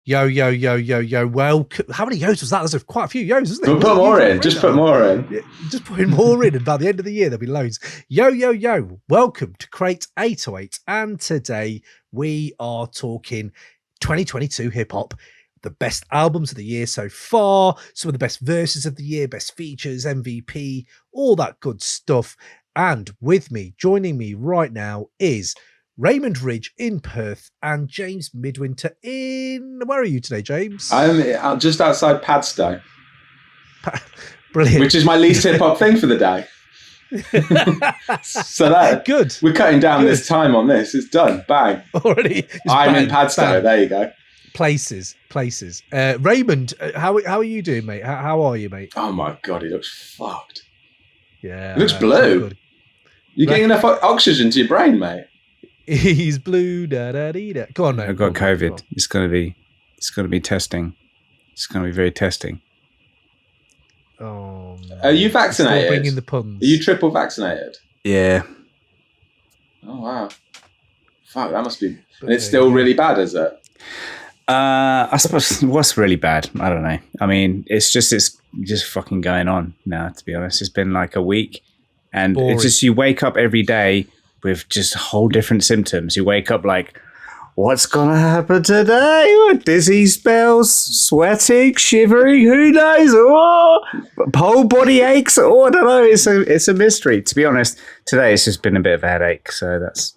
Yo, yo, yo, yo, yo. Well, how many yo's was that? There's quite a few yo's, isn't there? Put more in. Just put more in. Yeah, just putting more in, and by the end of the year, there'll be loads. Yo, yo, yo. Welcome to Crate 808. And today we are talking 2022 hip hop, the best albums of the year so far, some of the best verses of the year, best features, MVP, all that good stuff. And with me, joining me right now is Raymond Ridge in Perth and James Midwinter in... Where are you today, James? I'm just outside Padstow. Brilliant. Which is my least hip-hop thing for the day. So that... Good. We're cutting down this time on this. It's done. Bang. Already. I'm in Padstow. There you go. Places. Raymond, how are you doing, mate? How are you, mate? Oh, my God. He looks fucked. Yeah. He looks blue. You're getting enough oxygen to your brain, mate. He's blue. Da, da, dee, da. Go on, mate. I've got COVID. It's going to be testing. It's going to be very testing. Oh, no. Are you vaccinated? Still bringing the puns. Are you triple vaccinated? Yeah. Oh, wow. Fuck, that must be... And it's still really bad, is it? I suppose what's really bad? I don't know. I mean, it's just fucking going on now, to be honest. It's been like a week. And Boring. It's just you wake up every day with just whole different symptoms. You wake up like, what's going to happen today? Dizzy spells, sweating, shivering, who knows? Oh, whole body aches. Oh, I don't know. It's a mystery. To be honest, today it's just been a bit of a headache. So that's...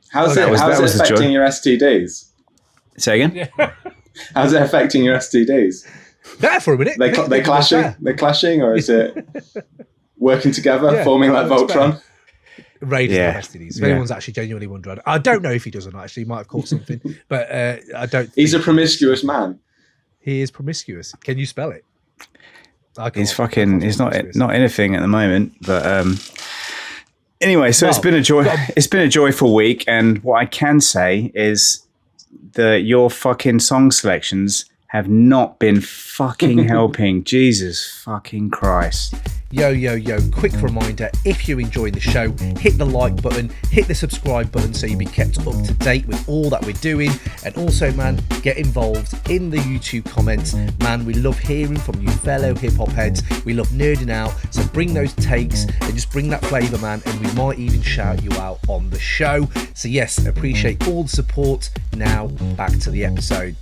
How's it affecting your STDs? Say again? Yeah. How's it affecting your STDs? There for a minute. They're clashing? They're clashing, or is it working together, forming like Voltron? Raiders STDs. If anyone's actually genuinely wondering, I don't know if he does or not. Actually, he might have caught something, but I don't. He's a promiscuous man. He is promiscuous. Can you spell it? He's fucking. He's not anything at the moment, but anyway. So it's been a joy. It's been a joyful week, and what I can say is that your fucking song selections have not been fucking helping. Jesus fucking Christ. Yo, yo, yo, quick reminder, if you're enjoying the show, hit the like button, hit the subscribe button so you'll be kept up to date with all that we're doing. And also, man, get involved in the YouTube comments. Man, we love hearing from you fellow hip-hop heads. We love nerding out. So bring those takes and just bring that flavour, man, and we might even shout you out on the show. So yes, appreciate all the support. Now, back to the episode.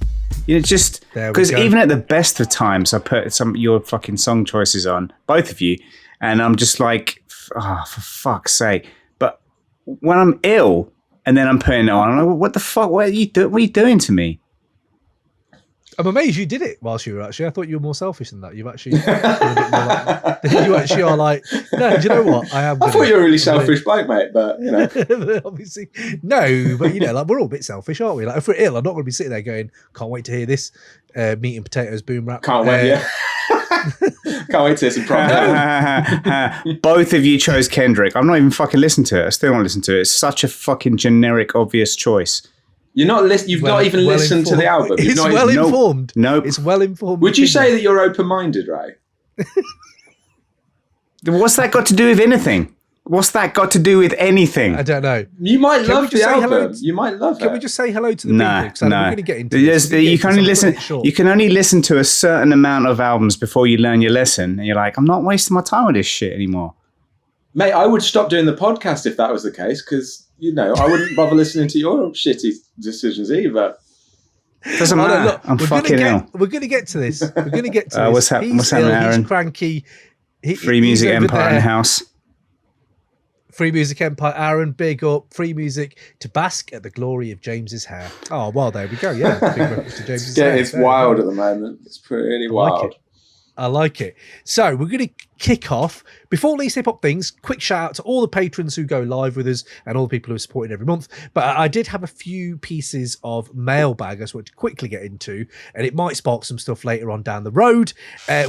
You know, just because even at the best of times, I put some your fucking song choices on, both of you, and I'm just like, oh, for fuck's sake. But when I'm ill and then I'm putting it on, I'm like, what the fuck? What are you doing to me? I'm amazed you did it whilst you were actually. I thought you were more selfish than that. You've actually been a bit more like, you actually are like, no, do you know what? I thought you were a really selfish bloke, mate, but you know. Obviously. No, but you know, like we're all a bit selfish, aren't we? Like if we're ill, I'm not going to be sitting there going, can't wait to hear this meat and potatoes boom rap. Can't wait, yeah. Can't wait to hear some proper. Both of you chose Kendrick. I'm not even fucking listening to it. I still won't listen to it. It's such a fucking generic, obvious choice. You've not even listened to the album. It's well informed. Nope. It's well informed. Would you say that you're open-minded, Ray? What's that got to do with anything? What's that got to do with anything? I don't know. You might love the album. You might love it. Can we just say hello to the people? No. We're going to get into this. You can only listen to a certain amount of albums before you learn your lesson. And you're like, I'm not wasting my time with this shit anymore. Mate, I would stop doing the podcast if that was the case, because, you know, I wouldn't bother listening to your shitty decisions either. Doesn't matter. Look, I'm fucking ill. We're going to get to this. We're going to get to this. What's happening, Aaron? He's cranky. Free Music Empire in the house. Free Music Empire, Aaron, big up. Free music to bask at the glory of James's hair. Oh, well, there we go. Yeah, big reference to James's hair. It's wild at the moment. It's pretty wild. I like it. So we're going to kick off. Before these hip-hop things, quick shout out to all the patrons who go live with us and all the people who are supporting every month. But I did have a few pieces of mailbag I just want to quickly get into, and it might spark some stuff later on down the road.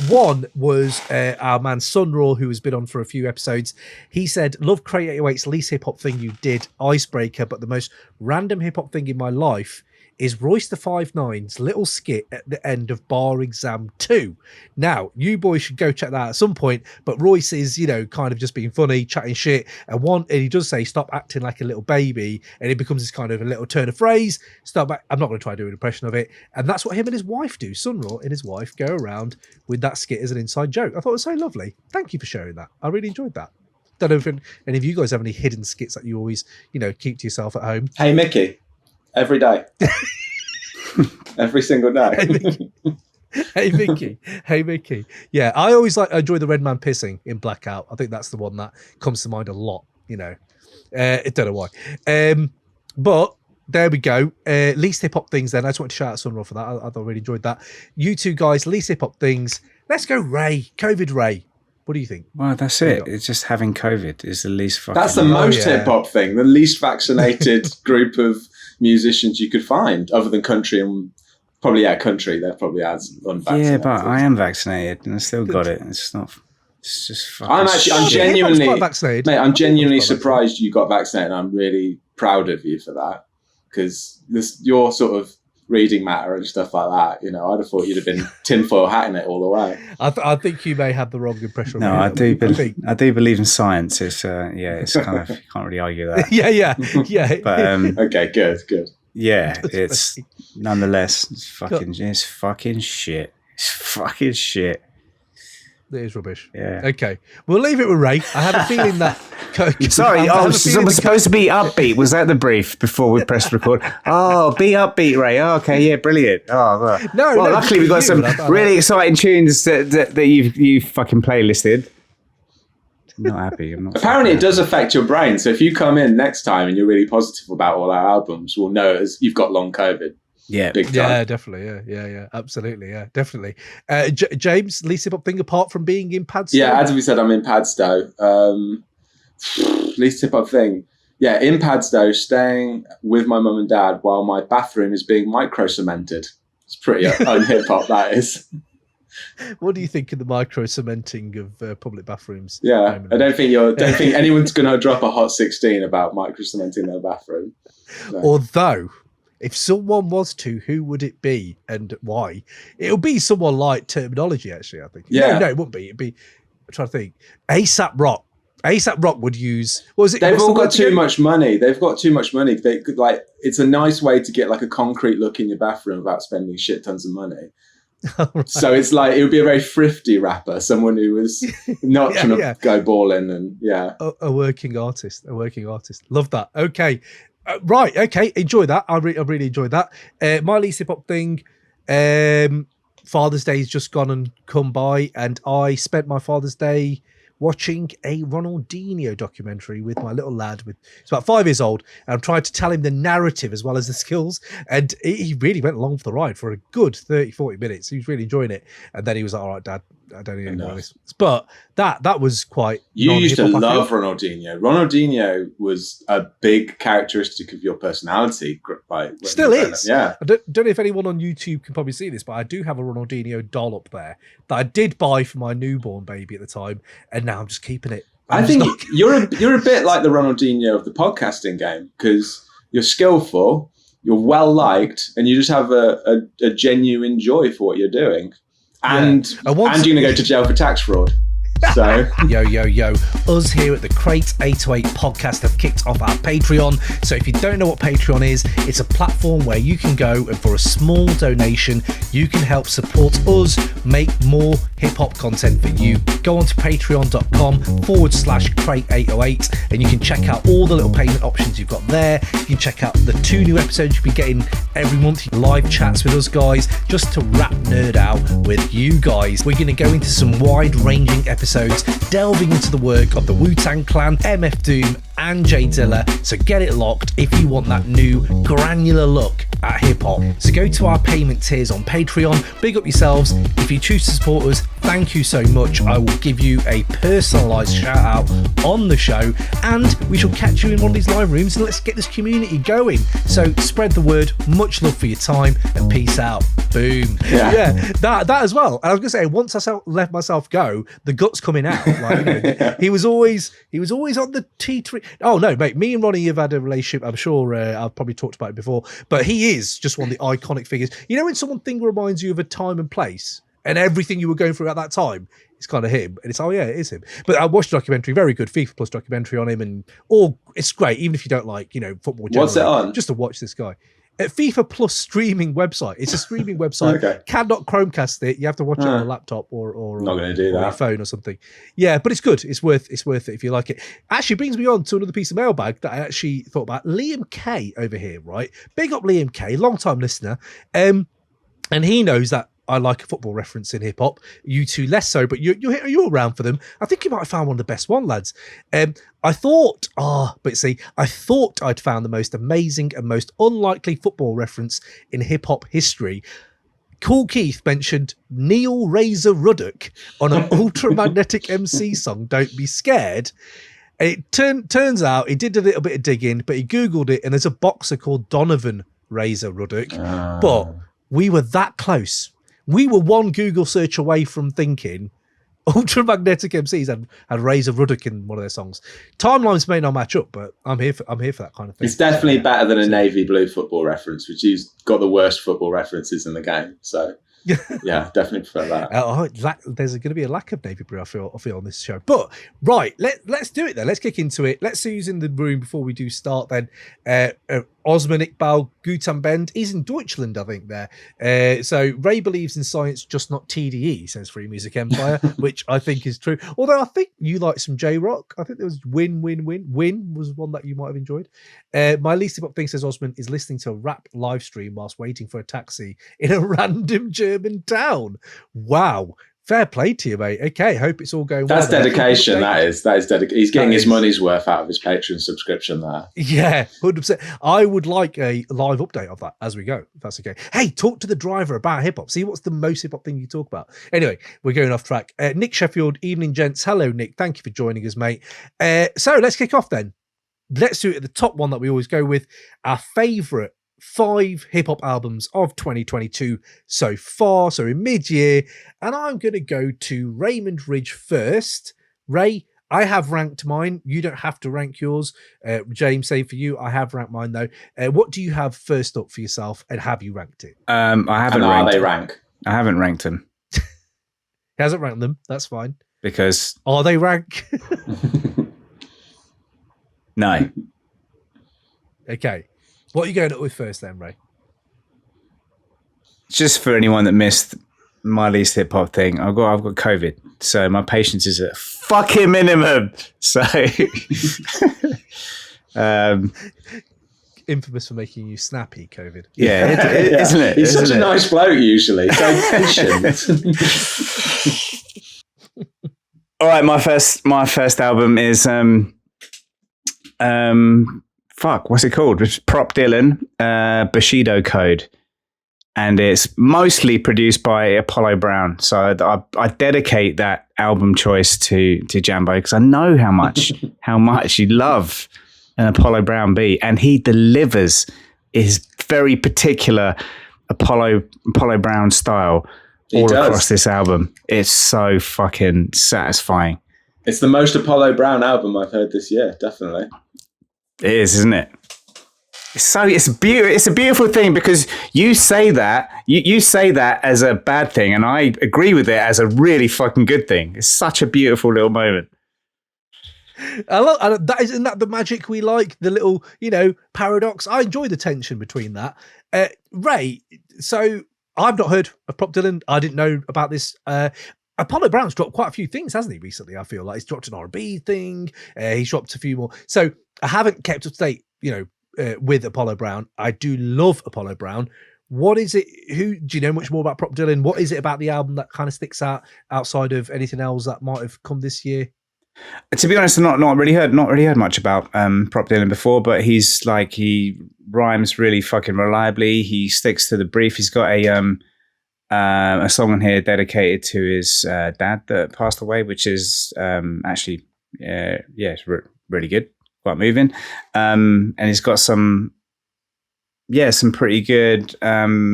One was our man Sunraw, who has been on for a few episodes. He said, love Crate 808's least hip-hop thing you did, Icebreaker, but the most random hip-hop thing in my life is Royce the 5'9's little skit at the end of Bar Exam 2. Now, you boys should go check that out at some point, but Royce is, kind of just being funny, chatting shit, and he does say, stop acting like a little baby, and it becomes this kind of a little turn of phrase. I'm not going to try to do an impression of it, and that's what him and his wife do. Sunraw and his wife go around with that skit as an inside joke. I thought it was so lovely. Thank you for sharing that. I really enjoyed that. Don't know if any of you guys have any hidden skits that you always, keep to yourself at home. Hey, Mickey. Every day. Every single day. Hey, Mickey. Yeah, I always enjoy the red man pissing in Blackout. I think that's the one that comes to mind a lot, I don't know why. But there we go. Least hip hop things then. I just want to shout out Sunraw for that. I really enjoyed that. You two guys, least hip hop things. Let's go Ray. COVID Ray. What do you think? Well, that's it. It's just having COVID is the least fucking... That's the most hip-hop thing. The least vaccinated group of musicians you could find, other than country and... Probably, country. That probably adds unvaccinated. Yeah, but I am vaccinated and I still got it. It's just fucking I'm genuinely... quite vaccinated. Mate, I'm genuinely surprised you got vaccinated, and I'm really proud of you for that. Because your sort of reading matter and stuff like that, I'd have thought you'd have been tinfoil hatting it all the way. I think you may have the wrong impression. No, I do believe in science. It's it's kind of, you can't really argue that. yeah. But okay, good. Yeah, it's nonetheless it's fucking shit. It's fucking shit. It is rubbish. Yeah. Okay. We'll leave it with Ray. I had a feeling that... Sorry, we're supposed to be upbeat. Was that the brief before we pressed record? Oh, be upbeat, Ray. Oh, okay, yeah, brilliant. Oh, no, luckily we've got some really exciting tunes that you fucking playlisted. I'm not happy. Apparently, it does affect your brain. So if you come in next time and you're really positive about all our albums, we'll know as you've got long COVID. Yeah, big time. Yeah, definitely. Yeah, absolutely. Yeah, definitely. James, least hip hop thing apart from being in Padstow? Yeah, as we said, I'm in Padstow. Least hip hop thing. Yeah, in Padstow, staying with my mum and dad while my bathroom is being micro-cemented. It's pretty un-hip hop, that is. What do you think of the micro-cementing of public bathrooms? Yeah, I don't think anyone's going to drop a hot 16 about micro-cementing their bathroom. No. Although... if someone was to, who would it be and why? It'll be someone like Termanology, actually, I think. Yeah. No, it wouldn't be. It'd be, I'm trying to think. ASAP Rock. ASAP Rock would use... what was it? They've all got too much money. They've got too much money. They could, it's a nice way to get a concrete look in your bathroom without spending shit tons of money. Right. So it's it would be a very thrifty rapper, someone who was not trying to go balling and a working artist. Love that. Okay. Right, okay, enjoy that. I really enjoyed that. My least hip hop thing, Father's Day's just gone and come by, and I spent my Father's Day watching a Ronaldinho documentary with my little lad. He's about 5 years old, and I'm trying to tell him the narrative as well as the skills, and he really went along for the ride for a good 30-40 minutes. He was really enjoying it, and then he was like, all right, Dad, I don't even know this. But that was quite... You used to love Ronaldinho. Ronaldinho was a big characteristic of your personality. Still is. Yeah. I don't know if anyone on YouTube can probably see this, but I do have a Ronaldinho doll up there that I did buy for my newborn baby at the time, and now I'm just keeping it. I think you're a bit like the Ronaldinho of the podcasting game, because you're skillful, you're well liked, and you just have a genuine joy for what you're doing. And you're going to go to jail for tax fraud. So yo, us here at the Crate 808 podcast have kicked off our Patreon. So if you don't know what Patreon is, it's a platform where you can go and for a small donation you can help support us make more hip-hop content for you. Go on to patreon.com/Crate808 and you can check out all the little payment options you've got there. You can check out the 2 new episodes you'll be getting every month, live chats with us guys, just to rap nerd out with you guys. We're going to go into some wide-ranging episodes delving into the work of the Wu-Tang Clan, MF Doom and Jay Dilla, so get it locked if you want that new granular look at hip-hop. So go to our payment tiers on Patreon, big up yourselves. If you choose to support us, thank you so much. I will give you a personalised shout out on the show, and we shall catch you in one of these live rooms, and let's get this community going. So spread the word. Much love for your time, and peace out. Boom. Yeah, that as well. And I was gonna say, once I let myself go, the gut's coming out. Like, he was always on the T3. Oh no, mate, me and Ronnie have had a relationship. I'm sure I've probably talked about it before, but he is just one of the iconic figures. You know, when someone thing reminds you of a time and place, and everything you were going through at that time, it's kind of him. And it's, oh yeah, it is him. But I watched a documentary, very good FIFA Plus documentary on him, and it's great, even if you don't like, football generally. What's it on? Just to watch this guy. FIFA Plus streaming website. It's a streaming website. Okay. Cannot Chromecast it. You have to watch it on a laptop or not going to do that. Or a phone or something. Yeah, but it's good. It's worth it if you like it. Actually brings me on to another piece of mailbag that I actually thought about. Liam K over here, right? Big up Liam K, long time listener. And he knows that I like a football reference in hip hop. You two less so, but you're around for them. I think you might have found one of the best one, lads. I thought I'd found the most amazing and most unlikely football reference in hip hop history. Cool Keith mentioned Neil Razor Ruddock on an Ultramagnetic MC song, Don't Be Scared. And it turns out he did a little bit of digging, but he Googled it, and there's a boxer called Donovan Razor Ruddock. But we were that close. We were one Google search away from thinking Ultramagnetic MCs had Razor Ruddock in one of their songs. Timelines may not match up, but I'm here for that kind of thing. It's definitely better than a navy blue football reference, which has got the worst football references in the game. So yeah, definitely prefer that. There's going to be a lack of navy blue, I feel on this show. But right, let's do it then. Let's kick into it. Let's see who's in the room before we do start. Then Osman Iqbal Gutenbend. He's in Deutschland, I think. There. So Ray believes in science, just not TDE. Says Free Music Empire, which I think is true. Although I think you like some J Rock. I think there was Win was one that you might have enjoyed. My least hip hop thing, says Osman, is listening to a rap live stream whilst waiting for a taxi in a random German town. Wow. Fair play to you, mate. Okay, hope it's all going well. That's dedication, that is dedication. He's getting his money's worth out of his Patreon subscription there. Yeah, 100%. I would like a live update of that as we go, if that's okay. Hey, talk to the driver about hip-hop. See what's the most hip-hop thing you talk about. Anyway, we're going off track. Nick Sheffield, evening, gents. Hello, Nick. Thank you for joining us, mate. So let's kick off then. Let's do it at the top one that we always go with. Our favourite 5 hip-hop albums of 2022 so far, so in mid-year, and I'm going to go to Raymond Ridge first. Ray, I have ranked mine. You don't have to rank yours. James, same for you. I have ranked mine though. What do you have first up for yourself, and have you ranked it? I haven't ranked. They rank. I haven't ranked them. He hasn't ranked them. That's fine. Because are they rank? No. Okay. What are you going up with first then, Ray? Just for anyone that missed my least hip hop thing, I've got COVID, so my patience is at fucking minimum. So, infamous for making you snappy, COVID. Yeah, isn't it? He's such a nice bloke usually. So patient. All right, my first album is what's it called? It's Prop Dylan, Bushido Code. And it's mostly produced by Apollo Brown. So I dedicate that album choice to Jambo, because I know how much you love an Apollo Brown beat. And he delivers his very particular Apollo Brown style across this album. It's so fucking satisfying. It's the most Apollo Brown album I've heard this year, definitely. It is, isn't it? It's a beautiful thing, because you say that you say that as a bad thing, and I agree with it as a really fucking good thing. It's such a beautiful little moment. Isn't that the magic we like? The little, paradox. I enjoy the tension between that. Ray, so I've not heard of Prop Dylan. I didn't know about this. Apollo Brown's dropped quite a few things, hasn't he, recently? I feel like he's dropped an R&B thing. He's dropped a few more. So I haven't kept up to date, with Apollo Brown. I do love Apollo Brown. What is it? Do you know much more about Prop Dylan? What is it about the album that kind of sticks out outside of anything else that might have come this year? To be honest, I've not really heard much about Prop Dylan before, but he rhymes really fucking reliably. He sticks to the brief. He's got A song on here dedicated to his dad that passed away, which is actually, it's really good, quite moving. And he's got some pretty good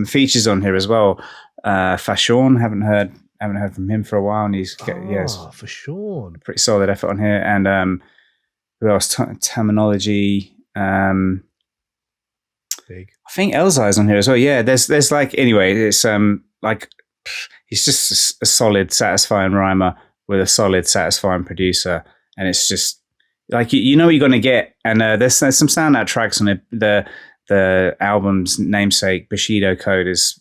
features on here as well. Fashawn, haven't heard from him for a while, and he's for sure, pretty solid effort on here. And who else? Termanology. Big. I think Elzai's on here as well. Yeah, there's like, anyway, it's like he's just a solid, satisfying rhymer with a solid, satisfying producer, and it's just like you know what you're gonna get. And there's some standout tracks on it. The album's namesake, Bushido Code, is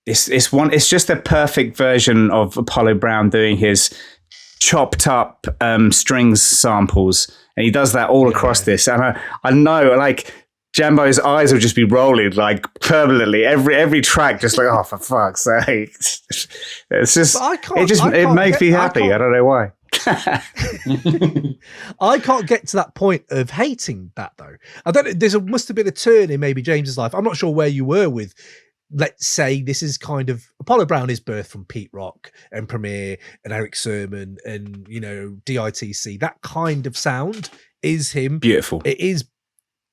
it's just a perfect version of Apollo Brown doing his chopped up strings samples, and he does that all across this. And I know, like, Jambo's eyes will just be rolling like permanently every track, just like, oh, for fuck's sake. It's just it makes me happy. I don't know why. I can't get to that point of hating that though. I don't. Must have been a turn in maybe James's life. I'm not sure where you were with. Let's say this is kind of Apollo Brown is birthed from Pete Rock and Premier and Eric Sermon and, you know, DITC. That kind of sound is him. Beautiful. It is.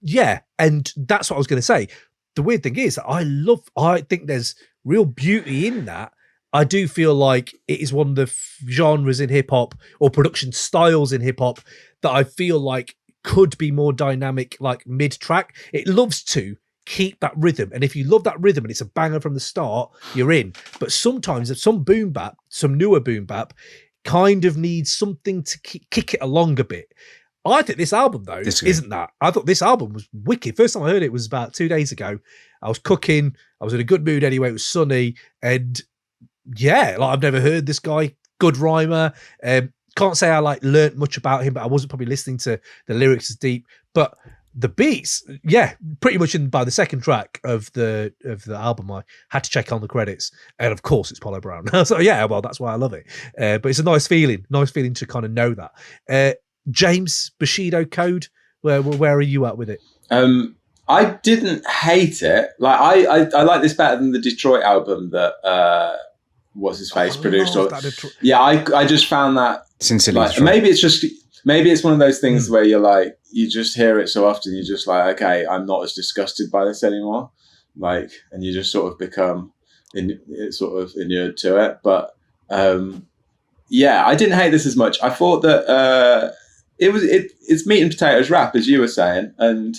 Yeah. And that's what I was going to say. The weird thing is that I think there's real beauty in that. I do feel like it is one of the genres in hip hop or production styles in hip hop that I feel like could be more dynamic, like mid track. It loves to keep that rhythm, and if you love that rhythm and it's a banger from the start, you're in. But sometimes if some boom bap, some newer boom bap, kind of needs something to kick it along a bit. I think this album though isn't that. I thought this album was wicked. First time I heard it was about 2 days ago. I was cooking, I was in a good mood anyway, it was sunny, and yeah, like I've never heard this guy. Good rhymer. Can't say I like learnt much about him, but I wasn't probably listening to the lyrics as deep, but the beats, yeah, pretty much by the second track of the album, I had to check on the credits, and of course it's Apollo Brown. So yeah, well, that's why I love it. But it's a nice feeling to kind of know that. James, Bushido Code, where are you at with it? I didn't hate it. Like I like this better than the Detroit album that what's his face produced. Yeah, I just found that like, maybe it's one of those things where you're like, you just hear it so often, you're just like, okay, I'm not as disgusted by this anymore. Like, and you just sort of become inured to it. But yeah, I didn't hate this as much. I thought that it's meat and potatoes rap, as you were saying, and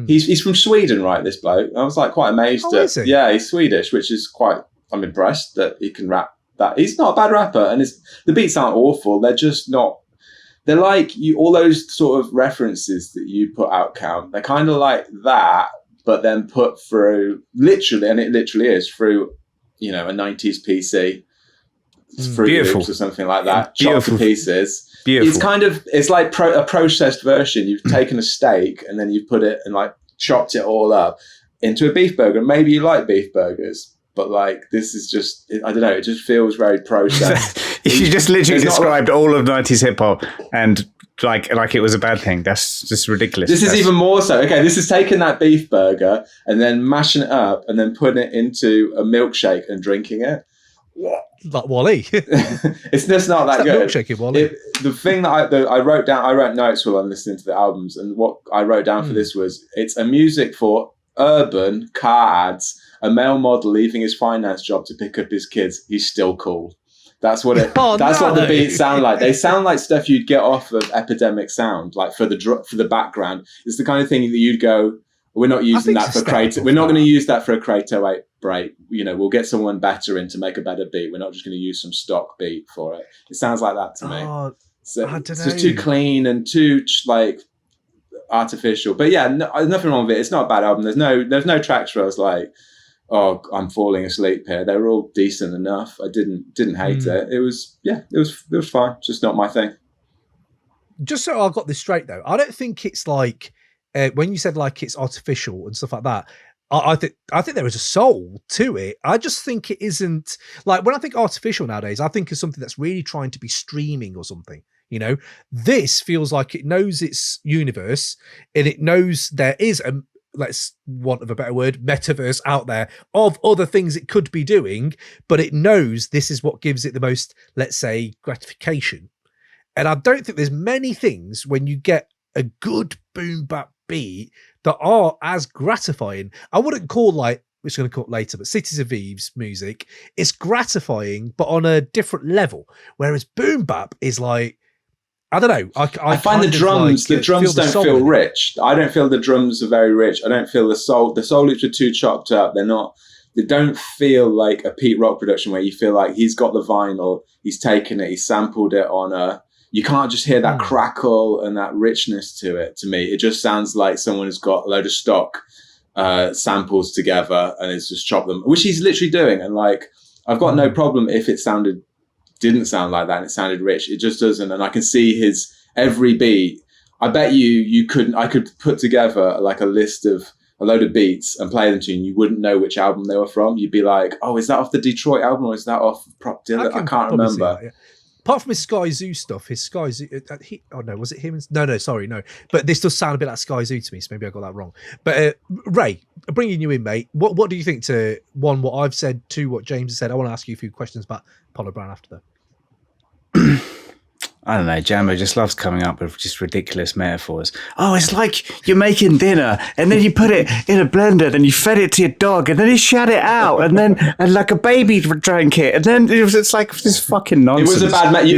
he's from Sweden, right? This bloke. I was like quite amazed. Yeah, he's Swedish, which is quite. I'm impressed that he can rap that. He's not a bad rapper, and the beats aren't awful. They're just not. They're like all those sort of references that you put out, Count. They're kind of like that, but then put through literally, and it literally is through, you know, a 90s PC, Fruit Loops or something like that. Chopped to pieces. Beautiful. It's like a processed version. You've taken a steak and then you've put it and like chopped it all up into a beef burger. Maybe you like beef burgers. But like, this is just, I don't know, it just feels very processed. You just literally described all of 90s hip hop and like it was a bad thing. That's just ridiculous. This is even more so. Okay, this is taking that beef burger and then mashing it up and then putting it into a milkshake and drinking it. Like Wally. It's just not that good. Milkshake Wally. The thing that I wrote down, I wrote notes while I'm listening to the albums, and what I wrote down for this was, it's a music for urban car ads. A male model leaving his finance job to pick up his kids. He's still cool. That's what what the beats sound like. They sound like stuff you'd get off of Epidemic Sound, like for the background. It's the kind of thing that you'd go, we're not using that for Kratos. We're not going to use that for a Kratos 8 break. You know, we'll get someone better in to make a better beat. We're not just going to use some stock beat for it. It sounds like that to me. So it's just too clean and too like artificial. But yeah, nothing wrong with it. It's not a bad album. There's no tracks where I was like, oh, I'm falling asleep here. They were all decent enough. I didn't hate it. It was fine. Just not my thing. Just so I got this straight though, I don't think it's like when you said like it's artificial and stuff like that. I think there is a soul to it. I just think it isn't like, when I think artificial nowadays, I think of something that's really trying to be streaming or something. You know, this feels like it knows its universe and it knows there is let's want of a better word, metaverse out there of other things it could be doing, but it knows this is what gives it the most, let's say, gratification. And I don't think there's many things when you get a good boom bap beat that are as gratifying. I wouldn't call like, which I'm going to call it later, but Cities of Eve's music is gratifying, but on a different level. Whereas boom bap is like, I don't know. I find the drums don't feel rich. I don't feel the drums are very rich. I don't feel the soul loops are too chopped up. They don't feel like a Pete Rock production where you feel like he's got the vinyl, he's taken it, he's sampled it on you can't just hear that crackle and that richness to it. To me, it just sounds like someone has got a load of stock samples together and has just chopped them, which he's literally doing. And like, I've got no problem if it didn't sound like that and it sounded rich. It just doesn't. And I can see his every beat. I bet I could put together like a list of a load of beats and play them to you and you wouldn't know which album they were from. You'd be like, oh, is that off the Detroit album or is that off Prop Dylan? I can't remember. That, apart from his Sky Zoo stuff, his Sky Zoo, was it him? No, sorry, no. But this does sound a bit like Sky Zoo to me, so maybe I got that wrong. But Ray, bringing you in, mate, what do you think to, one, what I've said, two, what James has said? I want to ask you a few questions about Apollo Brown after that. I don't know, Jambo just loves coming up with just ridiculous metaphors. Oh, it's like you're making dinner and then you put it in a blender, then you fed it to your dog and then he shat it out and like a baby drank it. And then it's like this fucking nonsense. It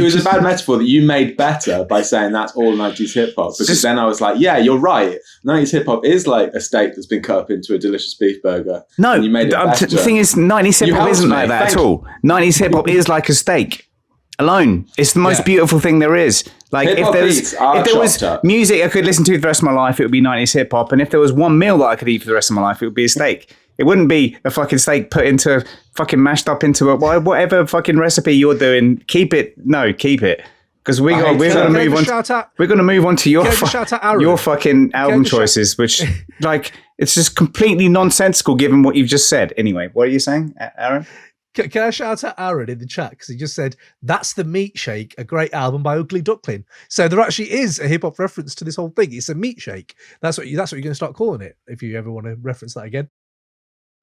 was a bad metaphor that you made better by saying that's all 90s hip hop. Because then I was like, yeah, you're right. 90s hip hop is like a steak that's been cut up into a delicious beef burger. No, and you made it better. The thing is, 90s hip hop isn't like that at all. 90s hip hop is like a steak. Alone, it's the most beautiful thing there is. Like if there was music I could listen to for the rest of my life, it would be 90s hip hop. And if there was one meal that I could eat for the rest of my life, it would be a steak. It wouldn't be a fucking steak put into fucking mashed up into whatever fucking recipe you're doing. Keep it, because we're gonna move on. We're gonna move on to your fucking album choices, which like it's just completely nonsensical given what you've just said. Anyway, what are you saying, Aaron? Can I shout out Aaron in the chat? Because he just said, that's the Meat Shake, a great album by Ugly Duckling. So there actually is a hip-hop reference to this whole thing. It's a meat shake. That's what you're going to start calling it, if you ever want to reference that again.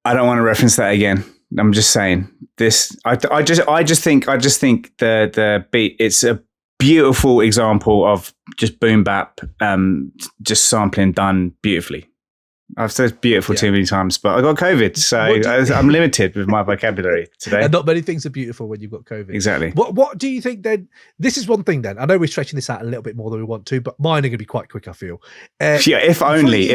I don't want to reference that again. I'm just saying this. I just think the beat, it's a beautiful example of just boom bap, just sampling done beautifully. I've said beautiful too many times, but I got COVID, so I'm limited with my vocabulary today. And not many things are beautiful when you've got COVID. Exactly. What do you think then? This is one thing then. I know we're stretching this out a little bit more than we want to, but mine are going to be quite quick, I feel. If only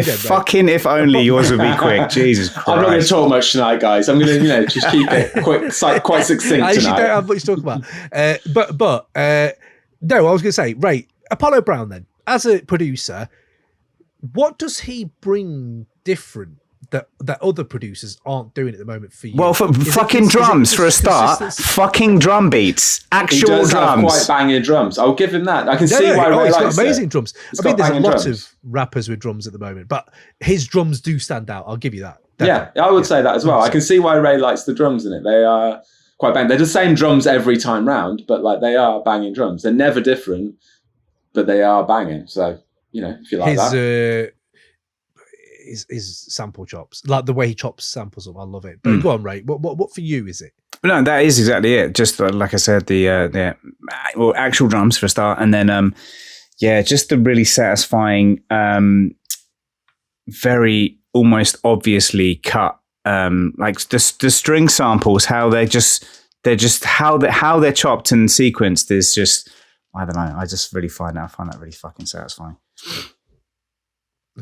yours would be quick. Jesus Christ. I'm not going to talk much tonight, guys. I'm going to, just keep it quick, quite succinct tonight. You don't have much to talk about. No, I was going to say, Ray, Apollo Brown then, as a producer, what does he bring different that other producers aren't doing at the moment for you? Well, for fucking drums for a start, fucking drum beats, actual drums. Have quite banging drums. I'll give him that. I can see why Ray he's likes got amazing drums. I mean, there's a lot drums. of rappers with drums at the moment, but his drums do stand out. I'll give you that. Definitely. Yeah, I would say that as well. I can see why Ray likes the drums in it. They are quite banging. They're the same drums every time round, but like they are banging drums. They're never different, but they are banging. So, if you like that. His sample chops, like the way he chops samples up, I love it. But go on, Ray. What for you is it? No, that is exactly it. Just like I said, the actual drums for a start, and then just the really satisfying, very almost obviously cut, like the string samples, how they're chopped and sequenced is just, I don't know. I just really find that really fucking satisfying.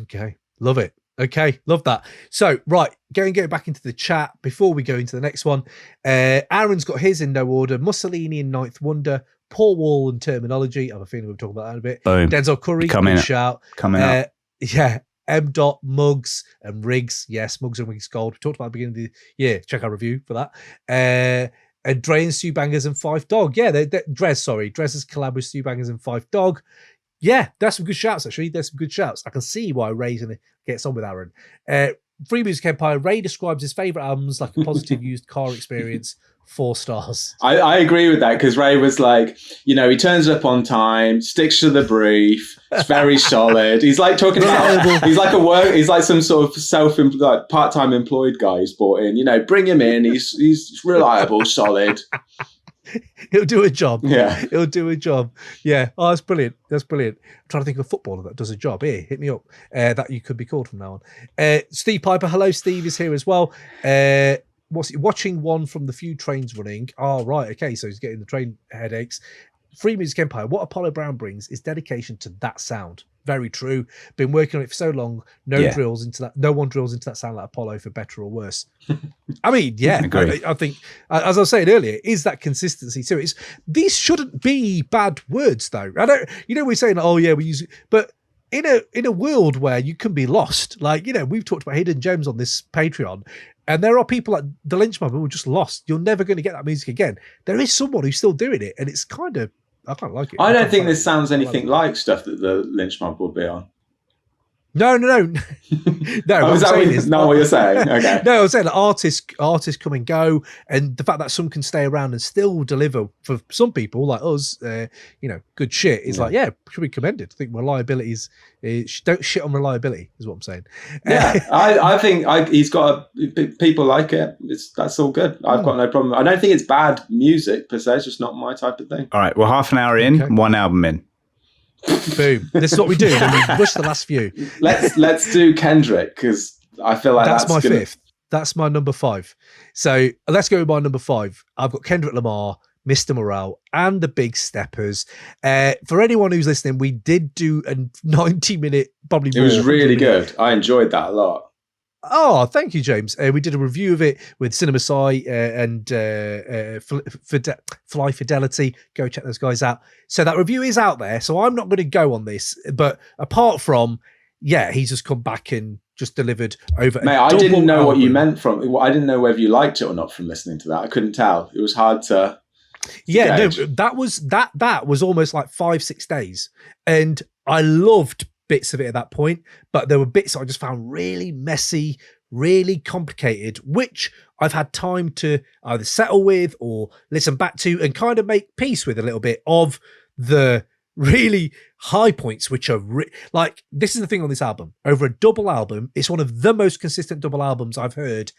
Okay, love it. Okay, love that. So, right, get back into the chat before we go into the next one. Aaron's got his in no order. Mussolini and Ninth Wonder, Paul Wall and Termanology. I have a feeling we'll talk about that in a bit. Boom. Denzel Curry, good shout. Coming up. Yeah, M. Muggs and Riggs. Yes, Muggs and Riggs Gold. We talked about at the beginning of the year. Check our review for that. And Dre and Stu Bangers and Five Dog. Yeah, Drez's collab with Stu Bangers and Five Dog. Yeah, that's some good shouts, actually. There's some good shouts. I can see why Ray's going to get on with Aaron. Free Music Empire, Ray describes his favourite albums like a positive used car experience. 4 stars. I agree with that because Ray was like, he turns up on time, sticks to the brief. It's very solid. He's like talking about, he's like some sort of part-time employed guy who's brought in. Bring him in. He's reliable, solid. He'll do a job. Yeah. He'll do a job. Yeah. Oh, that's brilliant. That's brilliant. I'm trying to think of a footballer that does a job. Here, hit me up. That you could be called from now on. Steve Piper. Hello, Steve is here as well. Watching one from the few trains running. Oh, right. Okay. So he's getting the train headaches. Free Music Empire. What Apollo Brown brings is dedication to that sound. Very true. Been working on it for so long. No one drills into that sound like Apollo, for better or worse. I mean, yeah. I think, as I was saying earlier, is that consistency to it. These shouldn't be bad words, though. I don't. We're saying, oh yeah, we use it, but in a world where you can be lost, like we've talked about hidden gems on this Patreon. And there are people like the Lynch Mob who are just lost. You're never going to get that music again. There is someone who's still doing it, and it's kind of, I kind of like it. I don't think this sounds anything like stuff that the Lynch Mob will be on. No. No. Oh, is that not what you're saying? Okay. No, I was saying that artists come and go, and the fact that some can stay around and still deliver for some people like us, good shit is should be commended. I think reliability is don't shit on reliability is what I'm saying. Yeah, I think he's got people like it. That's all good. I've got no problem. I don't think it's bad music per se. It's just not my type of thing. All right, we're half an hour in, one album in. Boom. This is what we do. Then we rush the last few. Let's do Kendrick, because I feel like that's my fifth. That's my number 5. So let's go with my number 5. I've got Kendrick Lamar, Mr. Morale, and the Big Steppers. For anyone who's listening, we did do a 90-minute, probably more. It was really good. I enjoyed that a lot. Oh, thank you, James. We did a review of it with Cinema Sci and Fly Fidelity. Go check those guys out. So that review is out there. So I'm not going to go on this. But apart from, he's just come back and just delivered over. Mate, I didn't know what you meant from. I didn't know whether you liked it or not from listening to that. I couldn't tell. It was hard to. No, that was almost like 5-6 days, and I loved bits of it at that point, but there were bits I just found really messy, really complicated, which I've had time to either settle with or listen back to and kind of make peace with a little bit of the really high points, which are like, this is the thing on this album. Over a double album, it's one of the most consistent double albums I've heard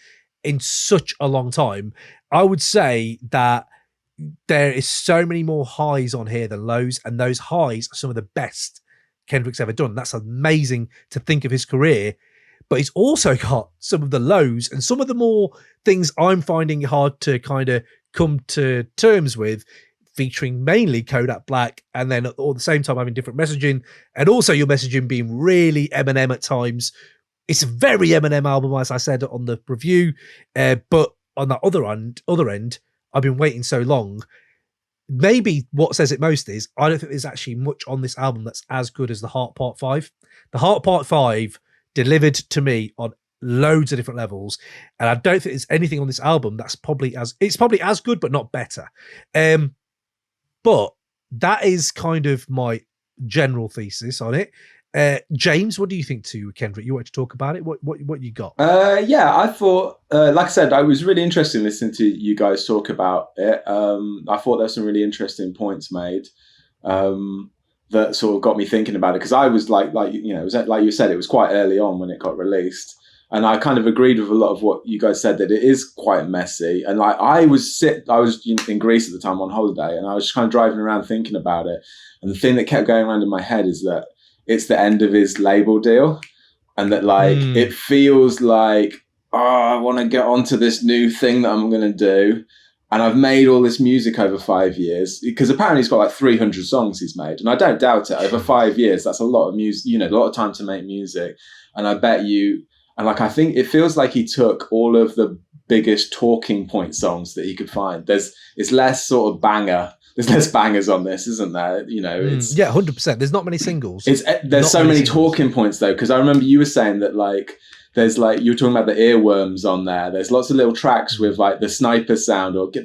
in such a long time. I would say that there is so many more highs on here than lows, and those highs are some of the best Kendrick's ever done. That's amazing to think of his career, but he's also got some of the lows and some of the more things I'm finding hard to kind of come to terms with, featuring mainly Kodak Black, and then at the same time having different messaging, and also your messaging being really Eminem at times. It's a very Eminem album, as I said on the review, but on that other end, I've been waiting so long. Maybe what says it most is I don't think there's actually much on this album that's as good as The Heart Part 5. The Heart Part 5 delivered to me on loads of different levels, and I don't think there's anything on this album that's probably as good but not better. But that is kind of my general thesis on it. James, what do you think to Kendrick? You want to talk about it? What you got? I thought, like I said, I was really interested in listening to you guys talk about it. I thought there were some really interesting points made that sort of got me thinking about it, because I was like it was like you said, it was quite early on when it got released, and I kind of agreed with a lot of what you guys said, that it is quite messy. And like I was in Greece at the time on holiday, and I was just kind of driving around thinking about it, and the thing that kept going around in my head is that it's the end of his label deal, and that it feels like, I want to get onto this new thing that I'm going to do. And I've made all this music over 5 years, because apparently he's got like 300 songs he's made. And I don't doubt it. Over 5 years, that's a lot of music, a lot of time to make music. And I bet you, and I think it feels like he took all of the biggest talking point songs that he could find. It's less sort of banger. There's less bangers on this, isn't there? It's 100%. There's not many singles. There's so many talking points though, because I remember you were saying that there's you were talking about the earworms on there. There's lots of little tracks with the sniper sound, or get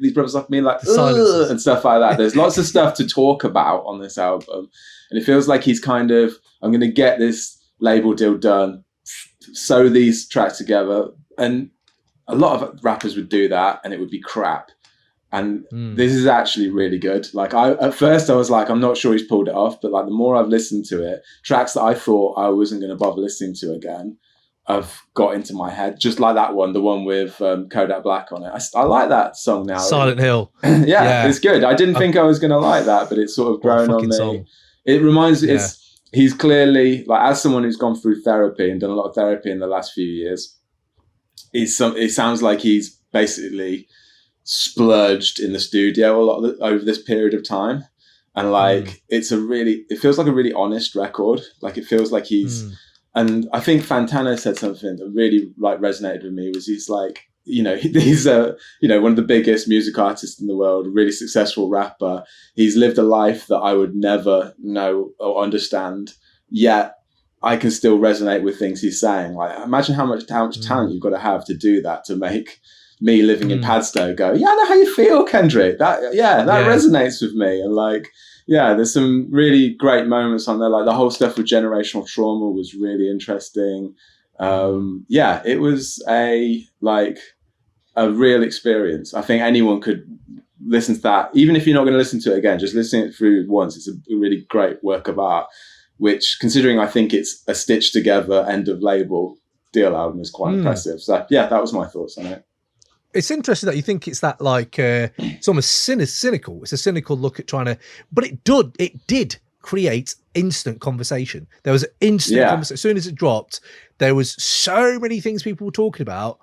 these brothers off me and stuff like that. There's lots of stuff to talk about on this album, and it feels like he's kind of, I'm going to get this label deal done. sew these tracks together. And a lot of rappers would do that and it would be crap. And this is actually really good. Like at first I was like, I'm not sure he's pulled it off, but like the more I've listened to it, tracks that I thought I wasn't going to bother listening to again, I've got into my head. Just like that one, the one with Kodak Black on it. I like that song now. Silent Hill. yeah, it's good. I didn't think I was going to like that, but it's sort of grown on me. Song. It reminds me, he's clearly, like, as someone who's gone through therapy and done a lot of therapy in the last few years, it sounds like he's basically splurged in the studio a lot over this period of time. And like, it feels like a really honest record. Like, it feels like he's, and I think Fantana said something that really like resonated with me, was he's like, you know, he's one of the biggest music artists in the world, a really successful rapper. He's lived a life that I would never know or understand, yet I can still resonate with things he's saying. Like, imagine how much talent you've got to have to do that, to make me living in Padstow go, yeah, I know how you feel, Kendrick. That resonates with me. And like, yeah, there's some really great moments on there. Like the whole stuff with generational trauma was really interesting. It was a real experience. I think anyone could listen to that, even if you're not going to listen to it again, just listening it through once. It's a really great work of art, which, considering I think it's a stitched together end of label deal album, is quite impressive. So yeah, that was my thoughts on it. It's interesting that you think it's that like it's almost cynical. It's a cynical look at trying to, but it did create instant conversation. There was an instant conversation. As soon as it dropped, there was so many things people were talking about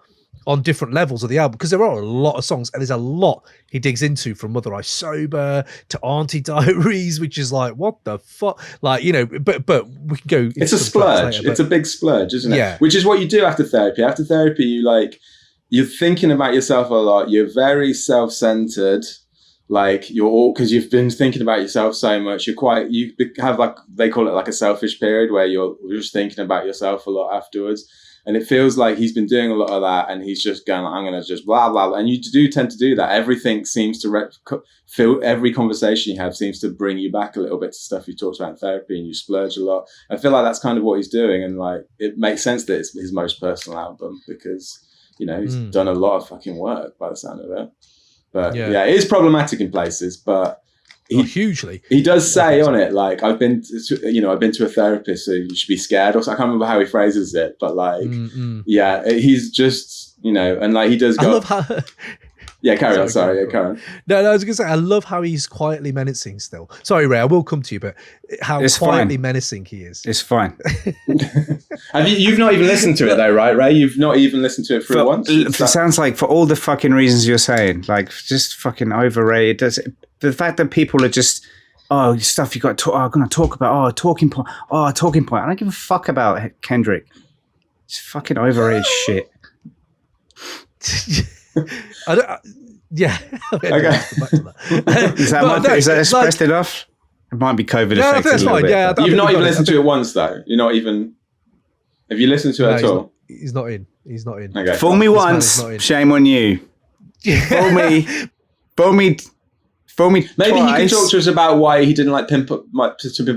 on different levels of the album, because there are a lot of songs and there's a lot he digs into, from Mother I Sober to Auntie Diaries, which is like, what the fuck? Like, you know, but we can go. It's a splurge. It's a big splurge, isn't it? Yeah. Which is what you do after therapy. After therapy, you're thinking about yourself a lot. You're very self-centered. Like, because you've been thinking about yourself so much. You have, like, they call it like a selfish period, where you're just thinking about yourself a lot afterwards. And it feels like he's been doing a lot of that, and he's just going, I'm going to just blah, blah, blah. And you do tend to do that. Everything seems to every conversation you have seems to bring you back a little bit to stuff you talked about in therapy, and you splurge a lot. I feel like that's kind of what he's doing. And like, it makes sense that it's his most personal album, because, you know, he's done a lot of fucking work by the sound of it. But yeah, it is problematic in places, but hugely. He does say on it, like, I've been to a therapist, so you should be scared. Or I can't remember how he phrases it, but like, he's just, you know, and like, he does go. I love how. Yeah, carry on. Sorry, Curren. No, I was going to say, I love how he's quietly menacing still. Sorry, Ray, I will come to you, but how it's quietly menacing he is. It's fine. You've not even listened to it though, right, Ray? You've not even listened to it through once? It sounds like, for all the fucking reasons you're saying, like, just fucking overrated. The fact that people are just, stuff you got to, I'm going to talk about, talking point. I don't give a fuck about Kendrick. It's fucking overrated shit. I don't. Yeah. Okay. Is that expressed enough? It might be COVID effect. That's fine. Yeah, you've not even listened to it once, though. You're not even. Have you listened to it at all? He's not in. Okay. Fool me once, shame on you. Fool me. Maybe twice. He can talk to us about why he didn't like to Pimp a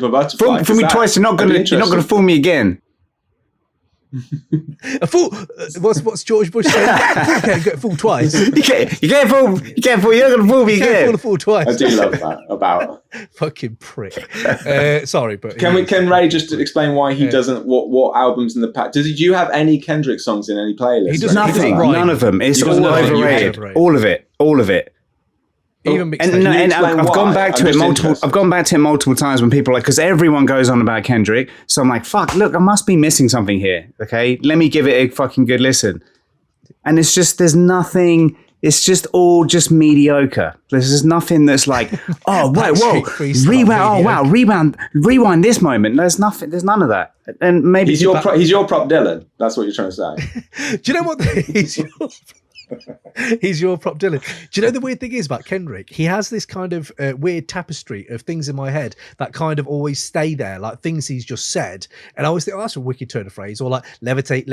Butterfly. Fool me twice. You're not gonna fool me again. A fool. What's George Bush saying? You can't get fooled twice. You can't fool. You're not gonna fool me again. You can't fool twice. I do love that about fucking prick. Sorry, but can Ray just explain why he doesn't? What albums in the past? Do you have any Kendrick songs in any playlist? He does nothing. None of them. It's all overrated. All of it. Even I've gone back to it multiple times when people are like, because everyone goes on about Kendrick, so I'm like, fuck, look, I must be missing something here. Okay, let me give it a fucking good listen. And it's just, there's nothing. It's just all just mediocre. There's nothing that's like, oh wait, whoa, rewind this moment. There's nothing. There's none of that. And maybe he's your prop Dylan. That's what you're trying to say. Do you know what? He's your prop Dylan. Do you know the weird thing is about Kendrick? He has this kind of weird tapestry of things in my head that kind of always stay there, like things he's just said. And I always think, that's a wicked turn of phrase, or like levitate,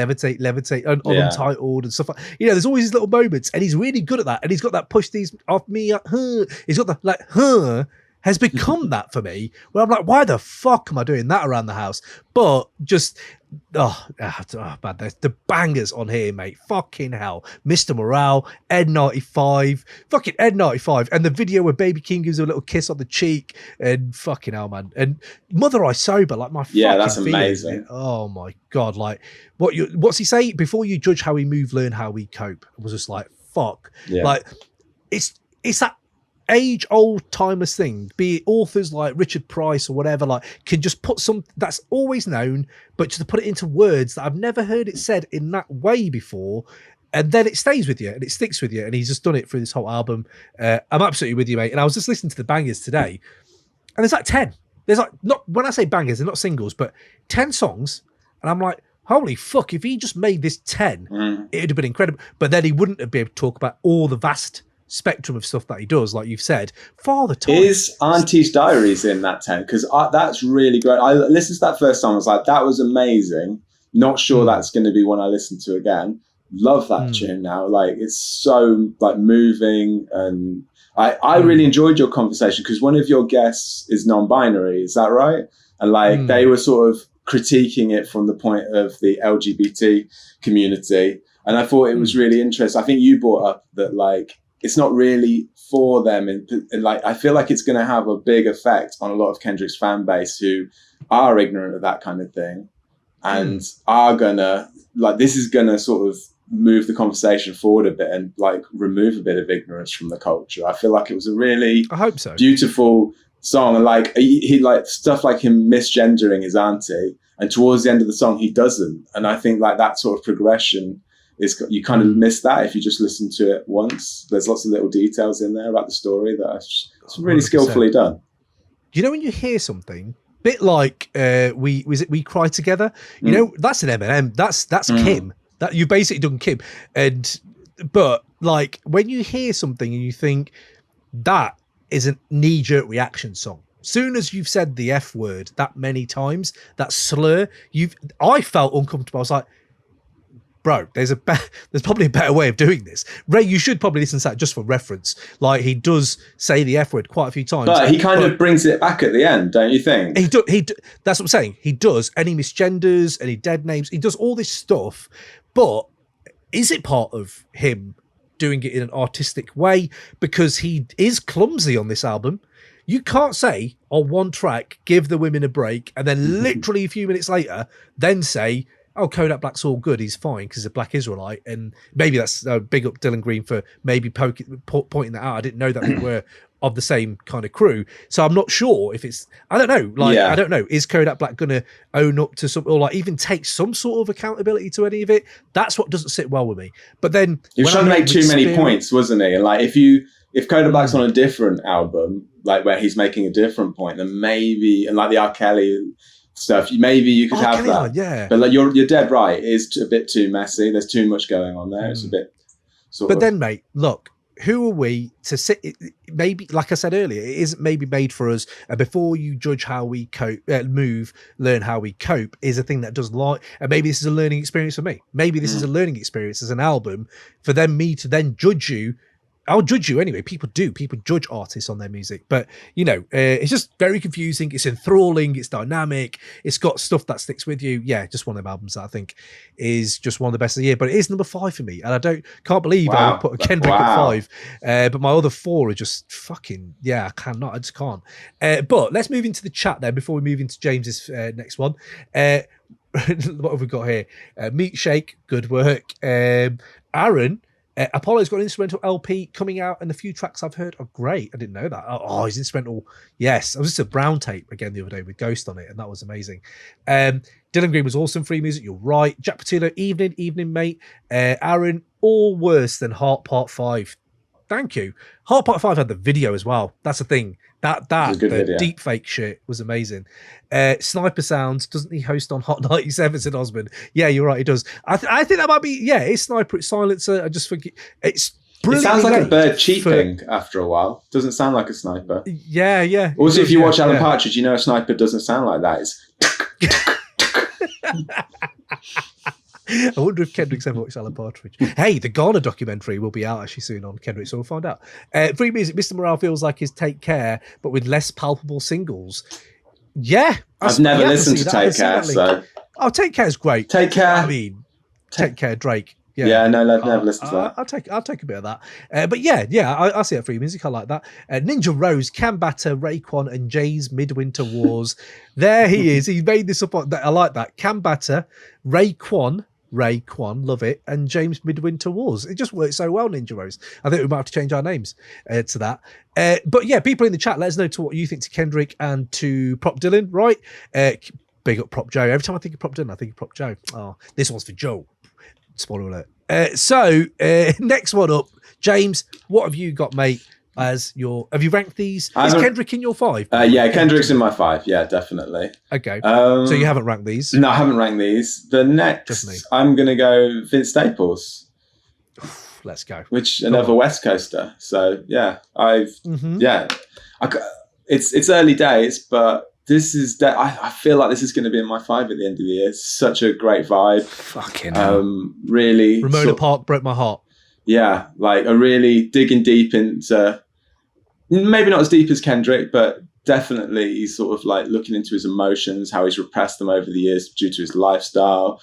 and untitled and stuff like. You know, there's always these little moments, and he's really good at that. And he's got that push these off me, He's got that has become that for me, where I'm like, why the fuck am I doing that around the house? But just, man, the bangers on here, mate. Fucking hell. Mr. Morale, Ed95, fucking Ed95, and the video where Baby King gives a little kiss on the cheek, and fucking hell, man. And Mother I Sober, like my fucking that's amazing. feeling. Oh my God. Like, what's he say? Before you judge how we move, learn how we cope. I was just like, fuck. Yeah. Like, it's that age-old timeless thing, be it authors like Richard Price or whatever, like, can just put some that's always known, but just to put it into words that I've never heard it said in that way before, and then it stays with you and it sticks with you. And he's just done it through this whole album. I'm absolutely with you, mate. And I was just listening to the bangers today, and there's like 10. There's like, not when I say bangers, they're not singles, but 10 songs, and I'm like, holy fuck! If he just made this 10, it'd have been incredible. But then he wouldn't have been able to talk about all the vast spectrum of stuff that he does, like you've said. Father Time. Is Auntie's Diaries in that 10? Because that's really great. I listened to that first time, I was like, that was amazing. Not sure that's going to be one I listen to again. Love that tune now. Like, it's so like moving, and I really enjoyed your conversation, because one of your guests is non-binary, is that right? And like they were sort of critiquing it from the point of the LGBT community, and I thought it was really interesting. I think you brought up that like it's not really for them, and like I feel like it's going to have a big effect on a lot of Kendrick's fan base who are ignorant of that kind of thing, and are gonna like, this is gonna sort of move the conversation forward a bit and like remove a bit of ignorance from the culture. I feel like it was a really, I hope so, beautiful song. And like he like stuff like him misgendering his auntie, and towards the end of the song he doesn't. And I think like that sort of progression is, you kind of miss that if you just listen to it once. There's lots of little details in there about the story that it's really 100%. Skillfully done. You know, when you hear something bit like we Cry Together, you know, that's an Eminem, that's Kim, that you basically done Kim. And but like when you hear something and you think that is a knee-jerk reaction song, soon as you've said the F word that many times, that slur, I felt uncomfortable. I was like, bro, there's probably a better way of doing this. Ray, you should probably listen to that just for reference. Like, he does say the F word quite a few times. But he kind of brings it back at the end, don't you think? That's what I'm saying. He does. Any misgenders, any dead names, he does all this stuff. But is it part of him doing it in an artistic way? Because he is clumsy on this album. You can't say on one track, give the women a break, and then literally a few minutes later, then say, oh, Kodak Black's all good, he's fine because he's a black Israelite. And maybe that's big up Dylan Green for maybe pointing that out. I didn't know that they were of the same kind of crew. So I'm not sure if it's, I don't know. Like, I don't know. Is Kodak Black going to own up to some, or like even take some sort of accountability to any of it? That's what doesn't sit well with me. But then he was trying to make too many points, wasn't he? And like, if Kodak Black's on a different album, like where he's making a different point, then maybe, and like the R. Kelly stuff, maybe you could have that. Yeah. But like you're dead right. It is a bit too messy. There's too much going on there. It's a bit sort of. But then, mate, look, who are we to sit? Maybe, like I said earlier, it isn't maybe made for us. And before you judge how we cope, move, learn how we cope is a thing that does like. And maybe this is a learning experience for me. Maybe this is a learning experience as an album for me to then judge you. I'll judge you anyway. People judge artists on their music, but you know, it's just very confusing. It's enthralling. It's dynamic. It's got stuff that sticks with you. Yeah, just one of them albums that I think is just one of the best of the year. But it is number 5 for me, and I can't believe I would put a Kendrick at 5. But my other 4 are just fucking I cannot. I just can't. But let's move into the chat then before we move into James's next one. What have we got here? Meat Shake, good work. Aaron. Apollo's got an instrumental LP coming out, and the few tracks I've heard are great. I didn't know that. Oh, his instrumental. Yes. I was just a brown tape again the other day with Ghost on it, and that was amazing. Dylan Green was awesome. Free music. You're right. Jack Patillo, evening, mate. Aaron, all worse than Heart Part 5. Thank you. Heart Part 5 had the video as well. That's the thing. The deep fake shit was amazing. Sniper Sounds, doesn't he host on Hot 97? Said Osmond. Yeah, you're right, he does. I think that might be, it's Sniper, it's Silencer. I just forget. It's brilliant. It sounds like a bird cheeping after a while. Doesn't sound like a sniper. Yeah. Also, if you watch Alan Partridge, you know a sniper doesn't sound like that. It's I wonder if Kendrick's ever watched Alan Partridge. Hey, the Ghana documentary will be out actually soon on Kendrick, so we'll find out. Free music, Mr. Morale feels like his Take Care, but with less palpable singles. Yeah. I've never listened to Take Care, so. Oh, Take Care is great. Take Care. I mean, Take Care, Drake. Yeah, no, I've never listened to that. I'll take a bit of that. But I see it free music. I like that. Ninja Rose, Cambata, Raekwon, and Jay's Midwinter Wars. There he is. He made this up. I like that. Cambata, Raekwon, love it, and James Midwinter Wars. It just works so well, Ninja Rose. I think we might have to change our names to that. But yeah, people in the chat, let us know to what you think to Kendrick and to Prop Dylan, right? Big up Prop Joe. Every time I think of Prop Dylan, I think of Prop Joe. Oh, this one's for Joe. Spoiler alert. So next one up, James, what have you got, mate? Have you ranked these? Is Kendrick in your 5? Yeah, Kendrick's in my 5. Yeah, definitely. Okay. So you haven't ranked these? No, I haven't ranked these. The next, I'm going to go Vince Staples. Let's go. Another West Coaster. So yeah, it's early days, but this is I feel like this is going to be in my 5 at the end of the year. It's such a great vibe. Fucking really. Ramona Park broke my heart. Yeah, like a really digging deep into, maybe not as deep as Kendrick, but definitely he's sort of like looking into his emotions, how he's repressed them over the years due to his lifestyle.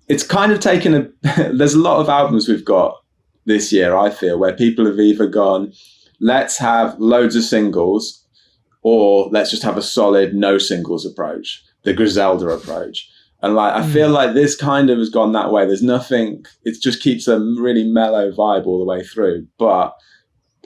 It's kind of taken there's a lot of albums we've got this year, I feel, where people have either gone, let's have loads of singles, or let's just have a solid no singles approach, the Griselda approach. And like, I feel like this kind of has gone that way. There's nothing, it just keeps a really mellow vibe all the way through. But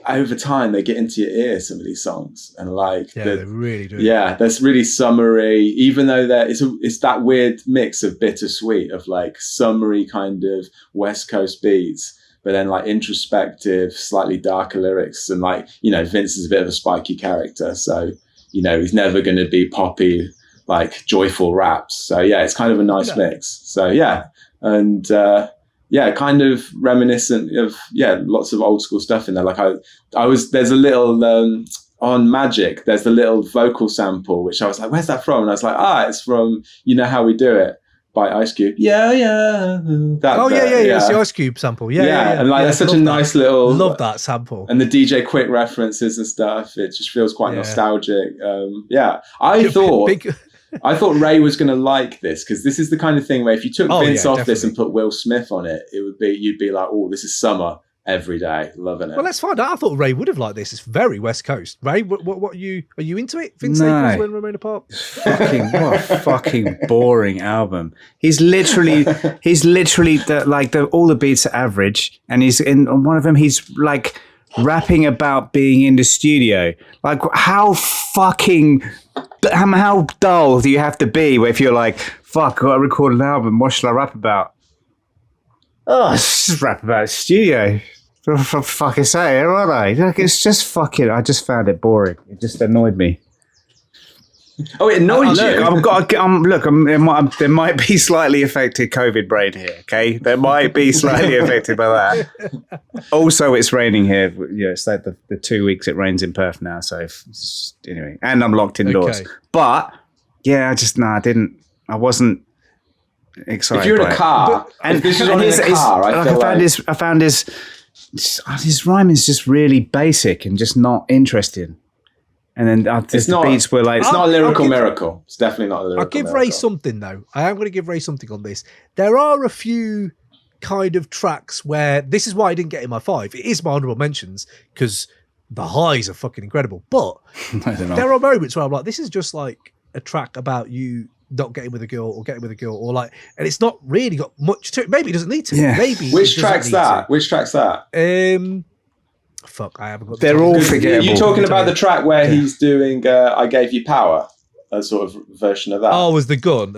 over time, they get into your ear, some of these songs. And like, they really do. Yeah, that's really summery, even though it's that weird mix of bittersweet of like summery kind of West Coast beats, but then like introspective, slightly darker lyrics. And like, Vince is a bit of a spiky character. So, he's never going to be poppy, like joyful raps. So yeah, it's kind of a nice mix. So yeah. And kind of reminiscent of, lots of old school stuff in there. Like there's a little, on Magic, there's the little vocal sample, which I was like, where's that from? And I was like, it's from You Know How We Do It by Ice Cube. Yeah. It's the Ice Cube sample. Yeah. And like, that's such a nice little. Love that sample. And the DJ Quick references and stuff. It just feels quite nostalgic. I thought Ray was going to like this, because this is the kind of thing where if you took Vince off this and put Will Smith on it, you'd be like, oh, this is summer every day, loving it. Well, let's find out. I thought Ray would have liked this. It's very West Coast. Ray, what are you into it? Vince Staples when Ramona Park? What a fucking boring album. He's literally all the beats are average, and he's on one of them. He's like rapping about being in the studio. Like, how dull do you have to be if you're like, fuck, I got to record an album, what should I rap about? Oh, just rap about a studio. What the fuck is that, aren't I? Like, it's just fucking, I just found it boring. It just annoyed me. Oh, it annoyed you? There might be slightly affected COVID brain here, okay? There might be slightly affected by that. Also, it's raining here. It's like the 2 weeks it rains in Perth now. So, anyway, and I'm locked indoors. Okay. But, yeah, I wasn't excited. If you're in a car, I found his rhyme is just really basic and just not interesting. And then the beats were like... It's not a lyrical miracle. It's definitely not a lyrical miracle. I'll give Ray something, though. I am going to give Ray something on this. There are a few kind of tracks where... This is why I didn't get in my 5. It is my honourable mentions, because the highs are fucking incredible. But there are moments where I'm like, this is just like a track about you not getting with a girl or getting with a girl, or like... And it's not really got much to it. Maybe it doesn't need to. Yeah. Maybe Which track's that? Fuck, I haven't got. They're all forgettable. You're talking about the track where he's doing "I Gave You Power," a sort of version of that. Oh, as the gun.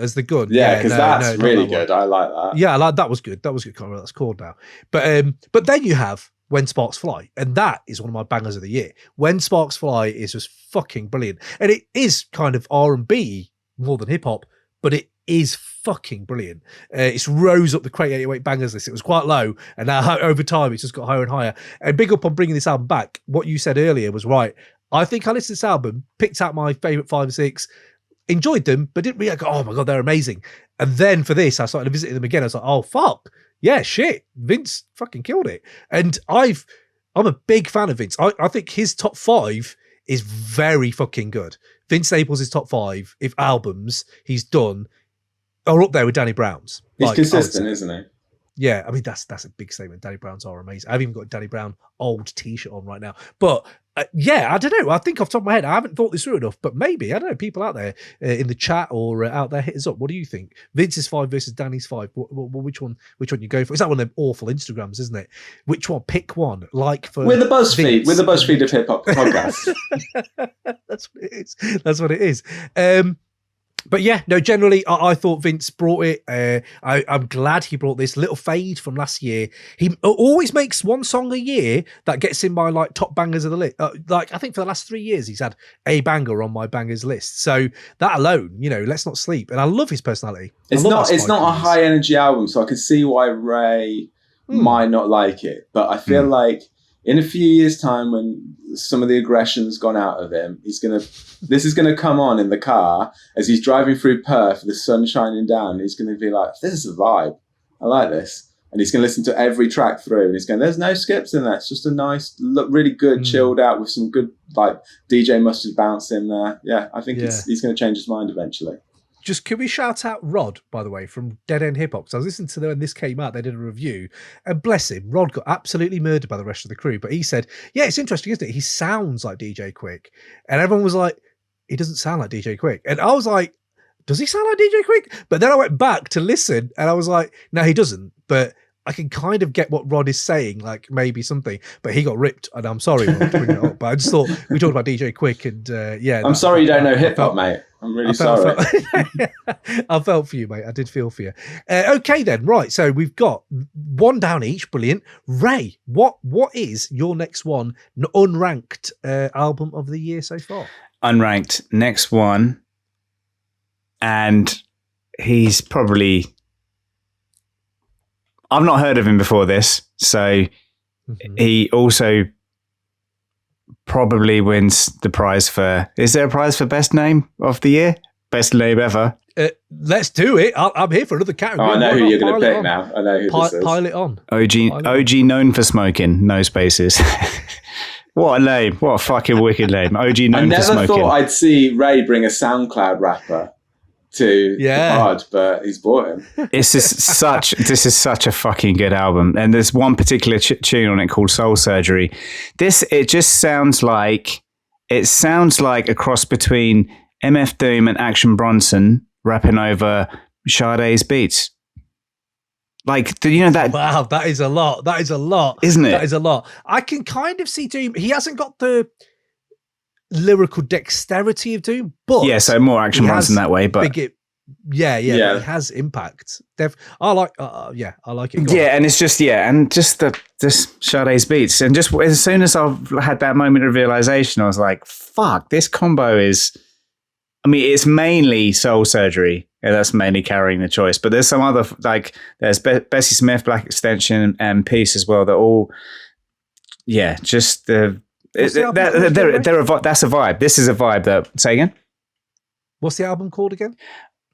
Yeah, because that's really good. I like that. Yeah, that was good. That was good. Can't remember what that's called now. But then you have "When Sparks Fly," and that is one of my bangers of the year. "When Sparks Fly" is just fucking brilliant, and it is kind of R&B more than hip hop, but it is fucking brilliant. It's rose up the Crate 808 bangers list. It was quite low, and now over time it's just got higher and higher. And big up on bringing this album back. What you said earlier was right. I think I listened to this album, picked out my favourite 5 or 6, enjoyed them, but didn't really go, oh my God, they're amazing. And then for this, I started visiting them again. I was like, oh, fuck. Yeah, shit. Vince fucking killed it. And I'm a big fan of Vince. I think his top 5 is very fucking good. Vince Staples' top 5, if albums he's done, are up there with Danny Brown's. He's consistent, isn't he? Yeah, I mean, that's a big statement. Danny Brown's are amazing. I've even got a Danny Brown old t-shirt on right now. But yeah, I don't know. I think off the top of my head, I haven't thought this through enough, but maybe, I don't know, people out there in the chat or out there, hit us up. What do you think? Vince's 5 versus Danny's 5. Which one you go for? It's that one of them awful Instagrams, isn't it? Which one? Pick one. Like for We're the BuzzFeed. Vince. We're the BuzzFeed of hip hop podcast. That's what it is. That's what it is. But yeah, no, generally, I thought Vince brought it. I'm glad he brought this little fade from last year. He always makes one song a year that gets in my like top bangers of the list. Like I think for the last 3 years, he's had a banger on my bangers list. So that alone, let's not sleep. And I love his personality. It's not a high energy album, so I can see why Ray might not like it. But I feel like in a few years' time, when some of the aggression's gone out of him, this is gonna come on in the car as he's driving through Perth, the sun shining down. He's gonna be like, "This is a vibe. I like this," and he's gonna listen to every track through, and he's going, "There's no skips in there. It's just a nice, really good, chilled out with some good like DJ Mustard bounce in there." Yeah, I think he's gonna change his mind eventually. Just can we shout out Rod, by the way, from Dead End Hip Hop? Because I was listening to them when this came out, they did a review, and bless him, Rod got absolutely murdered by the rest of the crew. But he said, yeah, it's interesting, isn't it? He sounds like DJ Quick. And everyone was like, he doesn't sound like DJ Quick. And I was like, does he sound like DJ Quick? But then I went back to listen, and I was like, no, he doesn't. But I can kind of get what Rod is saying, like maybe something, but he got ripped, and I'm sorry, Rod, to bring it up, but I just thought we talked about DJ Quick, and I'm sorry you don't know hip hop, mate. I'm really sorry. I felt for you, mate. I did feel for you. Okay, then, right. So we've got one down each. Brilliant. Ray, what is your next one? Unranked album of the year so far? Unranked, next one, and he's probably. I've not heard of him before this, so he also probably wins the prize for... Is there a prize for best name of the year? Best name ever? Let's do it. I'm here for another category. Oh, I know who you're going to pick now. I know who this is. Pile it on. OG known for smoking, no spaces. What a name. What a fucking wicked name. OG known for smoking. I never thought I'd see Ray bring a SoundCloud rapper to the pod, but he's bought him. This is such a fucking good album, and there's one particular tune on it called Soul Surgery. It just sounds like a cross between MF Doom and Action Bronson rapping over Sade's beats. Like, that? Wow, that is a lot. That is a lot, isn't it? That is a lot. I can kind of see Doom. He hasn't got the lyrical dexterity of Doom, but so more Action Bronson that way. But he has impact. I like it. And it's just this Sade's beats, and just as soon as I had that moment of realization, I was like, "Fuck, this combo is." I mean, it's mainly Soul Surgery, and that's mainly carrying the choice. But there's some other there's Bessie Smith, Black Extension, and Peace as well. They're all, just the. That's a vibe. This is a vibe that. Say again. What's the album called again?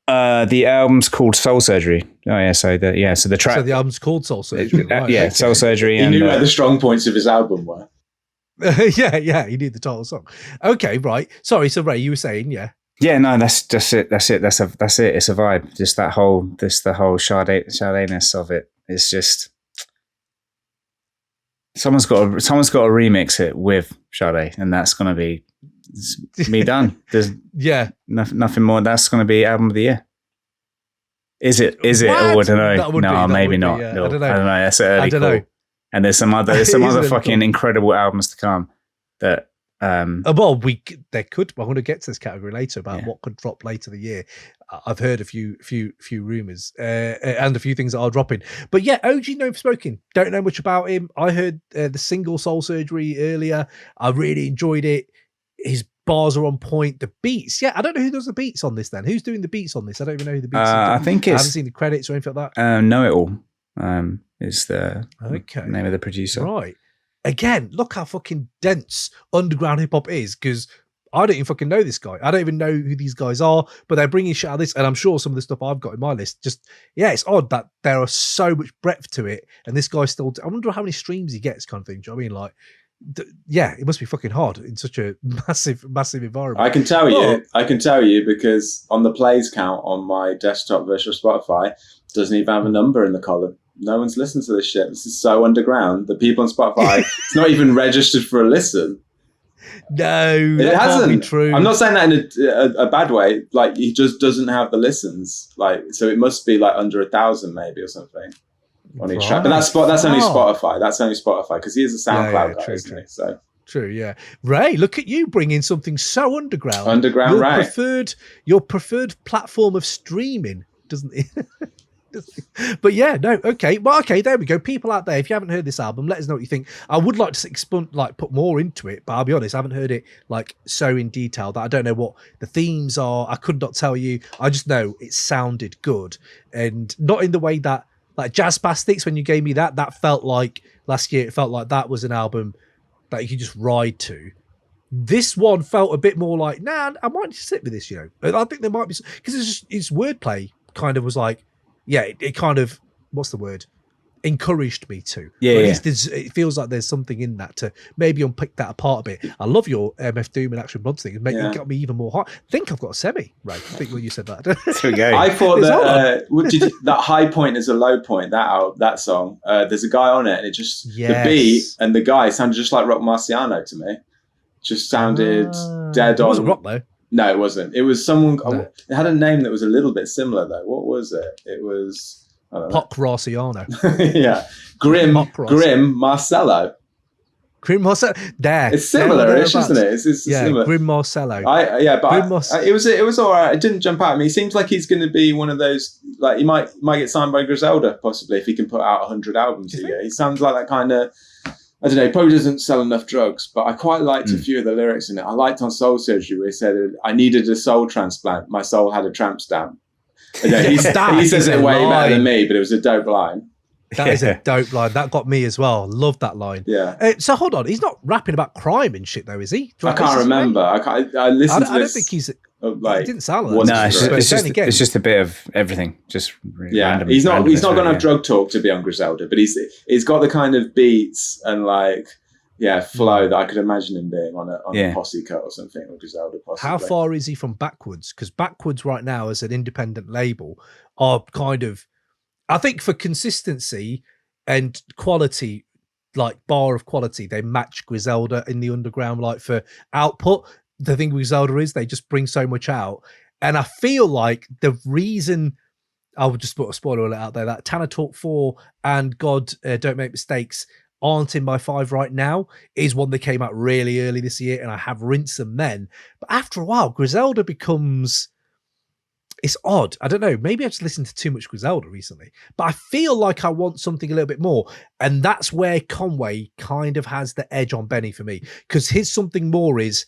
The album's called Soul Surgery. Oh yeah, so the track. So the album's called Soul Surgery. Right, okay. Soul Surgery. He knew where the strong points of his album were. Yeah, he knew the title song. Okay, right. Sorry, so Ray, you were saying, yeah. Yeah, no, that's just it. That's it. That's it. It's a vibe. Just the whole Sade-ness of it. It's just someone's got to remix it with Sade, and that's gonna be me done. There's nothing more. That's gonna be album of the year. Is it? What? Oh, I don't know. No, maybe not. I don't know. That's early. I don't know. And there's some other fucking incredible albums to come that. Well, I want to get to this category later about what could drop later the year. I've heard a few rumors and a few things that are dropping. But yeah, OG known for smoking. Don't know much about him. I heard the single Soul Surgery earlier. I really enjoyed it. His bars are on point. The beats, I don't know who does the beats on this. Then who's doing the beats on this? I don't even know who the beats are. I think I haven't seen the credits or anything like that. Know It All is the name of the producer. Right. Again, look how fucking dense underground hip hop is, because I don't even fucking know this guy. I don't even know who these guys are, but they're bringing shit out of this. And I'm sure some of the stuff I've got in my list, just, yeah, it's odd that there are so much breadth to it. And this guy still, I wonder how many streams he gets kind of thing. Do you know what I mean? Like, yeah, it must be fucking hard in such a massive environment. I can tell you because on the plays count on my desktop version of Spotify, it doesn't even have a number in the column. No one's listened to this shit. This is so underground. The people on Spotify, it's not even registered for a listen. No, it hasn't. True. I'm not saying that in a bad way. Like, he just doesn't have the listens. Like, so it must be like under 1,000 maybe or something on each track. But that's only Spotify. That's only Spotify because he is a SoundCloud guy, isn't he? So true, yeah. Ray, look at you bringing something so underground. Underground, right? Your preferred platform of streaming, doesn't it? But yeah, no, okay. Well, okay, there we go. People out there, if you haven't heard this album, let us know what you think. I would like to put more into it, but I'll be honest, I haven't heard it like so in detail that I don't know what the themes are. I could not tell you. I just know it sounded good, and not in the way that like Jazz Spastics, when you gave me that felt like last year. It felt like that was an album that you could just ride to. This one felt a bit more like, nah, I might just sit with this, you know. And I think there might be, because it's wordplay kind of was like, yeah, it kind of, what's the word? Encouraged me to. Yeah, it feels like there's something in that to maybe unpick that apart a bit. I love your MF Doom and Action Bloods thing. It got me even more hot. I think I've got a semi, right? I think when you said that. There we go. I thought that that high point is a low point, that song. There's a guy on it, and it just, the beat and the guy sounded just like Rock Marciano to me. Just sounded dead on. It wasn't Rock, though. No, it wasn't. It was someone. No. It had a name that was a little bit similar, though. What was it? It was Poc Marciano. Yeah, Grim Marcello. Grim Marcello. There, it's similar-ish, isn't it? It's similar. Grim Marcello. It was all right. It didn't jump out at me. He seems like he's going to be one of those. Like, he might get signed by Griselda possibly if he can put out 100 albums a year. He sounds like that kind of. I don't know, he probably doesn't sell enough drugs, but I quite liked a few of the lyrics in it. I liked on Soul Surgery where he said, I needed a soul transplant. My soul had a tramp stamp. He says it way better than me, but it was a dope line. That is a dope line. That got me as well. Love that line. Yeah. So hold on. He's not rapping about crime and shit though, is he? I can't remember. I listened to this. I don't think he's... Like, it didn't sound like that. No, it's just a bit of everything. Just random. He's not going to have drug talk to be on Griselda, but he's got the kind of beats and like flow that I could imagine him being on a Posse cut or something, or Griselda possibly. How far is he from Backwards? Because Backwards right now as an independent label are kind of, I think for consistency and quality, like bar of quality, they match Griselda in the underground. Like for output, the thing with Zelda is they just bring so much out. And I feel like the reason, I would just put a spoiler alert out there, that Tanner Talk 4 and God Don't Make Mistakes aren't in my 5 right now, is one that came out really early this year, and I have rinsed them then. But after a while, Griselda becomes, it's odd. I don't know. Maybe I've just listened to too much Griselda recently, but I feel like I want something a little bit more. And that's where Conway kind of has the edge on Benny for me, because his something more is,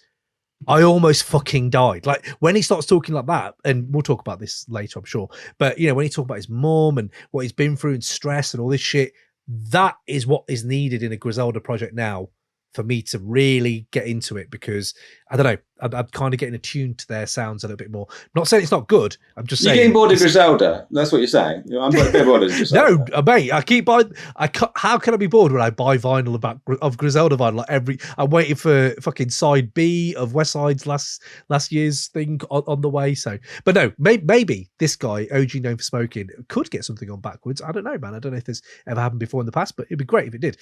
I almost fucking died. Like when he starts talking like that, and we'll talk about this later, I'm sure. But you know, when he talks about his mom and what he's been through and stress and all this shit, that is what is needed in a Griselda project now for me to really get into it, because I don't know, I'm kind of getting attuned to their sounds a little bit more. I'm not saying it's not good. I'm just saying. You're getting bored of Griselda. That's what you're saying. I'm a bit bored of Griselda. No, mate, I keep buying. How can I be bored when I buy vinyl of Griselda vinyl? Like I'm waiting for fucking side B of West Side's last year's thing on the way. So, but no, maybe this guy, OG Known for Smoking, could get something on Backwards. I don't know, man. I don't know if this ever happened before in the past, but it'd be great if it did.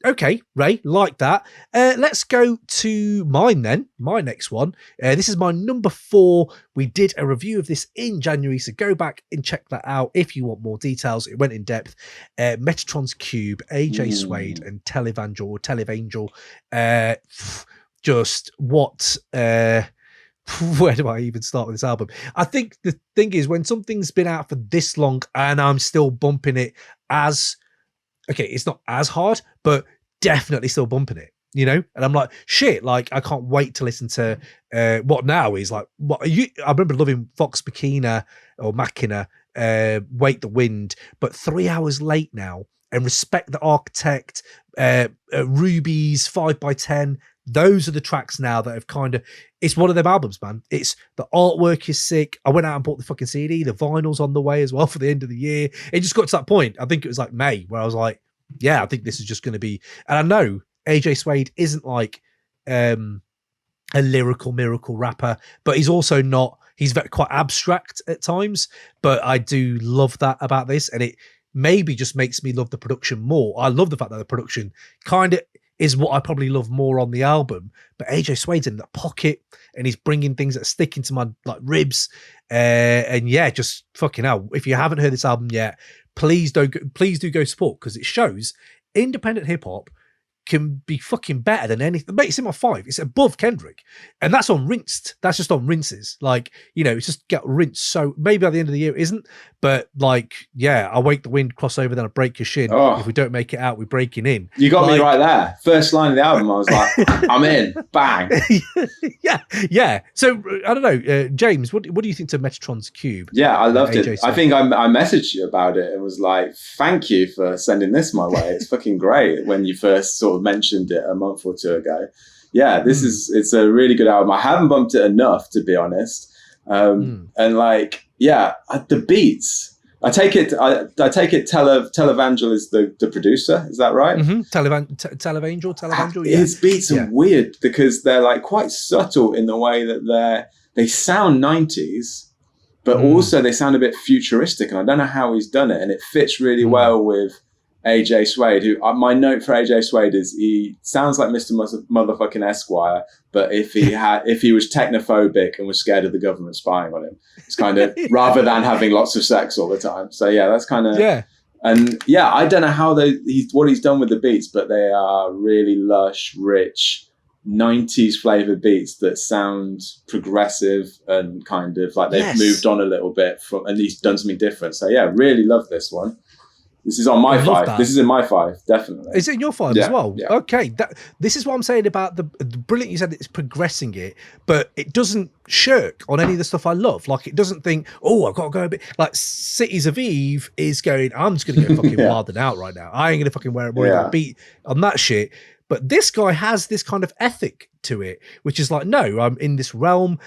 Okay, Ray, like that. Let's go to mine then. My next one. This is my number 4. We did a review of this in January, so go back and check that out if you want more details. It went in depth. Metatron's Cube, AJ Suede, and Televangel. Just what? Where do I even start with this album? I think the thing is, when something's been out for this long and I'm still bumping it as, okay, it's not as hard, but definitely still bumping it. You know, and I'm like, shit, like I can't wait to listen to what now is like what I remember loving Vox Machina or Machina, Wait the Wind, but 3 hours late now, and Respect the Architect, Ruby's 5x10. those are the tracks now that have kind of, it's one of them albums, man. It's the artwork is sick. I went out and bought the fucking CD. The vinyl's on the way as well for the end of the year. It just got to that point. I think it was like May where I was like, yeah, I think this is just going to be, and I know AJ Suede isn't like a lyrical miracle rapper, but he's also not, he's very quite abstract at times, but I do love that about this. And it maybe just makes me love the production more. I love the fact that the production kind of is what I probably love more on the album, but AJ Suede's in the pocket and he's bringing things that stick into my like ribs. And yeah, just fucking hell. If you haven't heard this album yet, please do go support, because it shows independent hip hop can be fucking better than anything. Mate, it's in my 5. It's above Kendrick. And that's on Rinsed. That's just on Rinses. Like, you know, it's just got rinsed. So maybe by the end of the year it isn't. But like, yeah, I wake the wind, cross over, then I break your shin. If we don't make it out, we're breaking in. You got me right there. First line of the album, I was like, I'm in. Bang. Yeah. So, I don't know. James, what do you think to Metatron's Cube? Yeah, I loved it. I think I messaged you about it and was like, thank you for sending this my way. It's fucking great when you first sort of mentioned it a month or two ago. Yeah, it's a really good album. I haven't bumped it enough, to be honest. And like, yeah, the beats. I take it Televangel is the producer. Is that right? Televangel. Yeah. His beats are weird because they're like quite subtle in the way that they sound 90s, but also they sound a bit futuristic. And I don't know how he's done it, and it fits really well with AJ Suede, who my note for AJ Suede is he sounds like Mr. Motherfucking Esquire, but if he was technophobic and was scared of the government spying on him, it's kind of rather than having lots of sex all the time. So yeah, that's kind of and yeah, I don't know how what he's done with the beats, but they are really lush, rich 90s flavored beats that sound progressive and kind of like they've moved on a little bit from, and he's done something different. So yeah, really love this one. This is on my 5. This is in my 5, definitely. Is it in your 5 as well? Yeah. Okay. This is what I'm saying about the brilliant. You said it's progressing it, but it doesn't shirk on any of the stuff I love. Like, it doesn't think, oh, I've got to go a bit. Like, Cities of Eve is going, I'm just going to go fucking wild and out right now. I ain't going to fucking worry about a beat on that shit. But this guy has this kind of ethic to it, which is like, no, I'm in this realm.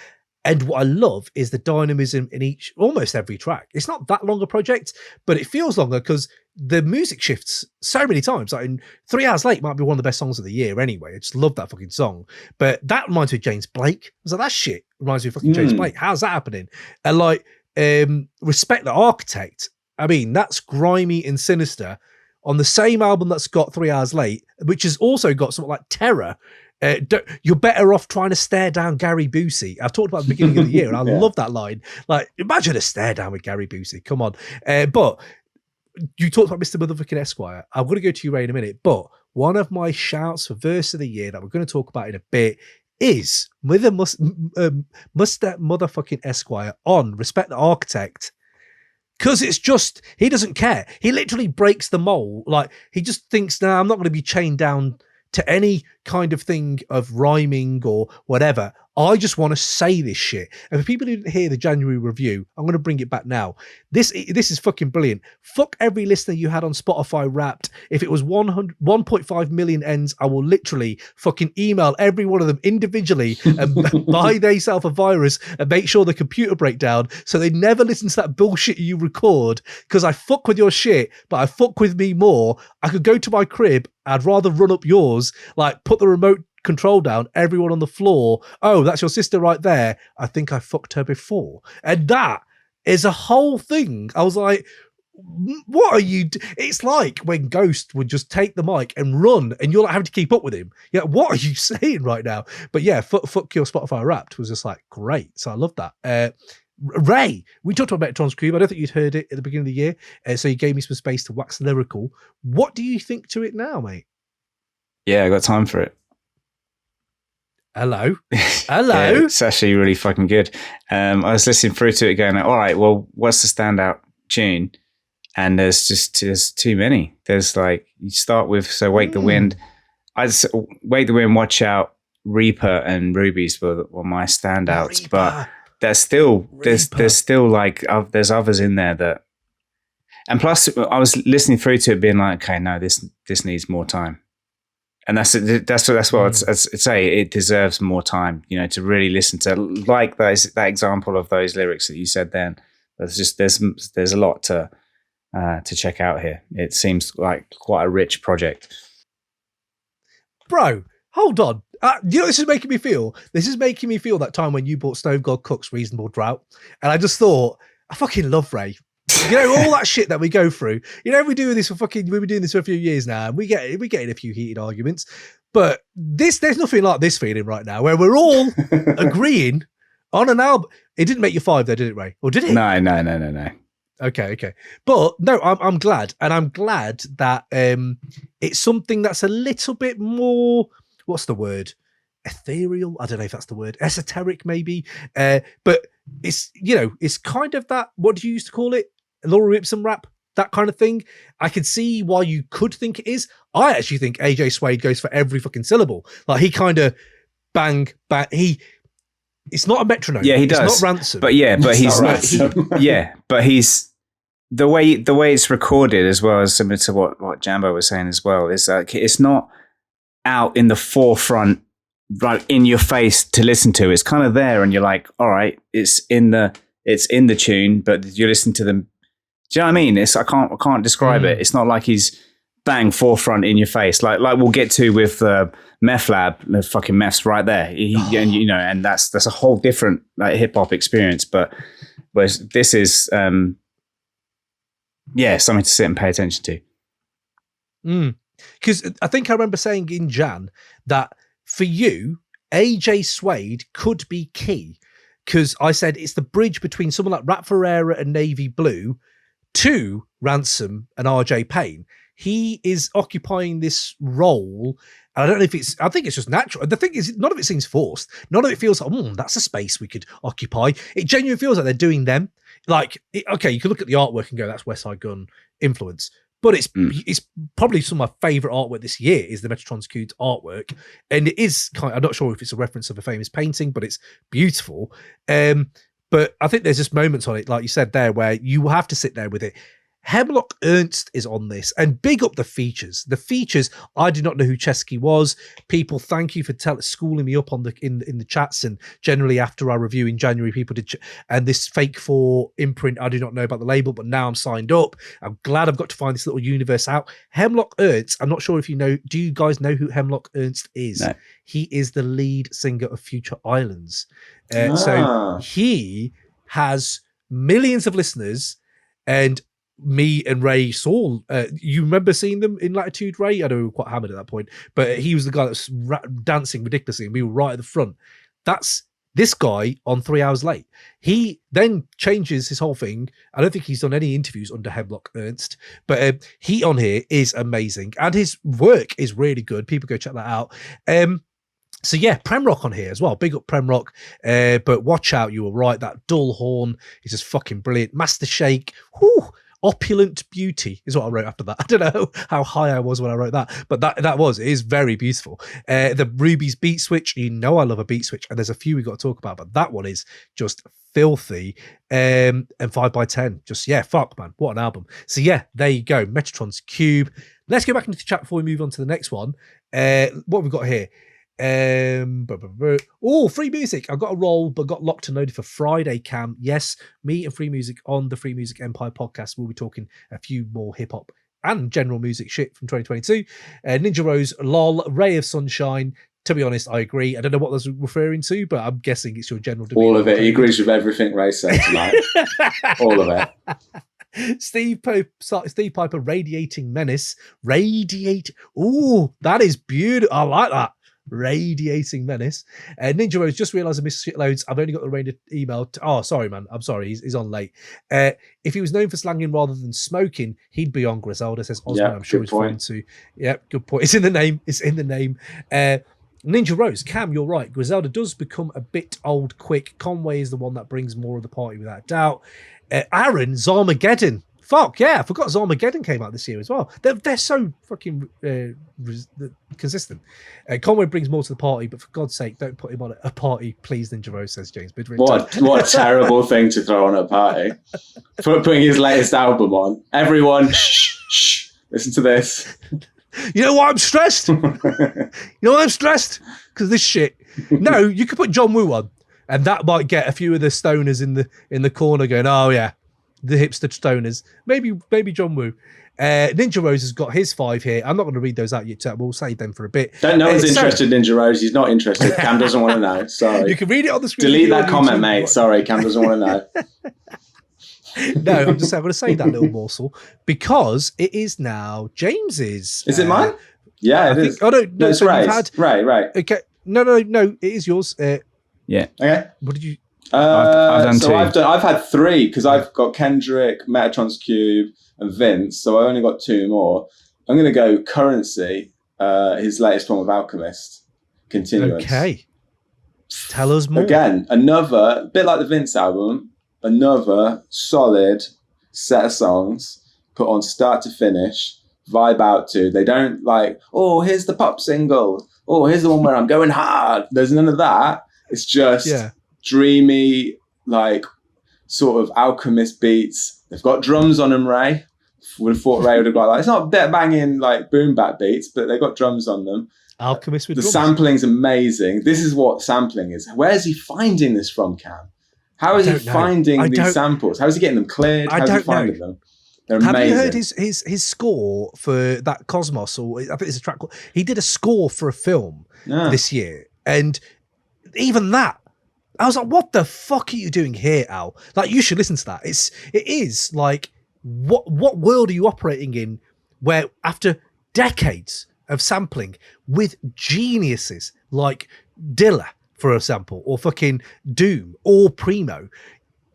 And what I love is the dynamism in almost every track. It's not that long a project, but it feels longer because the music shifts so many times. Like, in 3 Hours Late might be one of the best songs of the year anyway. I just love that fucking song. But that reminds me of James Blake. I was like, that shit reminds me of fucking James Blake. How's that happening? And like, Respect the Architect. I mean, that's grimy and sinister on the same album that's got 3 Hours Late, which has also got something like Terror. You're better off trying to stare down Gary Busey. I've talked about the beginning of the year, and I love that line. Like, imagine a stare down with Gary Busey. Come on. But you talked about Mr. Motherfucking Esquire. I'm going to go to you, Ray, in a minute. But one of my shouts for verse of the year that we're going to talk about in a bit is Mr. Motherfucking Esquire on Respect the Architect. Because it's just, he doesn't care. He literally breaks the mold. Like, he just thinks, I'm not going to be chained down to any kind of thing of rhyming or whatever. I just want to say this shit. And for people who didn't hear the January review, I'm going to bring it back now. This is fucking brilliant. Fuck every listener you had on Spotify Wrapped. If it was 1.5 million ends, I will literally fucking email every one of them individually and buy themselves a virus and make sure the computer break down so they never listen to that bullshit you record, because I fuck with your shit, but I fuck with me more. I could go to my crib. I'd rather run up yours, like put the remote control down, everyone on the floor. Oh, that's your sister right there. I think I fucked her before. And that is a whole thing. I was like, what are you it's like when Ghost would just take the mic and run and you're like having to keep up with him. Yeah, what are you saying right now? But yeah, fuck your Spotify Wrapped was just like great. So I love that. Ray, we talked about Metatron's Cube. I don't think you'd heard it at the beginning of the year. So you gave me some space to wax lyrical. What do you think to it now, mate? Yeah, I got time for it. Hello. Yeah, it's actually really fucking good. I was listening through to it going, all right, well, what's the standout tune? And there's too many. There's like, you start with, Wake the Wind. Wake the Wind, Watch Out, Reaper and Rubies were my standouts. Reaper. But there's still like, there's others in there that, and plus I was listening through to it being like, okay, no, this needs more time. And that's what I'd say. It deserves more time, to really listen to, like that example of those lyrics that you said. Then there's a lot to check out here. It seems like quite a rich project. Bro, hold on. This is making me feel? This is making me feel that time when you bought Stone God Cook's Reasonable Drought, and I just thought, I fucking love Ray. All that shit that we go through. We do this we've been doing this for a few years now, and we get in a few heated arguments. But there's nothing like this feeling right now, where we're all agreeing on an album. It didn't make you 5, though, did it, Ray? Or did it? No. Okay. But no, I'm glad, and I'm glad that it's something that's a little bit more. What's the word? Ethereal? I don't know if that's the word. Esoteric, maybe. But it's it's kind of that. What do you used to call it? Laura Ipsum rap, that kind of thing. I can see why you could think it is. I actually think AJ Suede goes for every fucking syllable. Like he kind of bang. It's not a metronome. Yeah, he does. It's not Ransom. But he's the way it's recorded as well, as similar to what Jambo was saying as well. Is like it's not out in the forefront, right in your face to listen to. It's kind of there, and you're like, all right, it's in the tune, but you listen to them. Do you know what I mean? I can't describe it. It's not like he's bang forefront in your face, like we'll get to with Meth Lab. The fucking Meth's right there, and that's a whole different like hip hop experience. But this is something to sit and pay attention to. Because I think I remember saying in Jan that for you, AJ Suede could be key. Because I said it's the bridge between someone like Rat Ferreira and Navy Blue to Ransom and RJ Payne. He is occupying this role. And I don't know if I think it's just natural. The thing is, none of it seems forced. None of it feels like, that's a space we could occupy. It genuinely feels like they're doing them. Like, okay, you can look at the artwork and go, that's West Side Gun influence. But it's probably some of my favourite artwork this year is the Metatron's Cute artwork. And it is I'm not sure if it's a reference of a famous painting, but it's beautiful. But I think there's just moments on it, like you said there, where you have to sit there with it. Hemlock Ernst is on this, and big up the features. The features, I did not know who Chesky was. People, thank you for schooling me up on in the chats, and generally after our review in January, people did. And this Fake 4 imprint, I do not know about the label, but now I'm signed up. I'm glad I've got to find this little universe out. Hemlock Ernst, I'm not sure if you know. Do you guys know who Hemlock Ernst is? No. He is the lead singer of Future Islands. So he has millions of listeners, and me and Ray saw, you remember seeing them in Latitude, Ray? I know we were quite hammered at that point, but he was the guy that was dancing ridiculously, and we were right at the front. That's this guy on 3 Hours Late. He then changes his whole thing. I don't think he's done any interviews under Hemlock Ernst, but he on here is amazing, and his work is really good. People go check that out. So yeah, Premrock on here as well. Big up Premrock. But watch out, you were right. That dull horn is just fucking brilliant. Master Shake. Whew. Opulent Beauty is what I wrote after that. I don't know how high I was when I wrote that, but it is very beautiful. The Ruby's Beat Switch, I love a beat switch, and there's a few we got to talk about, but that one is just filthy. And 5x10, just fuck man, what an album. So yeah, there you go, Metatron's Cube. Let's go back into the chat before we move on to the next one. What we've got here. Free music. I got a roll, but got locked and loaded for Friday, Cam. Yes, me and Free Music on the Free Music Empire podcast. We'll be talking a few more hip hop and general music shit from 2022. Ninja Rose, lol, Ray of Sunshine. To be honest, I agree. I don't know what that's referring to, but I'm guessing it's your general. All of it. He agrees with everything Ray said tonight. All of it. Steve Piper, Radiating Menace. Ooh, that is beautiful. I like that. Radiating Menace. Ninja Rose, just realised I missed shitloads. I've only got the rain email. Sorry, man. I'm sorry. He's on late. If he was known for slanging rather than smoking, he'd be on Griselda, says Osman. I'm sure he's fine too. Yeah, good point. It's in the name. Ninja Rose, Cam, you're right. Griselda does become a bit old quick. Conway is the one that brings more of the party without doubt. Aaron, Zarmageddon. Fuck yeah, I forgot Zarmageddon came out this year as well. They're so fucking consistent. Conway brings more to the party, but for God's sake, don't put him on a party, please, Ninja Rose, says James Bidwin. What a terrible thing to throw on at a party. Putting his latest album on. Everyone, shh, listen to this. You know why I'm stressed? You know why I'm stressed? Because this shit. No, you could put John Woo on, and that might get a few of the stoners in the corner going, oh yeah, the hipster stoners. Maybe John Woo. Ninja Rose has got his 5 here. I'm not going to read those out yet. We'll save them for a bit. No one's interested in Ninja Rose. He's not interested. Cam doesn't want to know. Sorry. You can read it on the screen. Delete that comment, mate. Sorry, Cam doesn't want to know. No, I'm just saying, I'm going to save that little morsel because it is now James's. Is it mine? Yeah, it is. Oh, no, it's so Ray's. you've had, Right. Okay. No, it is yours. Yeah. Okay. What did you... I've done 2. I've had 3 because I've got Kendrick, Metatron's Cube, and Vince. So I only got 2 more. I'm going to go Currency, his latest one with Alchemist, Continuance. Okay. Tell us more. Again, another, bit like the Vince album, another solid set of songs put on start to finish, vibe out to. They don't like, oh, here's the pop single. Oh, here's the one where I'm going hard. There's none of that. It's just dreamy, like sort of Alchemist beats. They've got drums on them, Ray. Would have thought Ray would have got like, it's not banging like boom bap beats, but they've got drums on them. Alchemist with the drums. Sampling's amazing. This is what sampling is. Where is he finding this from, Cam? How is he finding these samples? How is he getting them cleared? How is he finding them? They're amazing. Have you heard his score for that Cosmos? Or I think it's a track called, he did a score for a film this year. And even that, I was like, what the fuck are you doing here, Al? Like, you should listen to that. It is like, what world are you operating in where after decades of sampling with geniuses like Dilla, for example, or fucking Doom or Primo,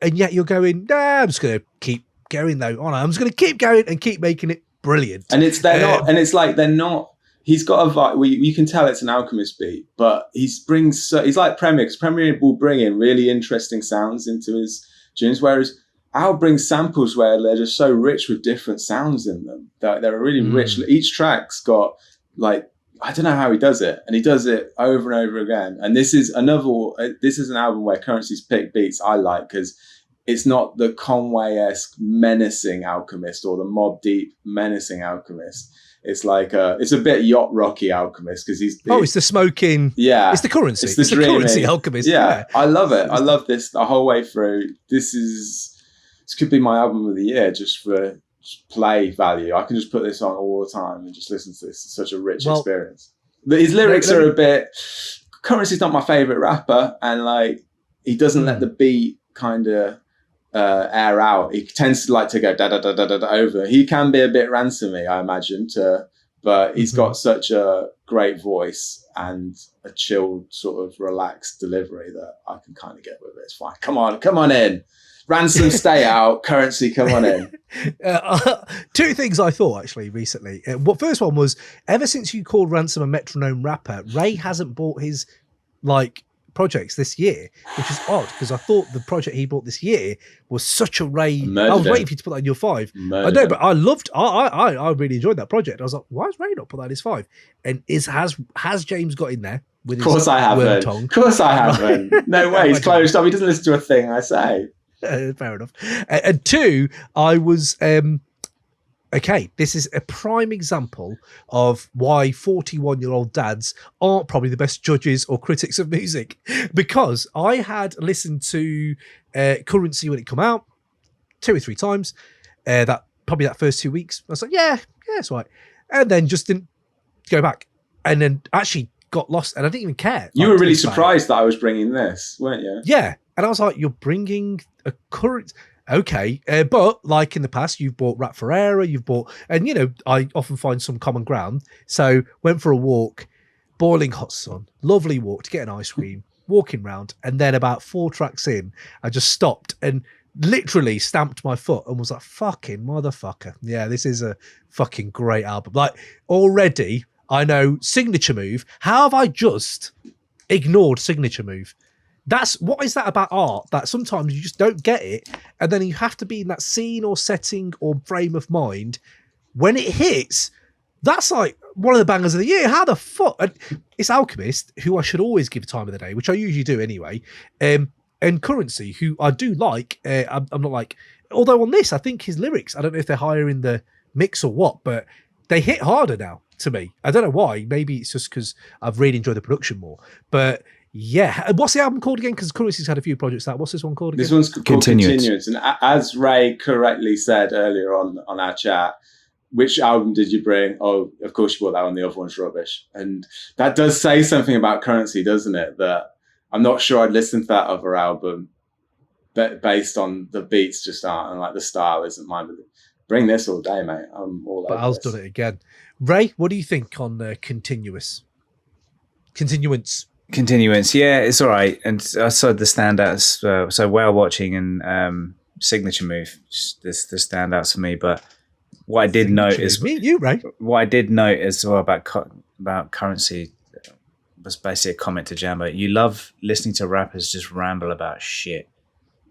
and yet you're going, nah, I'm just going to keep going though. Oh, no, I'm just going to keep going and keep making it brilliant. And they're not. He's got a vibe. You can tell it's an Alchemist beat, but he's like Premier, because Premier will bring in really interesting sounds into his tunes, whereas Al brings samples where they're just so rich with different sounds in them. They're really rich. Each track's got like, I don't know how he does it, and he does it over and over again. And this is an album where Currency's picked beats I like, because it's not the Conway-esque menacing Alchemist or the Mobb Deep menacing Alchemist. It's like it's a bit yacht rocky Alchemist, because it's the smoking. Yeah, it's the Currency. It's the Currency Alchemist. Yeah, I love it. I love this the whole way through. This could be my album of the year just for play value. I can just put this on all the time and just listen to this. It's such a rich experience. His lyrics are a bit. Currency's not my favorite rapper, and like he doesn't let the beat kind of air out. He tends to like to go da da da da da over. He can be a bit ransomy, I imagine, but he's got such a great voice and a chilled, sort of relaxed delivery that I can kind of get with it. It's fine. Come on in. Ransom, stay out. Currency, come on in. 2 things I thought actually recently. First one was, ever since you called Ransom a metronome rapper, Ray hasn't bought his projects this year, which is odd, because I thought the project he bought this year was such a Ray. I was waiting for you to put that in your 5. I know, but I really enjoyed that project. I was like, why has Ray not put that in his 5? And has James got in there with his Of course I haven't. Of course I haven't. No way. He's closed up. He doesn't listen to a thing I say. Fair enough. And 2, I was okay, this is a prime example of why 41-year-old dads aren't probably the best judges or critics of music, because I had listened to Currency when it came out 2 or 3 times, that first 2 weeks. I was like, yeah, it's all right. And then just didn't go back, and then actually got lost, and I didn't even care. You were really surprised that I was bringing this, weren't you? Yeah. And I was like, you're bringing a current... Okay, but like in the past, you've bought Rap Ferreira, and I often find some common ground. So went for a walk, boiling hot sun, lovely walk to get an ice cream, walking round, and then about 4 tracks in, I just stopped and literally stamped my foot and was like, fucking motherfucker. Yeah, this is a fucking great album. Like, already, I know Signature Move. How have I just ignored Signature Move? What is that about art, that sometimes you just don't get it, and then you have to be in that scene or setting or frame of mind when it hits. That's like one of the bangers of the year. How the fuck? And it's Alchemist, who I should always give time of the day, which I usually do anyway, and Currency, who I do like. I'm not like, although on this, I think his lyrics, I don't know if they're higher in the mix or what, but they hit harder now to me. I don't know why. Maybe it's just because I've really enjoyed the production more. But yeah, what's the album called again? Because Currency's had a few projects out. What's this one called again? This one's called Continuance. And as Ray correctly said earlier on our chat, which album did you bring? Oh, of course you brought that one. The other one's rubbish. And that does say something about Currency, doesn't it? That I'm not sure I'd listen to that other album, but based on the beats just aren't, and like the style isn't mine. But bring this all day, mate. I'm all over. But Al's done it again. Ray, what do you think on Continuance? Continuance, yeah, it's all right. And I saw the standouts. So Whale Watching and Signature Move, the standouts for me. But what I did note is me and you, Ray. What I did note as well about Currency was basically a comment to Jambo. You love listening to rappers just ramble about shit.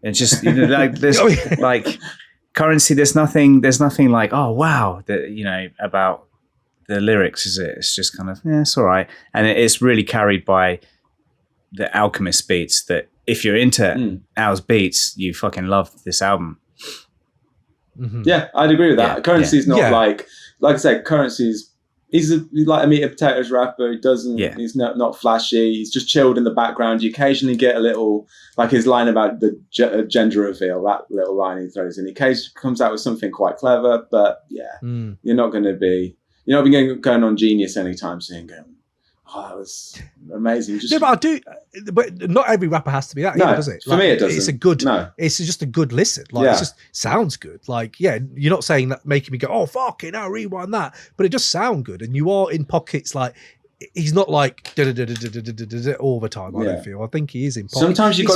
It's just like this, like Currency. There's nothing like, oh wow, that about the lyrics, is it? It's just kind of, yeah, it's all right. And it's really carried by the Alchemist beats that if you're into Al's beats, you fucking love this album. Mm-hmm. Yeah, I'd agree with that. Yeah, Currency's not like I said, Currency's, he's like a meat and potatoes rapper. He doesn't, he's not flashy. He's just chilled in the background. You occasionally get a little, like his line about the gender reveal, that little line he throws in. He occasionally comes out with something quite clever, but you're not going to be going on Genius anytime soon going, oh, that was amazing. But I do, but not every rapper has to be that, does it? For me, it doesn't. It's a good, it's just a good listen. Like, it just sounds good. Like, yeah, you're not saying that making me go, oh, fucking hell, rewind that. But it just sound good. And you are in pockets, like, he's not like all the time, I don't feel. I think he is in pockets. Sometimes you've got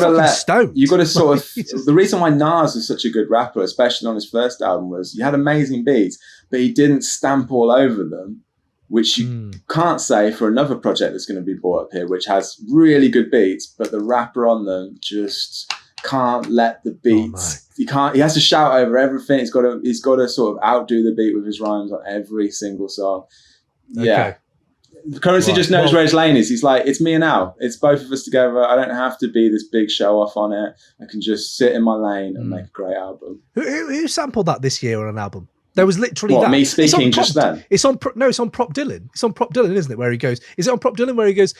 to sort of, the reason why Nas was such a good rapper, especially on his first album, was you had amazing beats, but he didn't stamp all over them, which you can't say for another project that's going to be brought up here, which has really good beats, but the rapper on them just can't let the beats. He has to shout over everything. He's got to sort of outdo the beat with his rhymes on every single song. Okay. Yeah. Currency just knows where his lane is. He's like, it's me and Al. It's both of us together. I don't have to be this big show off on it. I can just sit in my lane and make a great album. Who sampled that this year on an album? There was literally me speaking just then. It's on Prop Dylan. It's on Prop Dylan, isn't it? Where he goes, is it on Prop Dylan where he goes,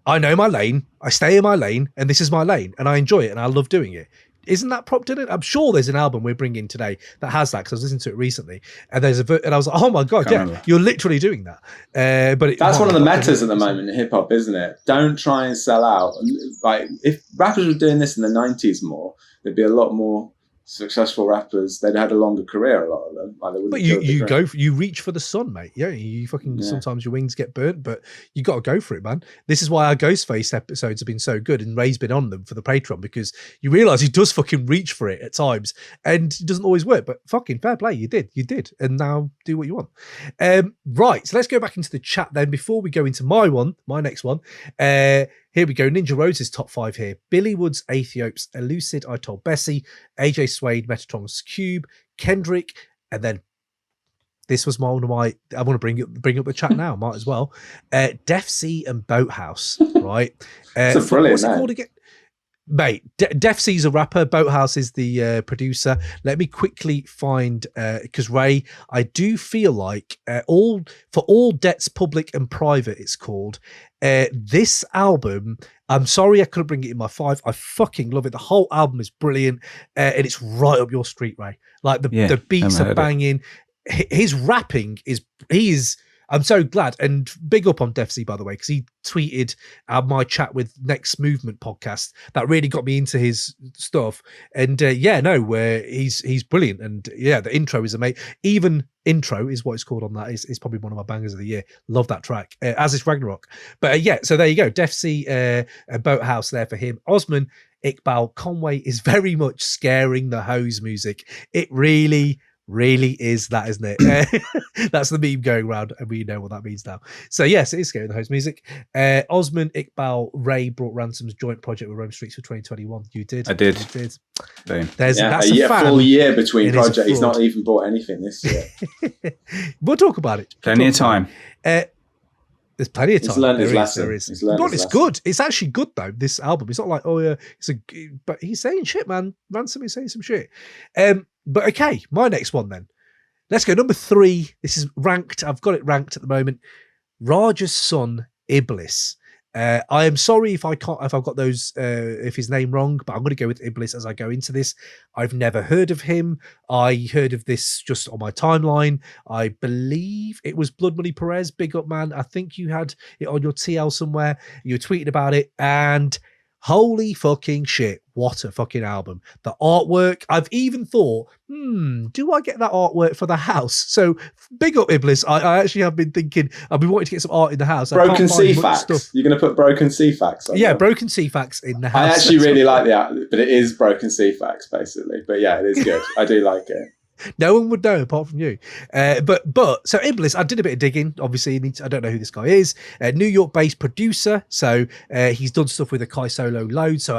I know my lane, I stay in my lane, and this is my lane, and I enjoy it, and I love doing it. Isn't that Prop Dylan? I'm sure there's an album we're bringing today that has that, because I was listening to it recently, and and I was like, oh my god, remember. You're literally doing that. But that's one of the metas at the moment in hip hop, isn't it? Don't try and sell out. Like, if rappers were doing this in the 90s more, there'd be a lot more successful rappers. They'd had a longer career, a lot of them. Like, but you reach for the sun, mate. You fucking sometimes your wings get burnt, but you got to go for it, man. This is why our Ghostface episodes have been so good, and Ray's been on them for the Patreon, because you realise he does fucking reach for it at times, and it doesn't always work. But fucking fair play, you did, and now do what you want. Right, so let's go back into the chat then before we go into my next one. Here we go. Ninja Rose's top 5 here. Billy Wood's Aethiopes, Elucid, I Told Bessie, AJ Suede, Metatron's Cube, Kendrick, and then this was one of my, I want to bring up the chat now, might as well. Def C and Boathouse, right? It's a brilliant what's it called again? Mate, Def C's a rapper, Boathouse is the producer. Let me quickly find, because Ray, I do feel like for all debts public and private, it's called. This album, I'm sorry I couldn't bring it in my 5. I fucking love it. The whole album is brilliant, and it's right up your street, Ray. Like the beats are banging. His rapping is. I'm so glad, and big up on Def C, by the way, because he tweeted my chat with Next Movement podcast that really got me into his stuff. And he's brilliant, and the intro is amazing. Even intro is what it's called on that. Is probably one of my bangers of the year. Love that track, as is Ragnarok. But so there you go, Def C, Boathouse there for him. Osman Iqbal Conway is very much scaring the hose music. It really is that, isn't it? That's the meme going around, and we know what that means now. So yes, it is scaring the host music. Osman Iqbal Ray brought Ransom's joint project with Rome Streets for 2021. You did. I did. You did. That's a full year between projects. He's not even bought anything this year. We'll talk about it. Plenty of time. There's plenty of time. He's learned his lesson. It's good. It's actually good though. This album. It's not like but he's saying shit, man. Ransom is saying some shit. But okay, my next one then. Let's go. Number 3. This is ranked. I've got it ranked at the moment. Raj's son, Iblss. I am sorry if I've got those, if his name wrong, but I'm going to go with Iblss as I go into this. I've never heard of him. I heard of this just on my timeline. I believe it was Blood Money Perez. Big up, man. I think you had it on your TL somewhere. You were tweeting about it, and holy fucking shit. What a fucking album. The artwork, I've even thought, do I get that artwork for the house? So big up Iblss. I actually have been thinking, I've been wanting to get some art in the house. Broken C-Fax. You're going to put Broken C-Fax on there? Broken C-Fax in the house. I actually really like the art, but it is Broken C-Fax, basically. But yeah, it is good. I do like it. No one would know apart from you. But so Iblss, I did a bit of digging. Obviously, I don't know who this guy is. New York-based producer. So he's done stuff with Akai Solo load. So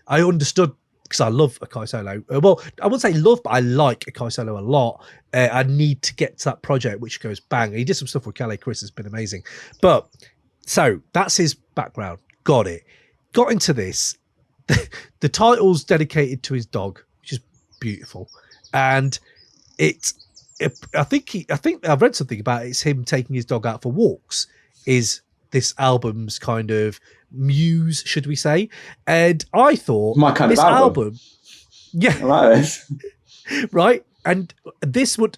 I understood, because I love Akai Solo. Well, I wouldn't say love, but I like Akai Solo a lot. I need to get to that project, which goes bang. He did some stuff with Kelly Chris. It's been amazing. But so that's his background. Got it. Got into this. The title's dedicated to his dog, which is beautiful. And I think I've read something about it. It's him taking his dog out for walks is this album's kind of muse, should we say? And I thought my kind this of album. Yeah, I like this. Right, and this would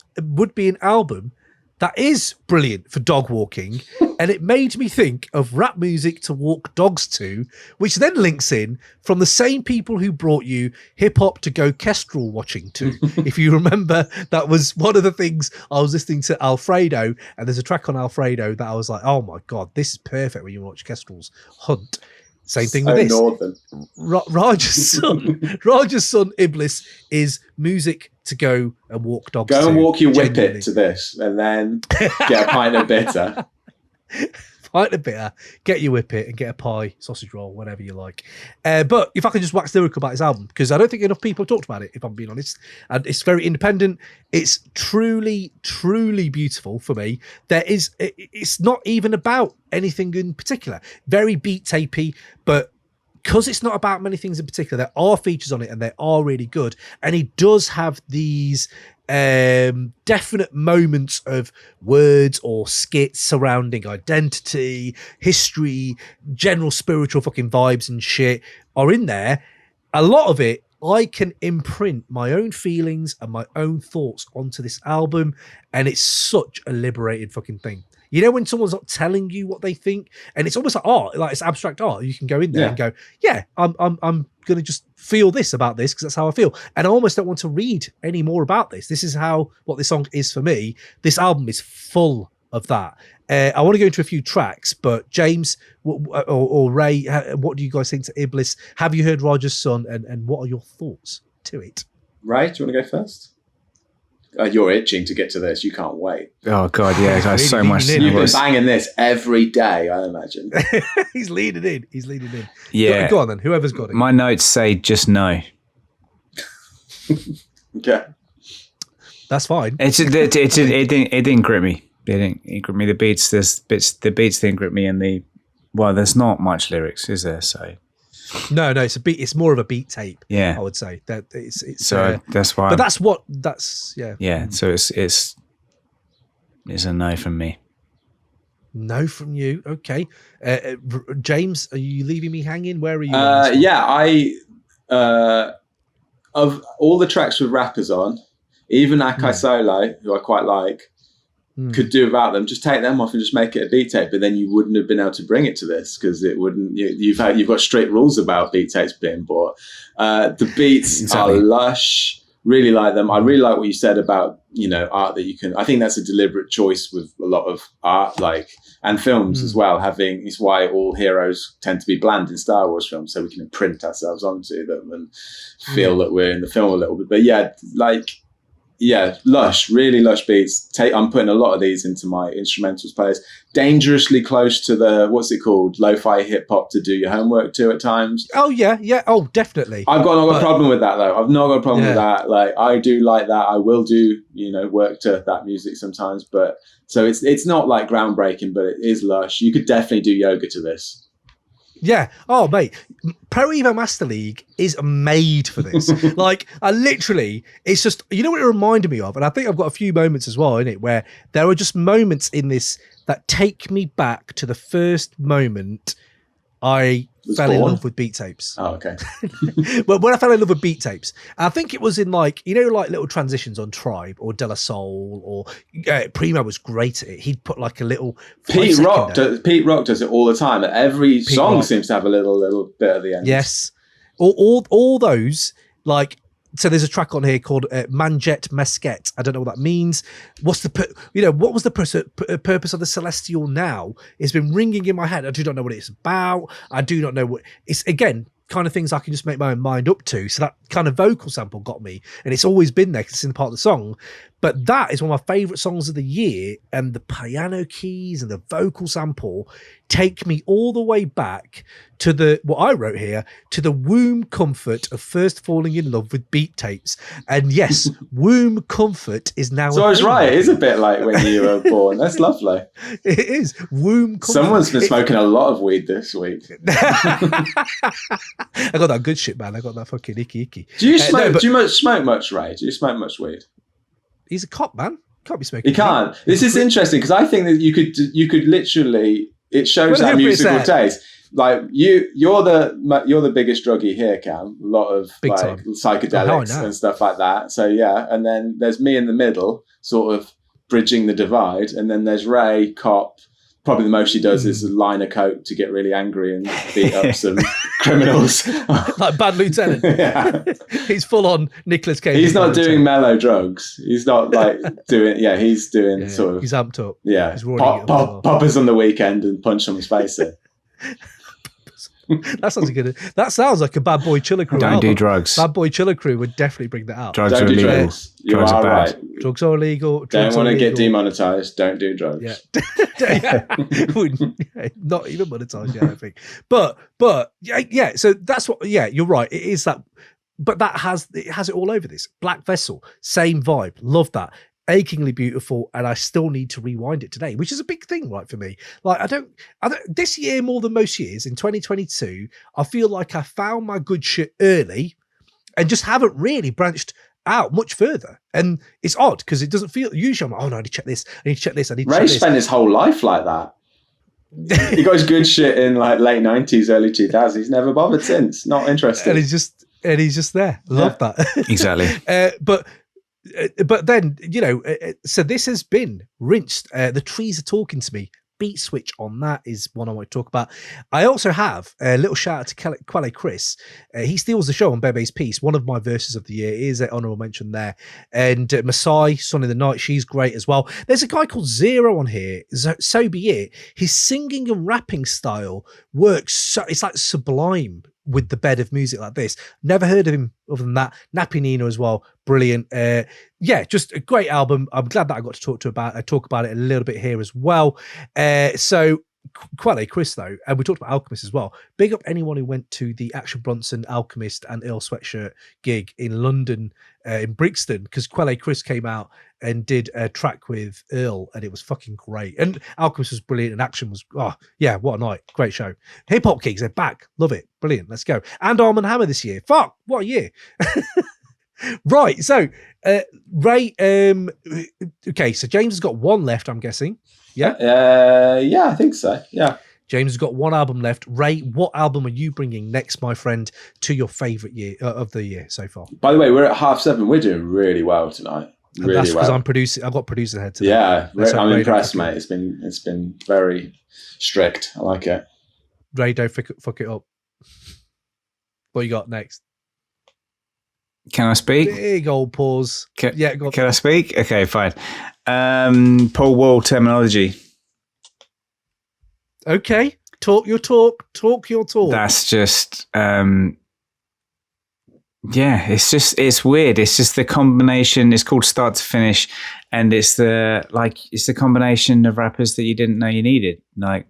be an album that is brilliant for dog walking, and it made me think of rap music to walk dogs to, which then links in from the same people who brought you hip hop to go kestrel watching to. If you remember, that was one of the things I was listening to Alfredo, and there's a track on Alfredo that I was like, oh my God, this is perfect when you watch kestrels hunt. Same thing with this. Northern. Raja's son Iblss is music to go and walk dogs to. Go and walk your whippet to this, and then get a pint of bitter. Pint of bitter, get your whippet, and get a pie, sausage roll, whatever you like. But if I can just wax lyrical about his album, because I don't think enough people have talked about it, if I'm being honest. And it's very independent. It's truly, truly beautiful for me. It's not even about anything in particular. Very beat tapey, but because it's not about many things in particular, there are features on it and they are really good. And he does have these definite moments of words or skits surrounding identity, history, general spiritual fucking vibes and shit are in there. A lot of it, I can imprint my own feelings and my own thoughts onto this album, and it's such a liberated fucking thing. You know, when someone's not telling you what they think, and it's almost like art, like it's abstract art. You can go in there and go, yeah, I'm going to just feel this about this because that's how I feel. And I almost don't want to read any more about this. This is what this song is for me. This album is full of that. I want to go into a few tracks, but James or Ray, what do you guys think to Iblss? Have you heard Raj's Son, and what are your thoughts to it? Ray, do you want to go first? You're itching to get to this. You can't wait. Oh God, yeah! There's so much. You've been banging this every day, I imagine. He's leaning in. Yeah. Go on then. Whoever's got it. My notes say just no. Okay. That's fine. It didn't grip me. It didn't grip me. The beats didn't grip me, and there's not much lyrics, is there? So. No, it's a beat. It's more of a beat tape. Yeah, I would say that it's. So that's why. But that's yeah. Yeah. So it's a no from me. No from you. Okay, James, are you leaving me hanging? Where are you? Of all the tracks with rappers on, even Akai Solo, who I quite like, could do without them. Just take them off and just make it a beat tape. But then you wouldn't have been able to bring it to this because it wouldn't. You've got strict rules about beat tapes being bought. The beats are lush. Really like them. I really like what you said about art that you can. I think that's a deliberate choice with a lot of art, and films as well. It's why all heroes tend to be bland in Star Wars films, so we can imprint ourselves onto them and feel that we're in the film a little bit. But lush, really lush beats. I'm putting a lot of these into my instrumentals playlist. Dangerously close to the, what's it called? Lo-fi hip hop to do your homework to at times. Oh yeah. Oh, definitely. I've not got a problem with that though. I've not got a problem with that. I do like that. I will do, work to that music sometimes. But so it's not like groundbreaking, but it is lush. You could definitely do yoga to this. Yeah. Oh, mate. Pro Evo Master League is made for this. Like, I literally, it's just, you know what it reminded me of? And I think I've got a few moments as well in it where there are just moments in this that take me back to the first moment I fell in love with beat tapes. Oh, okay. Well, when I fell in love with beat tapes, I think it was in like, you know, like little transitions on Tribe or De La Soul or Primo was great at it. He'd put like a little Pete Rock does it all the time. Every song seems to have a little bit at the end. Yes. All those, like, so there's a track on here called Manjet Mesquite. I don't know what that means. What was the purpose of the Celestial Now? It's been ringing in my head. I do not know what it's about. I do not know what it's, again, kind of things I can just make my own mind up to. So that kind of vocal sample got me, and it's always been there because it's in part of the song. But that is one of my favorite songs of the year, and the piano keys and the vocal sample take me all the way back to what I wrote here, to the womb comfort of first falling in love with beat tapes. And yes, womb comfort is now. So I was right. It is a bit like when you were born. That's lovely. It is womb comfort. Someone's been smoking a lot of weed this week. I got that good shit, man. I got that fucking icky. Do you smoke? Do you smoke much, Ray? Do you smoke much weed? He's a cop, man. Can't be smoking. He can't. This is interesting because I think that you could literally. It shows that musical taste. Like you're the biggest druggie here, Cam. A lot of big like time. psychedelics and stuff like that. So yeah, and then there's me in the middle, sort of bridging the divide, and then there's Ray, cop. Probably the most he does is a line of coke to get really angry and beat up some criminals. Like Bad Lieutenant. Yeah. He's full on Nicolas Cage. He's not doing mellow drugs. He's not like doing, he's doing sort of. He's amped up. Yeah. He's poppers on the weekend and punch someone's face in. That sounds like a Bad Boy Chiller Crew. Don't do drugs. Bad Boy Chiller Crew would definitely bring that out. Drugs are illegal. Drugs. You are right. Drugs are illegal. Don't want to get demonetized. Don't do drugs. Yeah. Not even monetized yet, I think. But yeah. So that's what. Yeah, you're right. It is that. But it has it all over this. Black Vessel, same vibe. Love that. Achingly beautiful, and I still need to rewind it today, which is a big thing, right, for me. Like, I don't this year more than most years in 2022, I feel like I found my good shit early and just haven't really branched out much further. And it's odd because it doesn't feel, usually I'm like, oh no, I need to check this, I need to check this, I need to check this. Ray spent his whole life like that. He got his good shit in like late 90s, early 2000s. He's never bothered since. Not interested. And he's just there. Love that. Exactly. But then, so this has been rinsed. The trees are talking to me. Beat switch on that is one I want to talk about. I also have a little shout out to Quelle Chris. He steals the show on Bebe's piece. One of my verses of the year is an honorable mention there. And Masai, Son in the Night, she's great as well. There's a guy called Zero on here. So be it. His singing and rapping style works so, it's like sublime with the bed of music like this. Never heard of him other than that. Nappy Nina as well. Brilliant. Just a great album. I'm glad that I got to talk about it a little bit here as well. So Quelle Chris though, and we talked about Alchemist as well. Big up anyone who went to the Action Bronson, Alchemist and Earl Sweatshirt gig in London, in Brixton, because Quelle Chris came out and did a track with Earl, and it was fucking great. And Alchemist was brilliant, and Action was, what a night. Great show. Hip Hop Gigs, they're back. Love it. Brilliant. Let's go. And Arm & Hammer this year. Fuck, what a year. Right, so Ray, okay, so James has got one left, I'm guessing. Yeah? Yeah, I think so. Yeah. James has got one album left. Ray, what album are you bringing next, my friend, to your favourite year of the year so far? By the way, we're at 7:30. We're doing really well tonight. Really that's because well. I'm producing. I've got producer head today. Yeah, I'm impressed, mate. It's been very strict. I like it. Ray, don't fuck it up. What you got next? Can I speak? Big old pause. Can go on. I speak? Okay, fine. Paul Wall, Termanology. Okay, talk your talk. That's just, it's weird. It's just the combination. It's called Start to Finish, and it's the combination of rappers that you didn't know you needed. Like,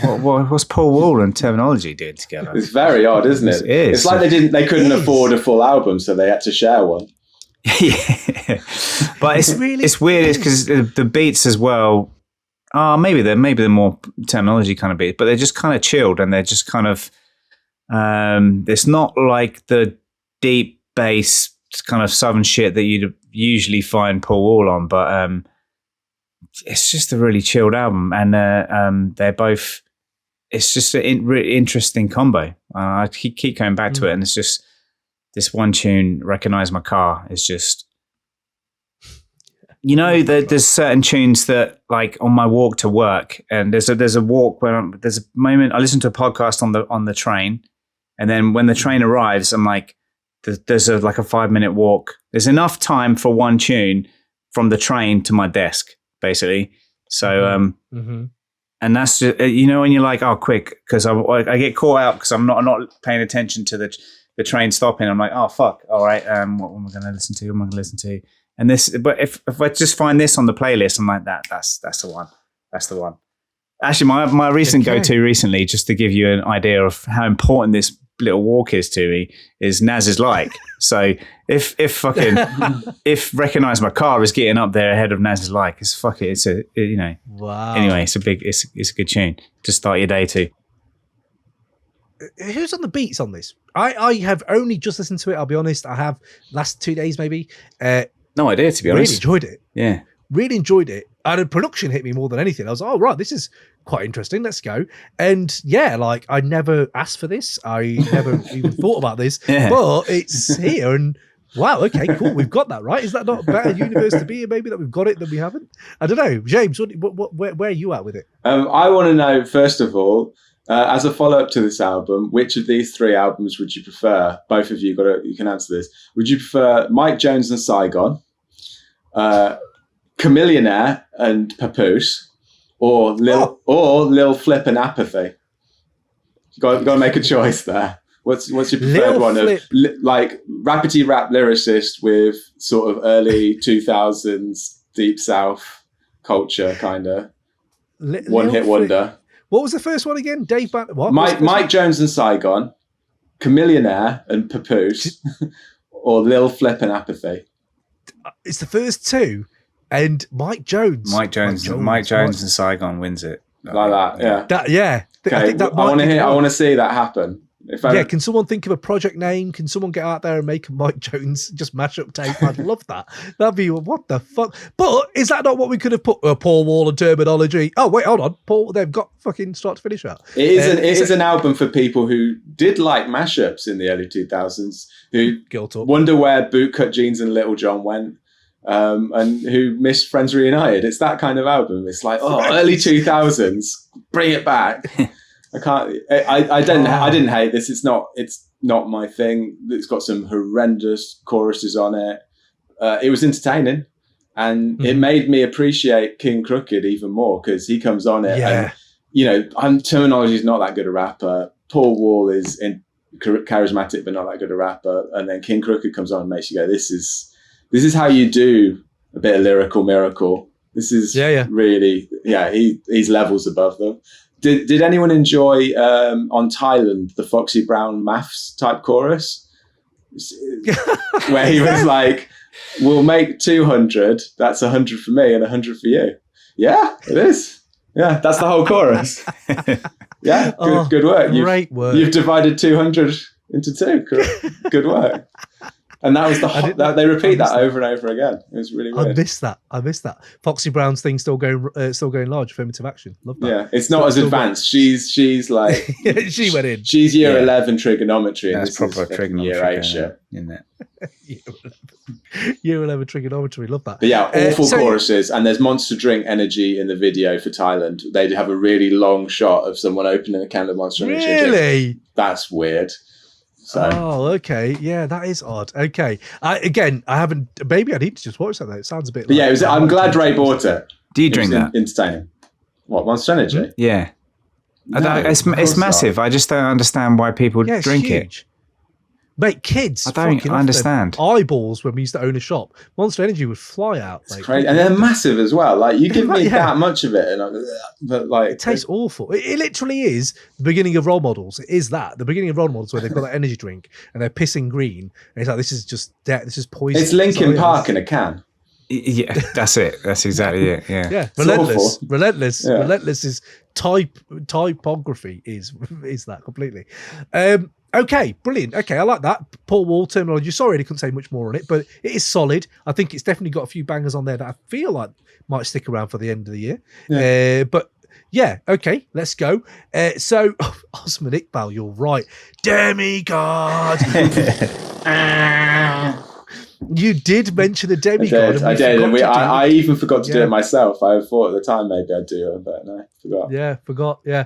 what's Paul Wall and Termanology doing together? It's very odd, isn't it? It is. It's like they couldn't afford a full album, so they had to share one. Yeah, but it's weird. It's because the beats as well. maybe they're more Termanology kind of beats, but they're just kind of chilled and they're just kind of. It's not like the deep bass kind of southern shit that you'd usually find Paul Wall on, but it's just a really chilled album, and they're both. It's just a really interesting combo. I keep going back to it, and it's just this one tune, "Recognize My Car," is just. There's certain tunes that, like, on my walk to work, and there's a walk where there's a moment I listen to a podcast on the train, and then when the train arrives, I'm like, there's a 5-minute walk. There's enough time for one tune from the train to my desk, basically. So, and that's just, when you're like, oh, quick, because I get caught out because I'm not paying attention to the train stopping. I'm like, oh fuck, all right, what am I going to listen to? What am I going to listen to? And this, but if I just find this on the playlist, I'm like, that's the one. That's the one. Actually, my recent go-to recently, just to give you an idea of how important this little walk is to me, is Nas Is Like. So if Recognize My Car is getting up there ahead of Nas Is Like, Wow. Anyway, it's a good tune to start your day to. Who's on the beats on this? I have only just listened to it. I'll be honest. I have last 2 days maybe. No idea, to be honest. Really enjoyed it. Yeah. Really enjoyed it. And the production hit me more than anything. I was like, oh, right, this is quite interesting. Let's go. And yeah, like, I never asked for this. I never even thought about this. Yeah. But it's here. And wow, okay, cool. We've got that, right? Is that not a better universe to be in, maybe, that we've got it than we haven't? I don't know. James, where are you at with it? I want to know, first of all, as a follow-up to this album, which of these 3 albums would you prefer? Both of you you can answer this. Would you prefer Mike Jones and Saigon, Chamillionaire and Papoose, or Lil Flip and Apathy? You got to make a choice there. What's your preferred Lil one? Flip. Like rappity rap lyricist with sort of early 2000s Deep South culture, kind of one hit wonder. What was the first one again? Dave Banner. What? Mike Jones and Saigon, Chamillionaire and Papoose, or Lil Flip and Apathy. It's the first 2, and Mike Jones. Mike Jones and Saigon wins it. Like that, yeah. Okay. I want to see that happen. Can someone think of a project name? Can someone get out there and make a Mike Jones just mashup tape? I'd love that. That'd be, what the fuck? But is that not what we could have put? Paul Wall and Termanology. Oh wait, hold on, Paul. They've got fucking start to finish out. It is an album for people who did like mashups in the early 2000s, who wonder where Bootcut Jeans and Little John went. And who missed Friends Reunited. It's that kind of album. It's like, early 2000s, bring it back. I didn't hate this. It's not my thing. It's got some horrendous choruses on it. It was entertaining, and it made me appreciate King Crooked even more, because he comes on it. Yeah. And Termanology is not that good a rapper. Paul Wall is charismatic but not that good a rapper, and then King Crooked comes on and makes you go, this is how you do a bit of lyrical miracle. This is really, he's levels above them. Did anyone enjoy on Thailand the Foxy Brown Maths type chorus, where he was like, "We'll make 200. That's 100 for me and 100 for you." Yeah, it is. Yeah, that's the whole chorus. Yeah, good work. Great work. You've divided 200 into 2. Good work. And that was they repeat that over and over again. It was really weird. I missed that. Foxy Brown's thing still going large. Affirmative action. Love that. Yeah, it's not as advanced. She's like she went in. She's year 11 trigonometry. That's proper trigonometry. Year 8 shit. Isn't it? Year 11 trigonometry. Love that. But yeah, awful choruses. And there's Monster Drink energy in the video for Thailand. They have a really long shot of someone opening a can of Monster Energy. Really? That's weird. So. Oh, okay. Yeah, that is odd. Okay. I haven't. Maybe I need to just watch that. It sounds a bit. I'm glad Ray bought it. Do you drink that? Entertaining. What, Monster Energy? Yeah. No, it's massive. I just don't understand why people drink huge. it. Mate, kids. I don't understand. Eyeballs when we used to own a shop. Monster Energy would fly out. It's crazy. And they're massive as well. Like, you give me that much of it. But like, it tastes awful. It literally is the beginning of Role Models. It is that. The beginning of Role Models, where they've got that energy drink and they're pissing green. And it's like, this is just death. This is poison. It's Linkin Park in a can. Yeah, that's it. That's exactly it. Yeah. Yeah, It's relentless. Yeah. Relentless is typography is that completely. Okay, brilliant. Okay, I like that. Paul Wall terminology. Sorry, I couldn't say much more on it, but it is solid. I think it's definitely got a few bangers on there that I feel like might stick around for the end of the year. Yeah. But yeah, okay, let's go. So, Osman Iqbal, you're right. Demigod. You did mention the demigod. I did. I even forgot to do Yeah. it myself. I thought at the time maybe I'd do it, but no, forgot. Yeah, forgot. Yeah.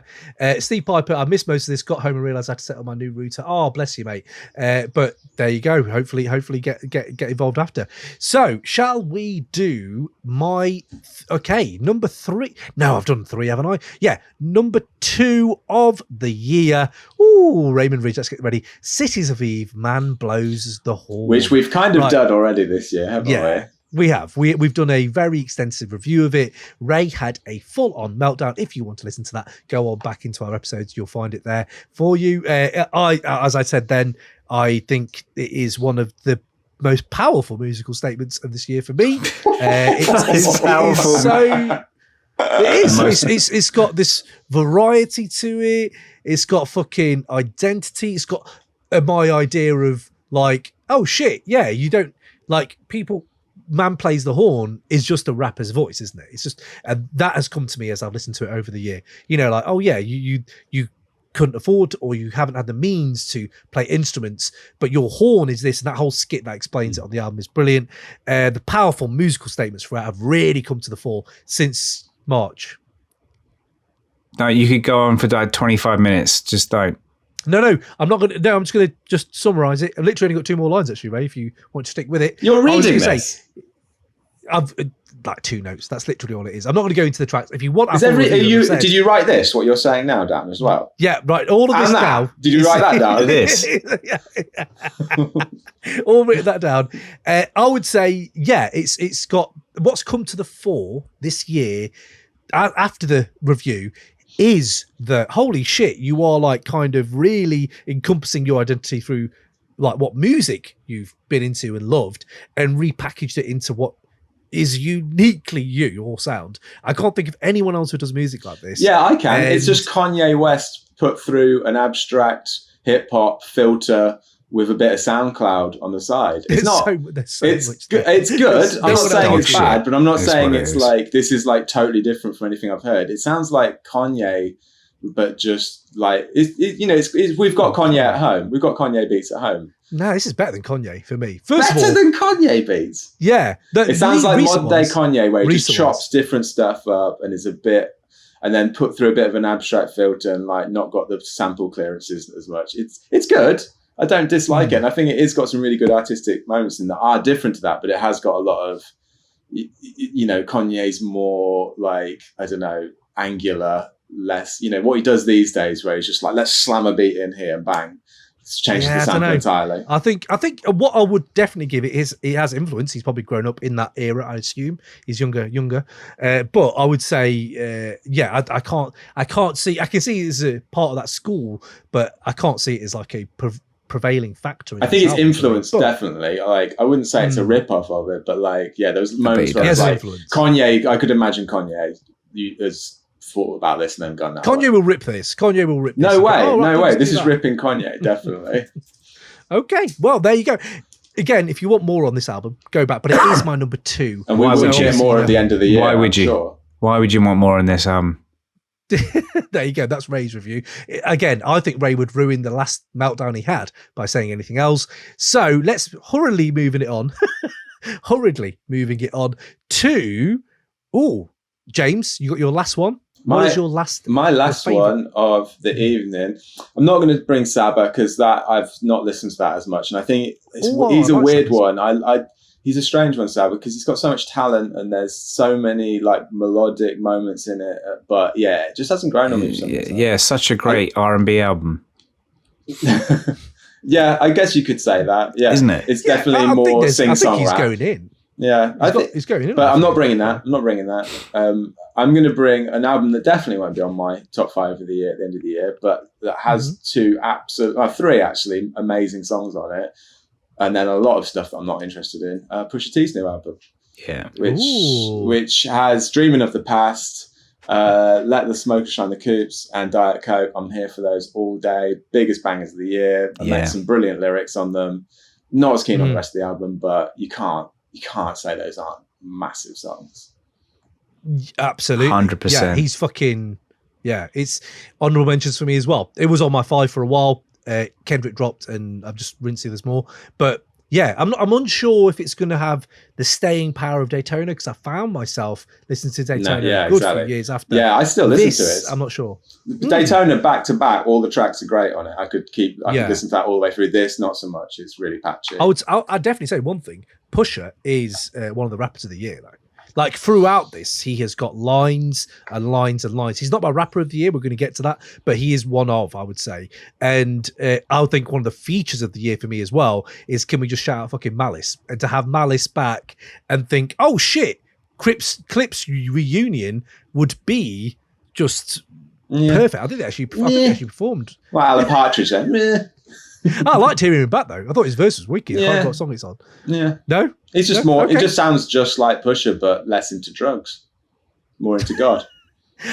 Steve Piper, I missed most of this. Got home and realised I had to set up my new router. Oh, bless you, mate. But there you go. Hopefully get involved after. So, shall we do number 3? No, I've done 3, haven't I? Yeah, number 2 of the year. Ooh, Raymond Ridge, let's get ready. Cities of Eve, Man Blows the Horn. Which we've kind of done already this year, haven't we? We have. We've done a very extensive review of it. Ray had a full-on meltdown. If you want to listen to that, go on back into our episodes. You'll find it there for you. As I said then, I think it is one of the most powerful musical statements of this year for me. It's powerful. It is. It's got this variety to it. It's got fucking identity. It's got my idea of like, oh shit, yeah, you don't like people. Man Plays the Horn is just a rapper's voice, isn't it? It's just, and that has come to me as I've listened to it over the year. You know, like, oh yeah, you couldn't afford or you haven't had the means to play instruments, but your horn is this, and that whole skit that explains it on the album is brilliant. The powerful musical statements throughout have really come to the fore since March. No, you could go on for like 25 minutes. Just don't. No, I'm not going to. No, I'm just going to just summarize it. I've literally only got 2 more lines, actually, Ray, if you want to stick with it. You're reading this? I've like 2 notes. That's literally all it is. I'm not going to go into the tracks. If you want, did you write this? What you're saying now, Dan, as well? Yeah, right. All of this now. Did you write that down? This. All written that down. I would say, yeah, it's got what's come to the fore this year after the review is that holy shit, you are like kind of really encompassing your identity through like what music you've been into and loved and repackaged it into what is uniquely your sound. I can't think of anyone else who does music like this. Yeah, I can. It's just Kanye West put through an abstract hip hop filter with a bit of SoundCloud on the side. It's not. It's good. I'm not saying it's bad, but I'm not saying it's like this is like totally different from anything I've heard. It sounds like Kanye, but just like we've got Kanye at home. We've got Kanye beats at home. No, this is better than Kanye for me. Better than Kanye beats. Yeah, it sounds like modern day Kanye, where he just chops different stuff up and is a bit. And then put through a bit of an abstract filter and like not got the sample clearances as much. It's good. I don't dislike it. And I think it has got some really good artistic moments in that are different to that, but it has got a lot of, Kanye's more like, I don't know, angular, less, what he does these days where he's just like, let's slam a beat in here and bang. It's changed the sample entirely. I think what I would definitely give it is it has influence. He's probably grown up in that era, I assume. He's younger. But I would say, I can't see. I can see it as a part of that school, but I can't see it as like a prevailing factor. I think it's influence, definitely. Like, I wouldn't say it's a rip-off of it, but like, yeah, there was moments where like Kanye. I could imagine Kanye has thought about this and then gone, Kanye will rip this. No way. This is ripping Kanye, definitely. Okay, well, there you go. Again, if you want more on this album, go back, but it is my number 2. And we will get more at the end of the year. Why would you? Sure. Why would you want more on this album? There you go. That's Ray's review. Again, I think Ray would ruin the last meltdown he had by saying anything else. So let's hurriedly moving it on to, James, you got your last one. What is your last? My last one of the evening. I'm not going to bring Saba because that I've not listened to that as much, and I think he's a weird one. He's a strange one, Saba, because he's got so much talent and there's so many like melodic moments in it. But yeah, it just hasn't grown on me. Yeah, such a great R&B album. Yeah, I guess you could say that. Yeah, isn't it? It's definitely more sing-song he's rap. Going in. Yeah, he's going in. But I'm not bringing that. I'm going to bring an album that definitely won't be on my top 5 of the year at the end of the year, but that has 3 actually amazing songs on it, and then a lot of stuff that I'm not interested in. Pusha T's new album. Yeah. which has Dreaming of the Past, Let the Smoker Shine the Coops, and Diet Coke. I'm here for those all day. Biggest bangers of the year. I made some brilliant lyrics on them. Not as keen on the rest of the album, but you can't say those aren't massive songs. Absolutely. 100%. Yeah, he's fucking... Yeah, it's honorable mentions for me as well. It was on my 5 for a while. Kendrick dropped, and I've just rinsed this more. But yeah, I'm unsure if it's going to have the staying power of Daytona, because I found myself listening to Daytona few years after. Yeah, I still listen to it. I'm not sure. Daytona back to back, all the tracks are great on it. I could listen to that all the way through. This, not so much. It's really patchy. I'd definitely say one thing. Pusha is one of the rappers of the year, though. Like, throughout this, he has got lines and lines and lines. He's not my rapper of the year. We're going to get to that. But he is one of, I would say. And I would think one of the features of the year for me as well is, can we just shout out fucking Malice? And to have Malice back and think, oh, shit, Clips reunion would be just perfect. I think they actually performed. Well, Alan Partridge then. Meh. I liked hearing him back, though. I thought his verse was wicked. I can't remember what song it's on. Yeah. No? It's just more... Okay. It just sounds just like Pusha, but less into drugs. More into God.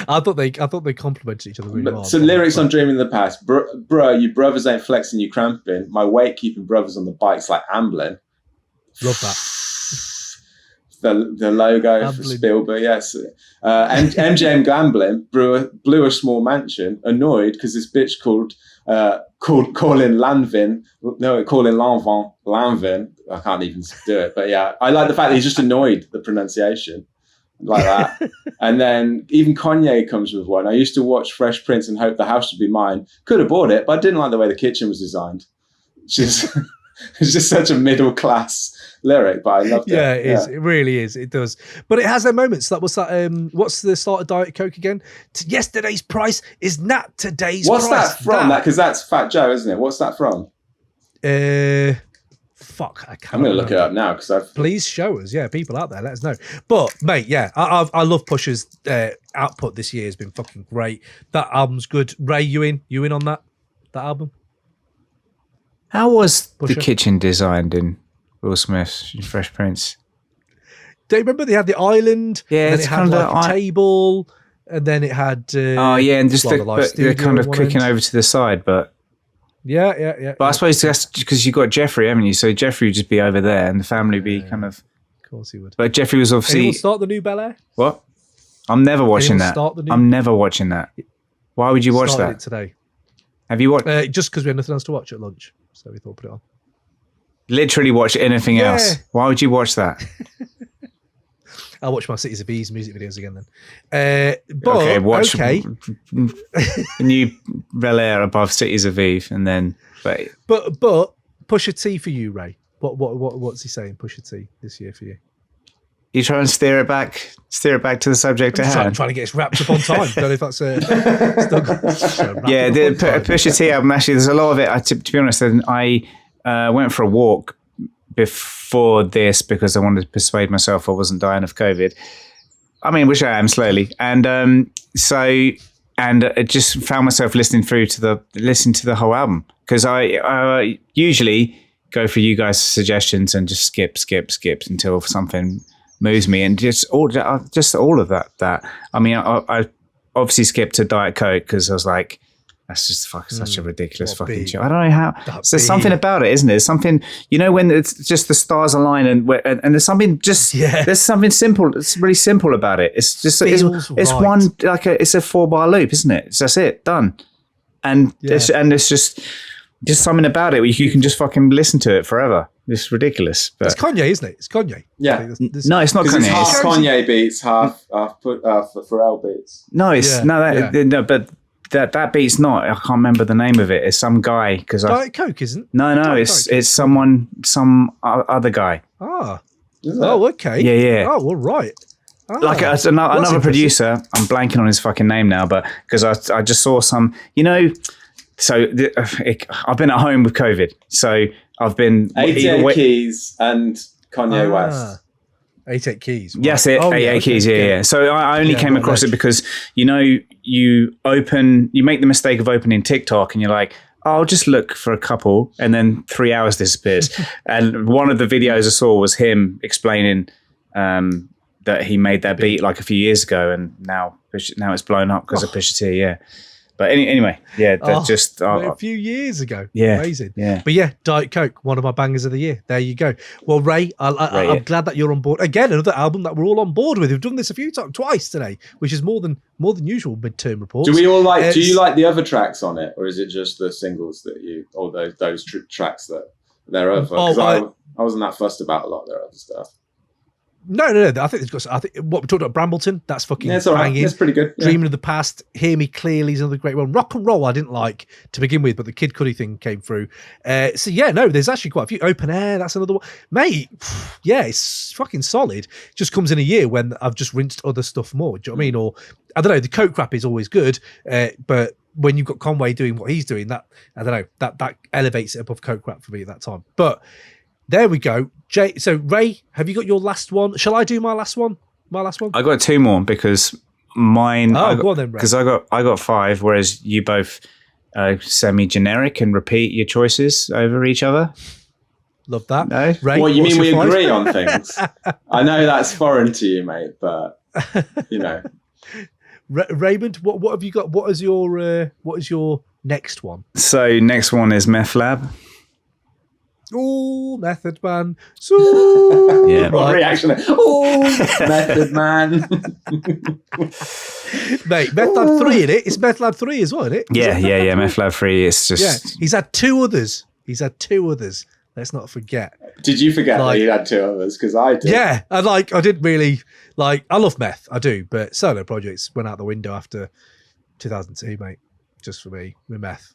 I thought they complemented each other really well. So lyrics on Dreaming of the Past. Bro, you brothers ain't flexing, you cramping. My weight keeping brothers on the bikes like ambling. Love that. The logo for Spielberg, yes. MGM Gambling blew a small mansion, annoyed because this bitch called Lanvin. I can't even do it, but yeah, I like the fact that he's just annoyed the pronunciation like that. And then even Kanye comes with one. I used to watch Fresh Prince and hope the house would be mine. Could have bought it, but I didn't like the way the kitchen was designed. It's just such a middle class lyric, but I loved it. Yeah, it is. It really is. It does. But it has their moments. Like, what's that? What's the start of Diet Coke again? Yesterday's price is not today's What's price. What's that from? Because that's Fat Joe, isn't it? What's that from? Fuck, I can't. I'm going to look it up now because Please show us. Yeah, people out there, let us know. But mate, yeah, I love Pusha's output this year has been fucking great. That album's good. Ray, you in on that album? How was Pusha? the kitchen designed in Will Smith's Fresh Prince? Do you remember they had the island? Yeah, and it's it had kind of like a table, and then it had. And just they're kind of clicking over to the side, but. Yeah. But I suppose that's because you got Jeffrey, haven't you? So Jeffrey would just be over there, and the family would be kind of. Of course he would. But Jeffrey was obviously. Anyone start the new Bel Air? What? I'm never watching that. I'm never watching that. Why would you watch that it today? Have you watched? Just because we had nothing else to watch at lunch, so we thought put it on. Literally watch anything else. Why would you watch that? I'll watch my Cities of Ease music videos again then. Watch new Bel Air above Cities of Eve, and then. But Pusha T for you, Ray. What's he saying? Pusha T this year for you? You try and steer it back to the subject at hand. I'm trying to get us wrapped up on time. Don't know if that's the Pusha T album. Actually, there's a lot of it. To be honest, I went for a walk before this because I wanted to persuade myself I wasn't dying of COVID. I mean, which I am slowly, and I just found myself listening to the whole album because I usually go for you guys' suggestions and just skip until something moves me, and just all of that. I mean, I obviously skipped to Diet Coke because I was like, that's just such a ridiculous fucking show. I don't know how. There's something about it, isn't it? There's something, when it's just the stars align and there's something there's something simple. It's really simple about it. It's just it's right. one it's a 4-bar loop, isn't it? That's it, done. And it's just something about it where you can just fucking listen to it forever. It's ridiculous. But it's Kanye, isn't it? It's Kanye. Yeah. No, it's not Kanye. It's half Kanye beats, half Pharrell beats. No, but that beat's not. I can't remember the name of it. It's some guy Diet Coke, isn't? No. It's some other guy. Ah. Oh, okay. Yeah. Oh, well, right. Like another producer. I'm blanking on his fucking name now, but because I just saw some. So I've been at home with COVID, so I've been 88 Keys and Kanye West. 88 Keys. Right. Yes, 88 Keys. Yeah. So I only came across it because you make the mistake of opening TikTok and you're like, I'll just look for a couple, and then 3 hours disappears. And one of the videos I saw was him explaining that he made that beat like a few years ago, and now it's blown up because of Pusha T. Yeah. But anyway, yeah, a few years ago. Yeah, amazing. Yeah, but yeah, Diet Coke, one of my bangers of the year. There you go. Well, Ray, I'm glad that you're on board again. Another album that we're all on board with. We've done this a few times, twice today, which is more than usual. Midterm reports. Do we all like? Do you like the other tracks on it, or is it just the singles that you, or those tracks that they're over? Because I wasn't that fussed about a lot of their other stuff. No. I think it's got. I think what we talked about Brambleton. That's fucking. Yeah, it's all right. It's pretty good. Yeah. Dreaming of the Past. Hear Me Clearly is another great one. Rock and Roll I didn't like to begin with, but the Kid Cudi thing came through. So yeah, no, there's actually quite a few. Open Air. That's another one, mate. Yeah, it's fucking solid. Just comes in a year when I've just rinsed other stuff more. Do you know what I mean? Or I don't know. The Coke rap is always good, but when you've got Conway doing what he's doing, that I don't know. That elevates it above Coke rap for me at that time. But there we go. So Ray, have you got your last one? Shall I do my last one? I got two more because mine. Go on then, Ray. Because I got five, whereas you both semi-generic and repeat your choices over each other. Love that. No? Ray, what you mean? We agree on things. I know that's foreign to you, mate, but you know. Raymond, what have you got? What is your next one? So next one is Meth Lab. Oh, Method Man. So yeah, right. Reaction. Oh, Method Man. Mate, Meth Lab 3 in it. It's Meth Lab 3 as well, isn't it? Yeah. Meth Lab 3. It's just. Yeah, he's had two others. Let's not forget. Did you forget that you had two others? Because I did. Yeah, I didn't really like. I love Meth, I do, but solo projects went out the window after 2002, mate. Just for me with Meth,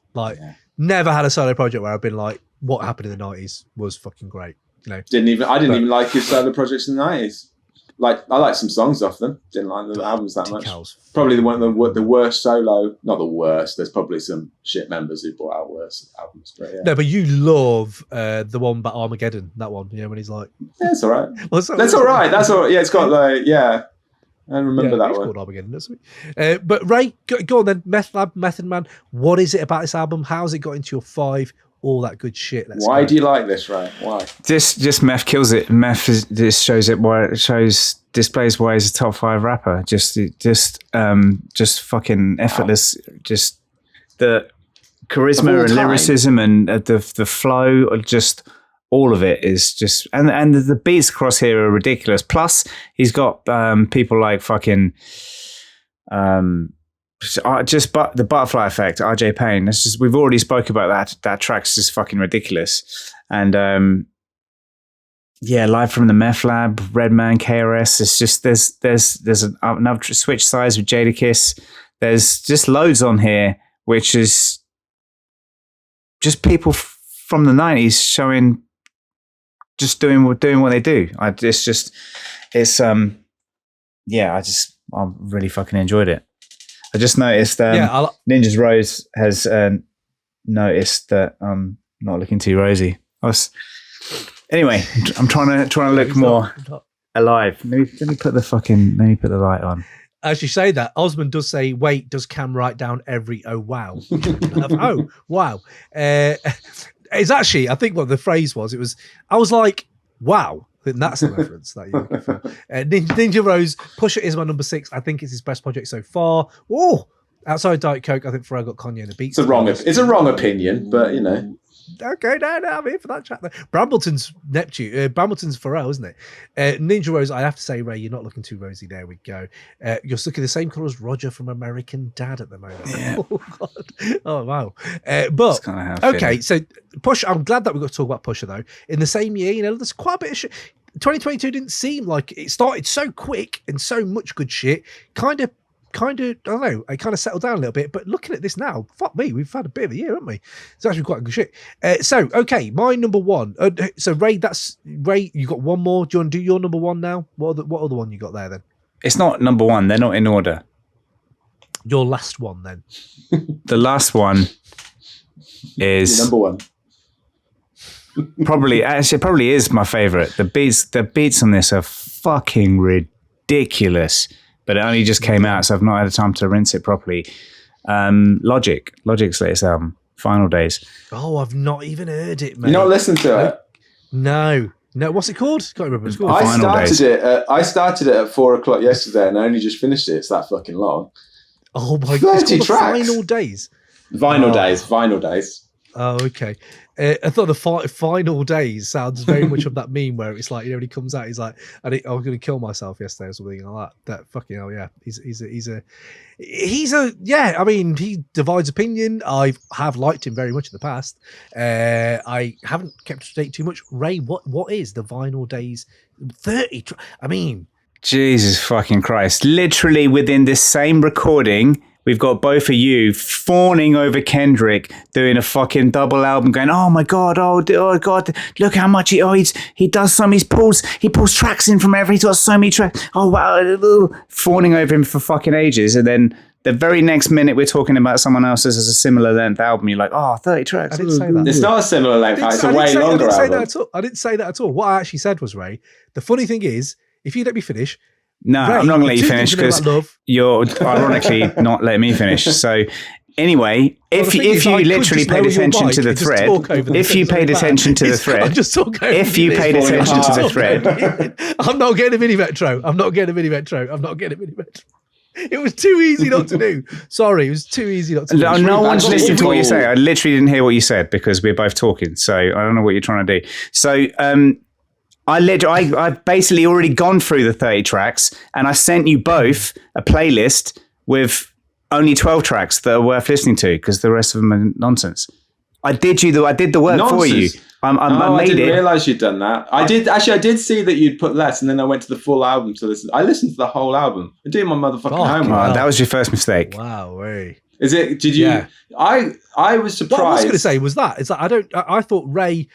never had a solo project where I've been like, what happened in the 90s was fucking great. You know, I didn't even like his solo projects in the 90s. Like, I liked some songs off them. Didn't like the albums that much. Probably the worst solo. Not the worst. There's probably some shit members who brought out worse albums. But yeah. No, but you love the one about Armageddon. That one, when he's like, yeah, it's all right. That's all right. That's all right. Yeah, it's got I remember that one. Called Armageddon, doesn't it? But Ray, go on then. Meth Lab, Method Man. What is it about this album? How's it got into your 5? All that good shit. Why do you like this, Ray? Why? Just Meth kills it. Meth just displays why he's a top 5 rapper. Just fucking effortless. Wow. Just the charisma and lyricism and the flow. Just all of it is just and the beats across here are ridiculous. Plus, he's got people like fucking. The Butterfly Effect, RJ Payne. That's just, we've already spoke about that. That track's just fucking ridiculous. And Live from the Meth Lab, Redman, KRS. It's just there's another Switch Sides with Jadakiss. There's just loads on here, which is just people from the 90s showing, just doing what they do. I really fucking enjoyed it. I just noticed Ninja's Rose has noticed that I'm not looking too rosy. Anyway, I'm trying to look more alive. Let me put the light on. As you say that, Osman does say, wait, does Cam write down every oh wow? Oh wow. It's actually, I think what the phrase was, I was like, wow. That's the reference that you're looking for. Ninja Rose, Pusha is my number 6. I think it's his best project so far. Oh, outside Diet Coke, I think Pharrell got Kanye in the beats. It's a wrong opinion, but you know. Okay, no, I'm here for that chat. Brambleton's Neptune, Brambleton's Pharrell, isn't it? Ninja Rose, I have to say, Ray, you're not looking too rosy. There we go. You're looking the same colour as Roger from American Dad at the moment. Yeah. Oh, God. Oh, wow. But, okay, so Pusha, I'm glad that we got to talk about Pusha, though. In the same year, there's quite a bit of shit. 2022 didn't seem like it started so quick and so much good shit. Kind of, I don't know, I kind of settled down a little bit, but looking at this now, fuck me, we've had a bit of a year, haven't we? It's actually quite good shit. So, okay, my number 1. So, Ray, you got one more. Do you want to do your number 1 now? What other one you got there then? It's not number 1. They're not in order. Your last one then. The last one is... Your number 1. Probably is my favorite. The beats on this are fucking ridiculous, but it only just came out, so I've not had time to rinse it properly. Logic's latest album, Final Days. Oh, I've not even heard it, mate. You not listened to it? No, No, what's it called? Can't remember. It's called. I started it at 4:00 yesterday, and I only just finished it. It's that fucking long. Oh my god! 30 tracks. Final Days. Vinyl days. Oh, okay. I thought the final days sounds very much of that meme where it's like, you know, when he comes out, he's like, I was going to kill myself yesterday or something like that. That fucking hell, yeah. He's a yeah. I mean, he divides opinion. I have liked him very much in the past. I haven't kept up to date too much. Ray, what is the Vinyl Days 30? I mean, Jesus fucking Christ! Literally within this same recording, we've got both of you fawning over Kendrick doing a fucking double album, going, "Oh my god, oh god, look how much he does some. He pulls tracks in from he's got so many tracks. Oh wow," fawning over him for fucking ages, and then the very next minute we're talking about someone else's as a similar length album. You're like, "Oh, 30 tracks." I didn't say that. It's not a similar length. It's a way longer album. I didn't say that at all. What I actually said was, Ray, the funny thing is, if you let me finish. No, Ray, I'm not going to let you finish because you're ironically not letting me finish. So anyway, if you literally paid attention to the thread, if you paid attention to the thread, I'm not getting a mini metro. It was too easy not to do. Sorry, it was too easy not to do. No one's listening to what you say. I literally didn't hear what you said because we're both talking. So I don't know what you're trying to do. So I've basically already gone through the 30 tracks and I sent you both a playlist with only 12 tracks that are worth listening to because the rest of them are nonsense. I did the work for you. I didn't realise you'd done that. I did see that you'd put less and then I went to the full album to listen. I listened to the whole album. I'm doing my motherfucking homework. Wow. That was your first mistake. Wow, Ray. Is it? Did you? Yeah. I was surprised. What I was going to say was that. It's like I thought Ray...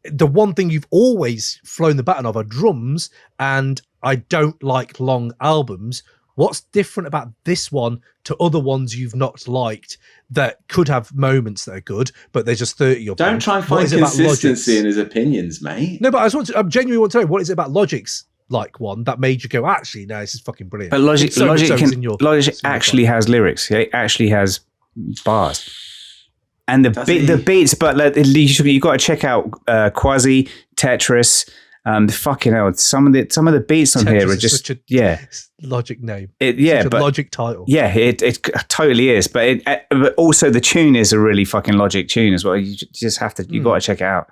The one thing you've always flown the baton of are drums, and I don't like long albums. What's different about this one to other ones you've not liked that could have moments that are good, but there's just 30 of them? Don't try and find consistency in his opinions, mate. No, but I genuinely want to know, what is it about Logic's like one that made you go, actually, no, this is fucking brilliant? But Logic actually has lyrics. It actually has bars. And the beats, but you got to check out Quasi, Tetris, fucking hell. Some of the beats on Tetris here are just Logic name. But Logic title. Yeah, it totally is. But also the tune is a really fucking Logic tune as well. You just have to. You got to check it out.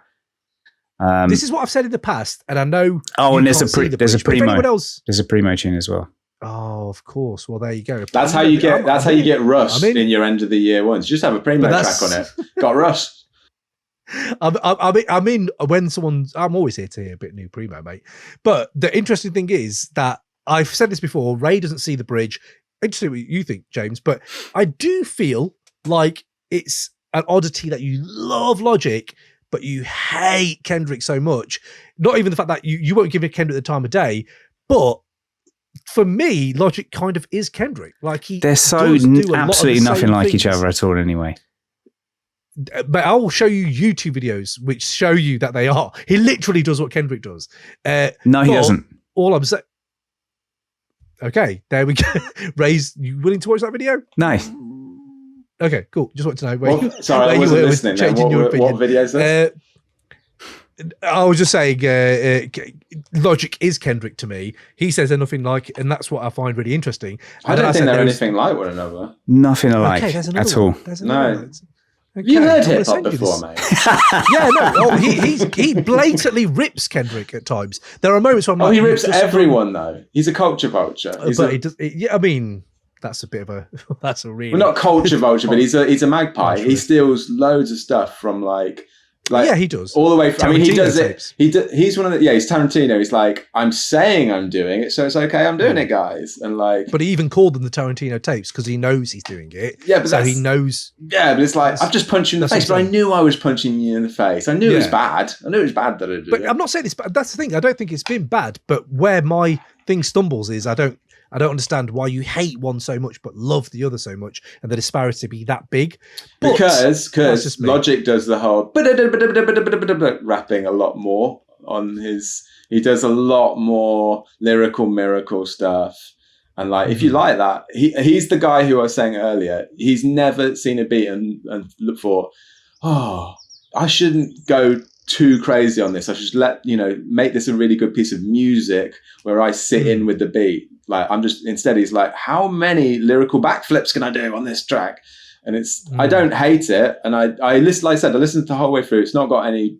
This is what I've said in the past, and I know. Oh, and there's a primo. Else... There's a primo tune as well. Oh, of course. Well, there you go. That's how you get rust in your end of the year ones. Just have a primo track on it. Got rust. I'm in when I'm always here to hear a bit new primo, mate. But the interesting thing is that I've said this before. Ray doesn't see the bridge. Interesting what you think, James. But I do feel like it's an oddity that you love Logic, but you hate Kendrick so much. Not even the fact that you won't give Kendrick the time of day, but for me, Logic kind of is Kendrick. Like they're so absolutely nothing like each other at all, anyway. But I will show you YouTube videos which show you that they are. He literally does what Kendrick does. No, he doesn't. All I'm saying. Okay, there we go. Ray's, you willing to watch that video? Nice. Okay, cool. Just want to know. I wasn't listening. What video is this? I was just saying, Logic is Kendrick to me. He says they're nothing like, and that's what I find really interesting. I don't think they're anything like one another. Nothing alike at all. No. Okay. You heard hip hop before, mate. Yeah, no. Oh, he blatantly rips Kendrick at times. There are moments where I'm like, he rips everyone though. He's a culture vulture. He does. I mean, that's a bit of a. That's a really. Well, not culture vulture, but he's a magpie. He steals loads of stuff from like yeah, he does all the way from. I mean, he does tapes. it. He's one of the. Yeah, he's Tarantino. He's like, I'm saying I'm doing it, so it's okay. I'm doing it, guys. And like, but he even called them the Tarantino tapes because he knows he's doing it. Yeah, but so he knows. Yeah, but it's like I've just punched you in the face, but I knew I was punching you in the face. I knew it was bad. I knew it was bad that I did it. But I'm not saying it's bad. That's the thing. I don't think it's been bad. But where my thing stumbles is I don't understand why you hate one so much but love the other so much, and the disparity be that big. But because Logic does the whole rapping a lot more on his. He does a lot more lyrical miracle stuff, and like if you like that, he's the guy who I was saying earlier. He's never seen a beat and look for. Oh, I shouldn't go too crazy on this. I should make this a really good piece of music where I sit in with the beat. Like instead he's like, how many lyrical backflips can I do on this track? And I don't hate it. And I listen, like I said, I listened the whole way through. It's not got any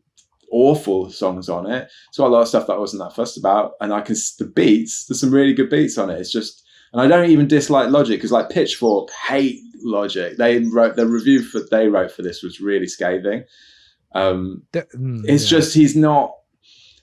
awful songs on it. It's got a lot of stuff that I wasn't that fussed about. And the beats, there's some really good beats on it. It's just, and I don't even dislike Logic, because like Pitchfork hate Logic. The review they wrote for this was really scathing. It's just,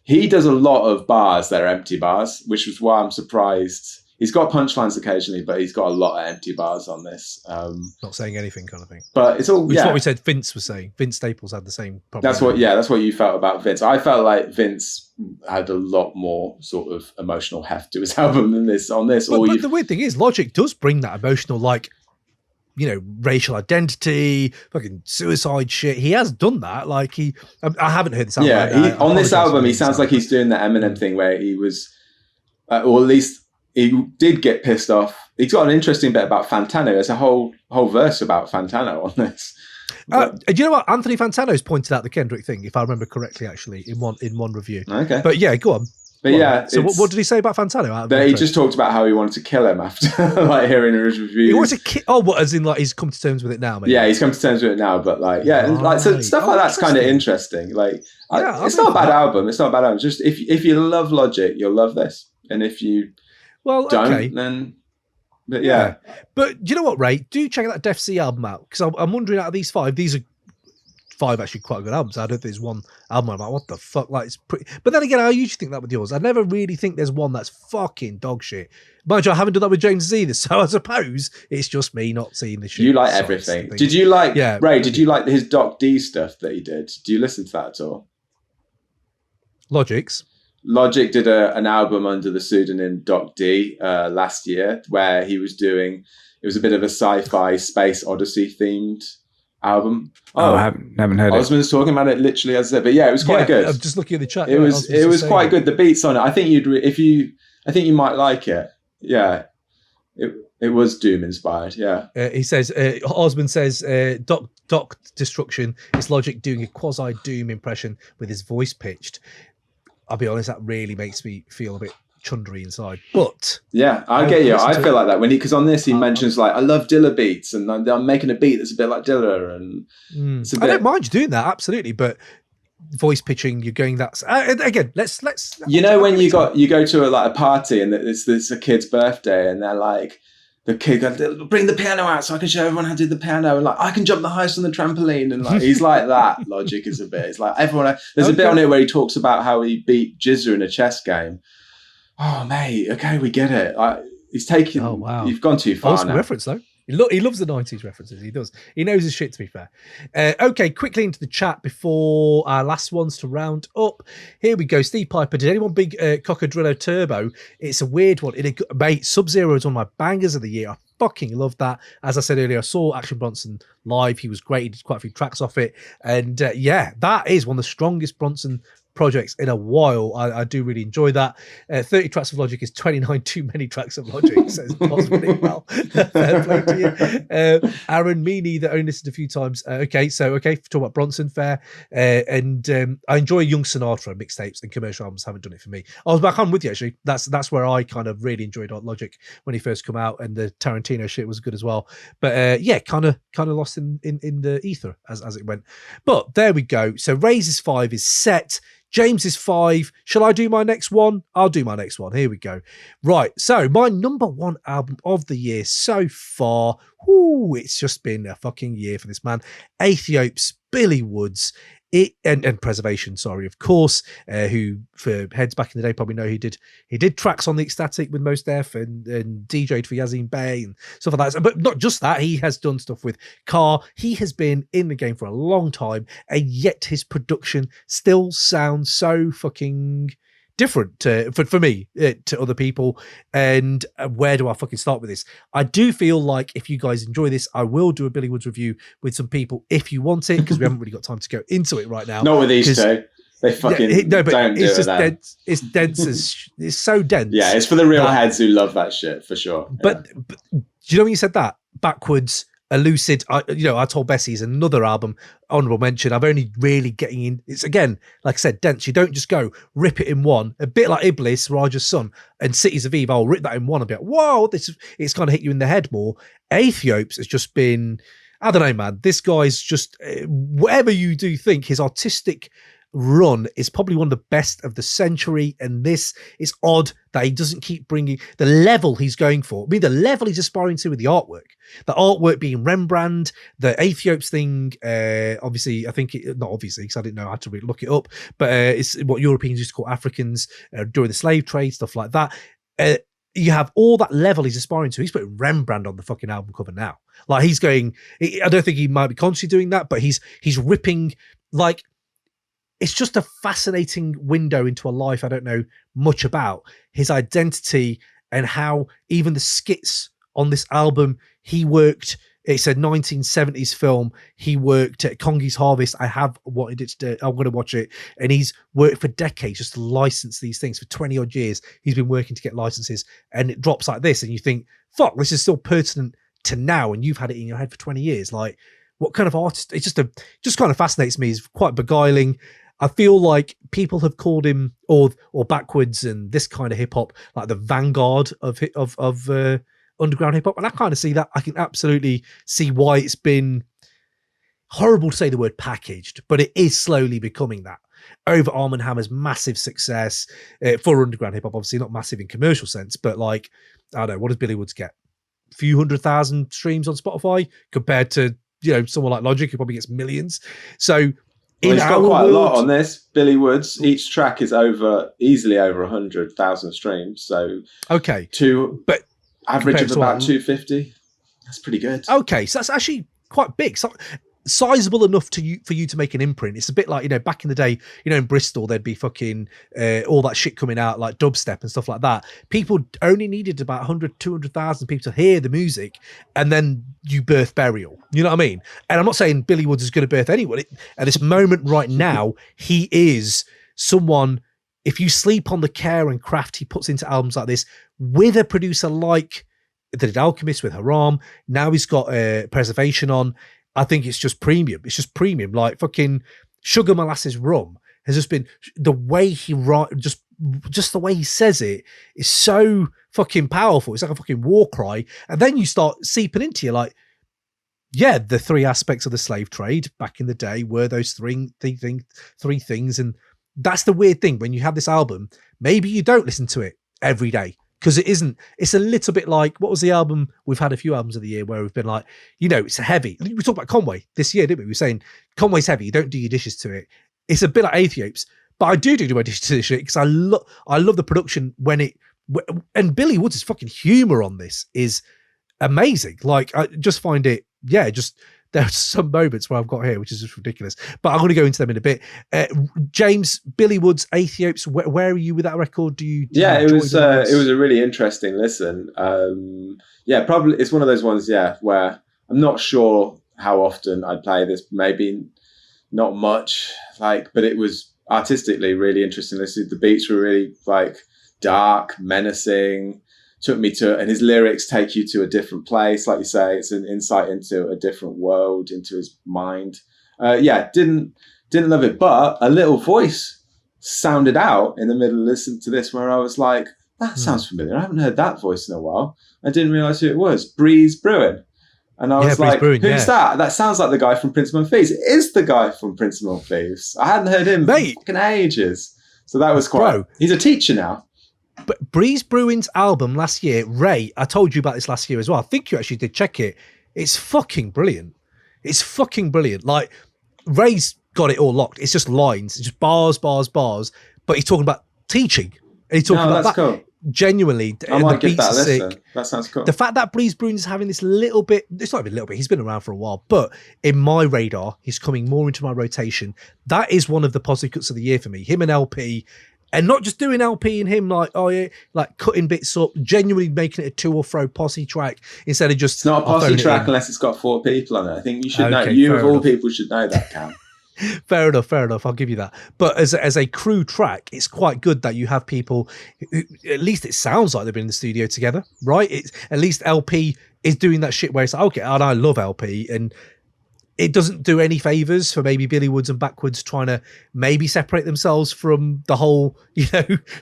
he does a lot of bars that are empty bars, which was why I'm surprised. He's got punchlines occasionally, but he's got a lot of empty bars on this. Not saying anything kind of thing. But it's all, Which is what we said Vince was saying. Vince Staples had the same problem. That's what you felt about Vince. I felt like Vince had a lot more sort of emotional heft to his album than this on this. But the weird thing is, Logic does bring that emotional, like, racial identity, fucking suicide shit. He has done that. Like I haven't heard this album. Yeah, on this album, he sounds like he's doing the Eminem thing where he was, or at least he did get pissed off. He's got an interesting bit about Fantano. There's a whole verse about Fantano on this. Do you know what? Anthony Fantano's pointed out the Kendrick thing, if I remember correctly, actually, in one review. Okay. But yeah, go on. But yeah, so what did he say about Fantano? That he just talked about how he wanted to kill him after like hearing his reviews. He wants to kill. Oh, what? As in, like, he's come to terms with it now. Maybe? Yeah, he's come to terms with it now. But like, so stuff like that's kind of interesting. Like, it's not a bad album. It's not a bad album. Just if you love Logic, you'll love this. And if you don't, then. But yeah. But do you know what, Ray? Do check that Def C album out, because I'm wondering, out of these 5, these are 5 actually quite good albums. I don't think there's one album I'm like, what the fuck? Like, it's pretty. But then again, I usually think that with yours. I never really think there's one that's fucking dog shit. Mind you, I haven't done that with James either, so I suppose it's just me not seeing the shit. You like everything. Did you like, Ray, did you like his Doc D stuff that he did? Do you listen to that at all? Logic did an album under the pseudonym Doc D last year, where he was doing, it was a bit of a sci-fi Space Odyssey themed album. I haven't heard Osmond's talking about it literally as I said, but yeah, it was quite good. I'm just looking at the chat. It was quite good. The beats on it, I think you might like it. Yeah, it was Doom inspired. Yeah. He says, Osmond says, Doc Destruction is Logic doing a quasi Doom impression with his voice pitched. I'll be honest, that really makes me feel a bit chundery inside. But yeah, I get you. I feel like that because on this he mentions like, I love Dilla beats, and I'm making a beat that's a bit like Dilla, and it's a bit... I don't mind you doing that, absolutely, but voice pitching, you're going that again. Let's. When you go to a party and it's a kid's birthday, and they're like, the kid goes, bring the piano out so I can show everyone how to do the piano, and like, I can jump the highest on the trampoline, and like he's like that. Logic is a bit. It's like everyone. There's a bit on it where he talks about how he beat Jizza in a chess game. Oh mate, okay, we get it. He's taking. Oh wow, you've gone too far now. Reference though. He loves the 90s references. He does. He knows his shit, to be fair. Okay, quickly into the chat before our last ones to round up. Here we go. Steve Piper. Did anyone big Cocodrillo Turbo? It's a weird one. Mate, Sub-Zero is one of my bangers of the year. I fucking love that. As I said earlier, I saw Action Bronson live. He was great. He did quite a few tracks off it. And that is one of the strongest Bronson projects in a while. I do really enjoy that. 30 tracks of Logic is 29 too many tracks of Logic, says possibly. Well, fair play to you. Aaron, me neither, only listened a few times. Okay, talk about Bronson, fair. And I enjoy Young Sinatra mixtapes, and commercial albums haven't done it for me. I was back on with you, actually. That's where I kind of really enjoyed Logic when he first come out, and the Tarantino shit was good as well. But kind of lost in the ether as it went. But there we go. So Ray's 5 is set. James's 5. Shall I do my next one? I'll do my next one. Here we go. Right. So my number 1 album of the year so far. It's just been a fucking year for this man. Aethiopes, Billy Woods, and Preservation, sorry, of course, who for heads back in the day probably know he did tracks on the Ecstatic with Mos Def and DJ'd for Yazin Bey and stuff like that. But not just that, he has done stuff with Car. He has been in the game for a long time, and yet his production still sounds so fucking different for me to other people. And where do I fucking start with this? I do feel like if you guys enjoy this, I will do a Billy Woods review with some people if you want it, because we haven't really got time to go into it right now. Not with these two. They fucking don't do it. It's dense it's so dense. Yeah, it's for the real heads who love that shit for sure. But do you know when you said that backwards? Lucid, I told Bessie is another album, honorable mention. I'm only really getting in. It's again, like I said, dense. You don't just go rip it in one. A bit like Iblss, Raja's Son, and Cities of Eve. I'll rip that in one and be like, whoa, it's kind of hit you in the head more. Aethiopes has just been, I don't know, man. This guy's just, whatever you do think, his artistic run is probably one of the best of the century, and this is odd that he doesn't keep bringing the level he's going for. I mean, the level he's aspiring to with the artwork being Rembrandt, the Aethiopes thing. Obviously, I think not obviously because I didn't know, I had to really look it up, but it's what Europeans used to call Africans during the slave trade, stuff like that. You have all that level he's aspiring to. He's putting Rembrandt on the fucking album cover now. Like he's going, I don't think he might be consciously doing that, but he's ripping, like, it's just a fascinating window into a life I don't know much about. His identity and how even the skits on this album, he worked, it's a 1970s film. He worked at Kongi's Harvest. I have wanted it to do, I'm going to watch it. And he's worked for decades just to license these things. For 20 odd years, he's been working to get licenses, and it drops like this. And you think, fuck, this is still pertinent to now. And you've had it in your head for 20 years. Like, what kind of artist? It's just kind of fascinates me. He's quite beguiling. I feel like people have called him or backwards and this kind of hip hop like the vanguard of underground hip hop, and I kind of see that. I can absolutely see why it's been horrible to say the word packaged, but it is slowly becoming that. Over Arm & Hammer's massive success for underground hip hop, obviously not massive in commercial sense, but like, I don't know, what does Billy Woods get? A few 100,000 streams on Spotify compared to, someone like Logic who probably gets millions. So. Well, he's got quite a lot on this. Billy Woods, each track is easily over 100,000 streams. So okay, but average of about 250. That's pretty good. Okay, so that's actually quite big. So sizable enough for you to make an imprint. It's a bit like, back in the day, in Bristol, there'd be fucking all that shit coming out like dubstep and stuff like that. People only needed about 100, 200,000 people to hear the music, and then you birth Burial. You know what I mean? And I'm not saying Billy Woods is going to birth anyone. At this moment right now, he is someone, if you sleep on the care and craft he puts into albums like this with a producer like that did Alchemist with Haram, now he's got Preservation on. I think it's just premium. It's just premium. Like fucking Sugar Molasses Rum has just been the way he writes, just the way he says it is so fucking powerful. It's like a fucking war cry. And then you start seeping into you like, yeah, the three aspects of the slave trade back in the day were those three things. And that's the weird thing when you have this album, maybe you don't listen to it every day. Because it's a little bit like, what was the album? We've had a few albums of the year where we've been like, it's heavy. We talked about Conway this year, didn't we? We were saying Conway's heavy. You don't do your dishes to it. It's a bit like Aethiopes, but I do my dishes to this shit because I love the production and Billy Woods' fucking humor on this is amazing. Like, I just find it, there's some moments where I've got here, which is just ridiculous, but I'm going to go into them in a bit. James, Billy Woods, Aethiopes, where are you with that record? It was a really interesting listen. Probably it's one of those ones, where I'm not sure how often I'd play this, maybe not much, but it was artistically really interesting. The beats were really dark, menacing, took me to, and his lyrics take you to a different place. Like you say, it's an insight into a different world, into his mind. Didn't love it, but a little voice sounded out in the middle of listening to this where I was like, that sounds familiar. I haven't heard that voice in a while. I didn't realize who it was. Breeze Bruin. And I was like, who's that? That sounds like the guy from Prince of Thieves. It is the guy from Prince of Thieves. I hadn't heard him for fucking ages. So that was quite... He's a teacher now. But Breeze Bruin's album last year, Ray, I told you about this last year as well. I think you actually did check it. It's fucking brilliant. Like, Ray's got it all locked. It's just lines. It's just bars. But he's talking about teaching. And he's talking about that. Cool. Genuinely, I might give that a listen. That sounds cool. The fact that Breeze Bruin is having this little bit, it's not even a little bit, he's been around for a while, but in my radar, he's coming more into my rotation. That is one of the positive cuts of the year for me. Him and LP, and not just doing LP and him like cutting bits up, genuinely making it a to or fro posse track instead of just... It's not a posse track unless it's got 4 people on it. I think you should know. You of all people should know that, Cam. Fair enough. I'll give you that. But as a crew track, it's quite good that you have people who, at least it sounds like they've been in the studio together, right? It's at least LP is doing that shit where it's like, okay, and I love LP, and it doesn't do any favors for maybe Billy Woods and Backwards trying to maybe separate themselves from the whole,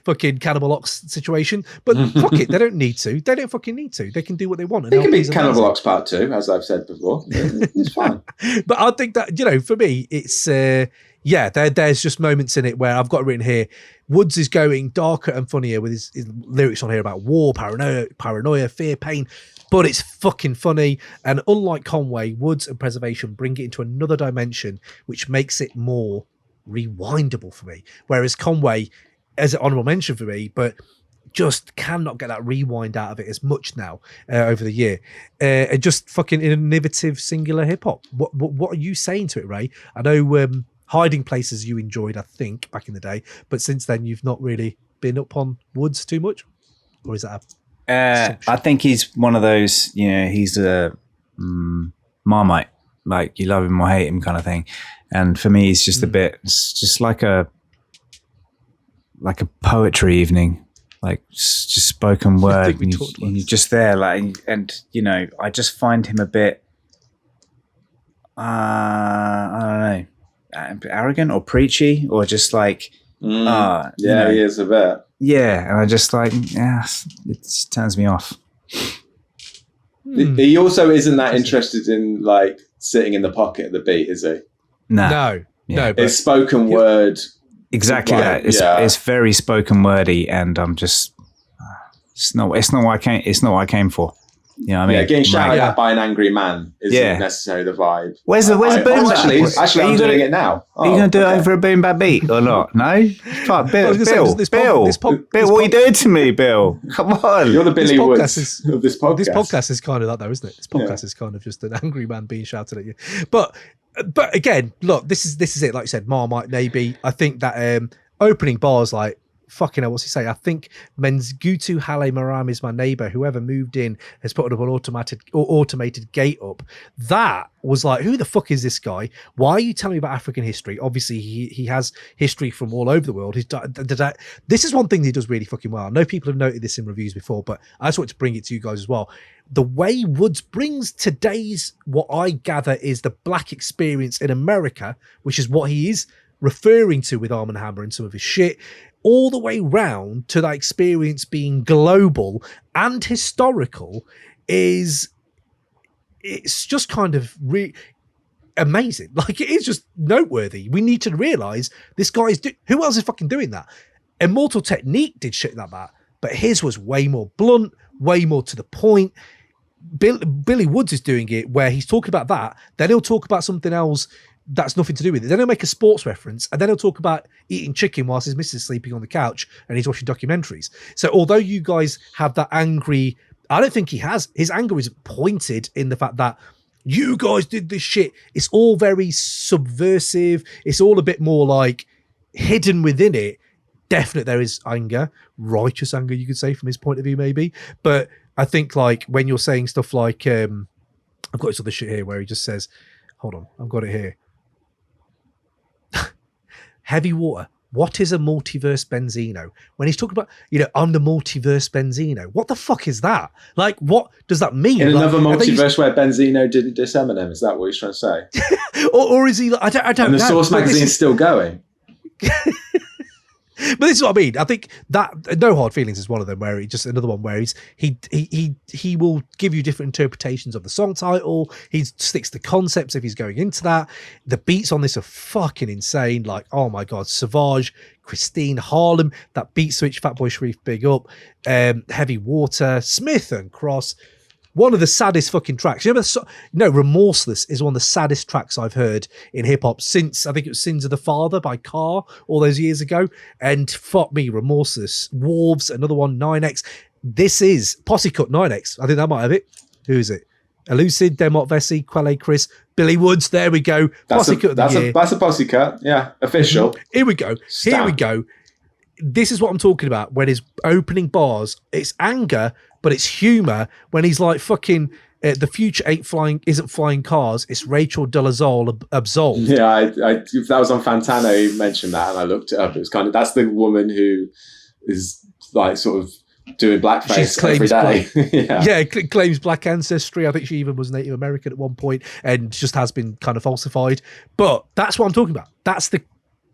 fucking Cannibal Ox situation. But fuck it, they don't need to. They don't fucking need to. They can do what they want. It can be Cannibal Ox Part 2, as I've said before. It's fine. But I think that, for me, it's, there's just moments in it where I've got written here, Woods is going darker and funnier with his lyrics on here about war, paranoia, fear, pain. But it's fucking funny. And unlike Conway, Woods and Preservation bring it into another dimension, which makes it more rewindable for me. Whereas Conway, as an honorable mention for me, but just cannot get that rewind out of it as much now over the year. And just fucking innovative singular hip hop. What are you saying to it, Ray? I know Hiding Places you enjoyed, I think, back in the day. But since then, you've not really been up on Woods too much? Or is that I think he's one of those, he's a Marmite, like you love him or hate him kind of thing. And for me, it's just it's just like a poetry evening, like just spoken word. And you're just there, like, and I just find him a bit, I don't know, arrogant or preachy or just like, he is a bit. Yeah, and I just it just turns me off. He also isn't that interested in like sitting in the pocket of the beat, is he? No. But it's spoken word. Exactly that. It's very spoken wordy, and I'm just it's not what I came for. You know what I mean? Yeah, getting shouted at by an angry man isn't necessarily the vibe. Where's the boom bap? Actually, I'm doing it now. Are you going to do it over a boom bap beat or not? No? Fuck, Bill, Bill, what are you doing to me, Bill? Come on. You're the Billy Woods of this podcast. This podcast is kind of that though, isn't it? This podcast is kind of just an angry man being shouted at you. But again, look, this is it. Like I said, Marmite maybe. I think that opening bars like, fucking hell, what's he say? I think Menzgutu Hale Maram is my neighbor. Whoever moved in has put up an automated gate up. That was like, who the fuck is this guy? Why are you telling me about African history? Obviously, he has history from all over the world. This is one thing he does really fucking well. I know people have noted this in reviews before, but I just want to bring it to you guys as well. The way Woods brings today's, what I gather is the black experience in America, which is what he is referring to with Arm & Hammer and some of his shit, all the way round to that experience being global and historical it's just kind of amazing. Like, it is just noteworthy. We need to realize this guy is who else is fucking doing that? Immortal Technique did shit like that, but his was way more blunt, way more to the point. Billy Woods is doing it where he's talking about that, then he'll talk about something else that's nothing to do with it. Then he'll make a sports reference, and then he'll talk about eating chicken whilst his missus is sleeping on the couch and he's watching documentaries. So although you guys have that angry, I don't think he has. His anger is pointed in the fact that you guys did this shit. It's all very subversive. It's all a bit more like hidden within it. Definitely there is anger, righteous anger, you could say, from his point of view, maybe. But I think like when you're saying stuff like, I've got this other shit here where he just says, hold on, I've got it here. Heavy Water. What is a multiverse Benzino? When he's talking about, I'm the multiverse Benzino. What the fuck is that? Like, what does that mean? In another multiverse where Benzino didn't diss Eminem, is that what he's trying to say? or is he? I don't know. And the Source magazine's still going. But this is what I mean. I think that No Hard Feelings is one of them, where he just another one where he will give you different interpretations of the song title. He sticks to concepts if he's going into that. The beats on this are fucking insane. Like, oh my god, Savage, Christine, Harlem, that beat switch, Fatboy Sharif, big up, Heavy Water, Smith and Cross. One of the saddest fucking tracks. Remorseless is one of the saddest tracks I've heard in hip hop since, I think it was Sins of the Father by Carr all those years ago. And fuck me, Remorseless. Wolves, another one, 9X. This is Posse Cut 9X. I think that might have it. Who is it? Elucid, Demot Vesey, Quelle Chris, Billy Woods. There we go. Posse Cut of the year. That's a Posse Cut. Yeah, official. Here we go. Stamp. Here we go. This is what I'm talking about. When his opening bars, it's anger, but it's humor. When he's like, fucking, the future isn't flying cars. It's Rachel Dolezal absolved. Yeah, that was on Fantano. He mentioned that, and I looked it up. It was kind of, that's the woman who is like sort of doing blackface every day. Claims black ancestry. I think she even was Native American at one point, and just has been kind of falsified. But that's what I'm talking about. That's the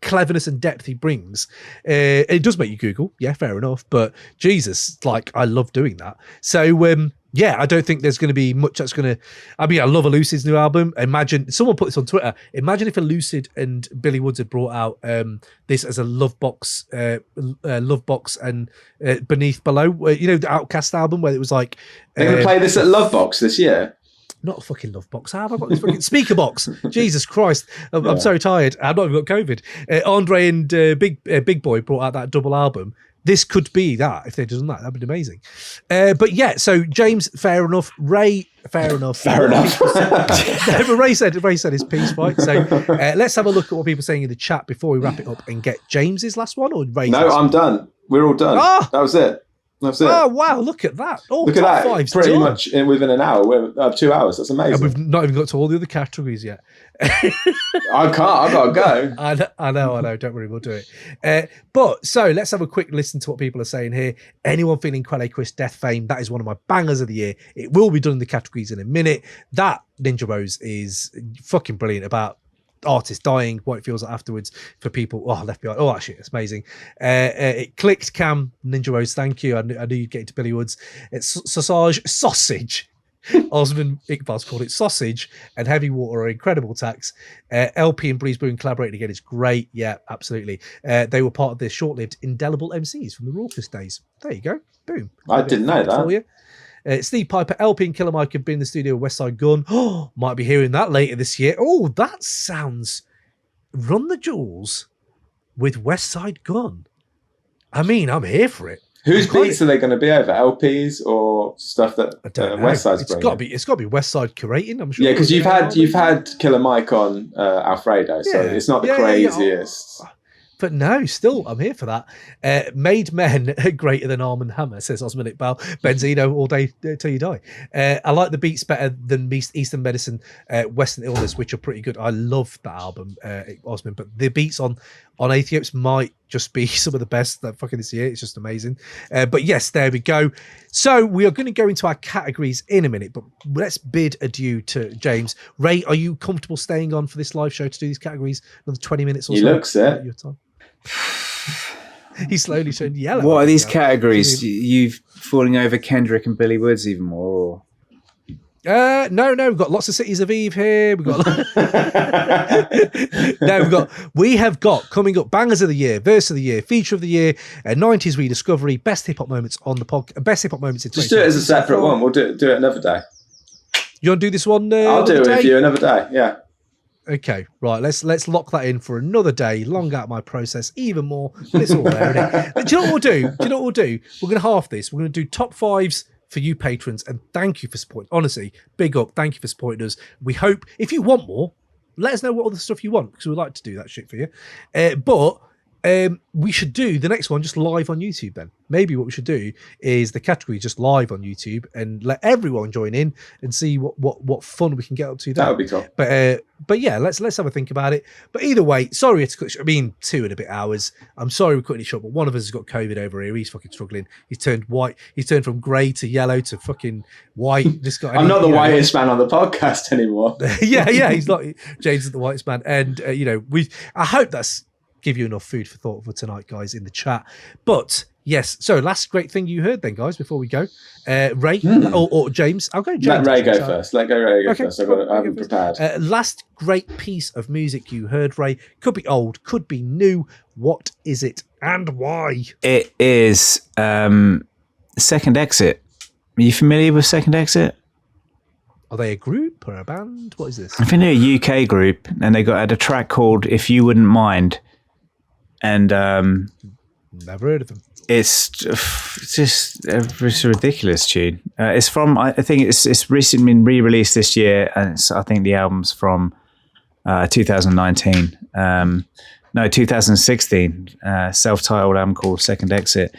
cleverness and depth he brings. It does make you Google, yeah, fair enough. But Jesus, like, I love doing that. So I don't think there's going to be much that's going to. I mean, I love Lucid new album. Imagine someone put this on Twitter. Imagine if Lucid and Billy Woods had brought out this as a love box and Beneath Below. The Outcast album where it was like they're going to play this at Lovebox this year. Not a fucking love box. How have I got this fucking speaker box? Jesus Christ. I'm so tired. I've not even got COVID. Andre and Big Boy brought out that double album. This could be that if they'd done that. That'd be amazing. But yeah, so James, fair enough. Ray, fair enough. Fair enough. But Ray said his piece, right? So let's have a look at what people are saying in the chat before we wrap it up and get James's last one or Ray's. No, I'm done. We're all done. That was it. That's it. Oh wow! Look at that. Look at that. Pretty much within an hour. We're 2 hours. That's amazing. And we've not even got to all the other categories yet. I can't. I've got to go. I know. Don't worry, we'll do it. But so let's have a quick listen to what people are saying here. Anyone feeling Quelle Chris Death Fame? That is one of my bangers of the year. It will be done in the categories in a minute. That Ninja Rose is fucking brilliant about artists dying, what it feels like afterwards for people left behind. Oh, actually, it's amazing. It clicked. Cam Ninja Rose, thank you. I knew you'd get into Billy Woods. It's sausage. Osman Iqbal's called it sausage, and Heavy Water are incredible tracks. LP and Breeze Boone collaborating again is great. Yeah, absolutely. They were part of their short-lived Indelible MCs from the Raucous days. There you go. Boom. I didn't know that. For you. Steve Piper, LP and Killer Mike have been in the studio with West Side Gun. Might be hearing that later this year. Oh, that sounds Run the Jewels with West Side Gun. I mean, I'm here for it. Whose beats are they going to be over? LPs or stuff that West Side's bringing? It's got to be West Side curating, I'm sure. Yeah, because you've had Killer Mike on Alfredo, so it's not the craziest. But no, still, I'm here for that. Made Men greater than Arm & Hammer, says Osman Iqbal. Benzino all day till you die. I like the beats better than Eastern Medicine, Western Illness, which are pretty good. I love that album, Osman. But the beats on Aethiopes might just be some of the best that fucking this year. It's just amazing. But yes, there we go. So we are going to go into our categories in a minute, but let's bid adieu to James. Ray, are you comfortable staying on for this live show to do these categories? Another 20 minutes or so? He looks it. Your time. He's slowly showing yellow. What are these categories? You falling over Kendrick and Billy Woods even more? Or? No, we've got lots of cities of Eve here. We have got coming up bangers of the year, verse of the year, feature of the year, 90s rediscovery, best hip hop moments on the podcast, best hip hop moments in. Just do it as a separate one. We'll do it another day. You want to do this one? I'll do it with you another day. Yeah. Okay, right. Let's lock that in for another day. Long out my process even more. But it's all there, isn't it? But do you know what we'll do? We're going to half this. We're going to do top fives for you patrons, and thank you for supporting. Honestly, big up. Thank you for supporting us. We hope if you want more, let us know what other stuff you want, because we'd like to do that shit for you. But we should do the next one just live on YouTube then. Maybe what we should do is the category just live on YouTube and let everyone join in and see what fun we can get up to there. That would be cool. But yeah, let's have a think about it. But either way, sorry it's cut. I mean, 2 and a bit hours. I'm sorry we're cutting it short, but one of us has got COVID over here. He's fucking struggling. He's turned white. He's turned from grey to yellow to fucking white. This guy. I'm not the whitest man on the podcast anymore. yeah. He's not. James is the whitest man, and I hope that's give you enough food for thought for tonight, guys, in the chat. But yes, so last great thing you heard then, guys, before we go. Ray or James. I'll go James. Let Ray go first. Let Ray go first. I haven't prepared. Last great piece of music you heard, Ray. Could be old, could be new. What is it and why? It is Second Exit. Are you familiar with Second Exit? Are they a group or a band? What is this? I think they're a UK group, and they had a track called If You Wouldn't Mind. And never heard of them. It's just a ridiculous tune. It's from, I think it's recently been re-released this year, and I think the album's from 2019. No, 2016. Self-titled album called Second Exit,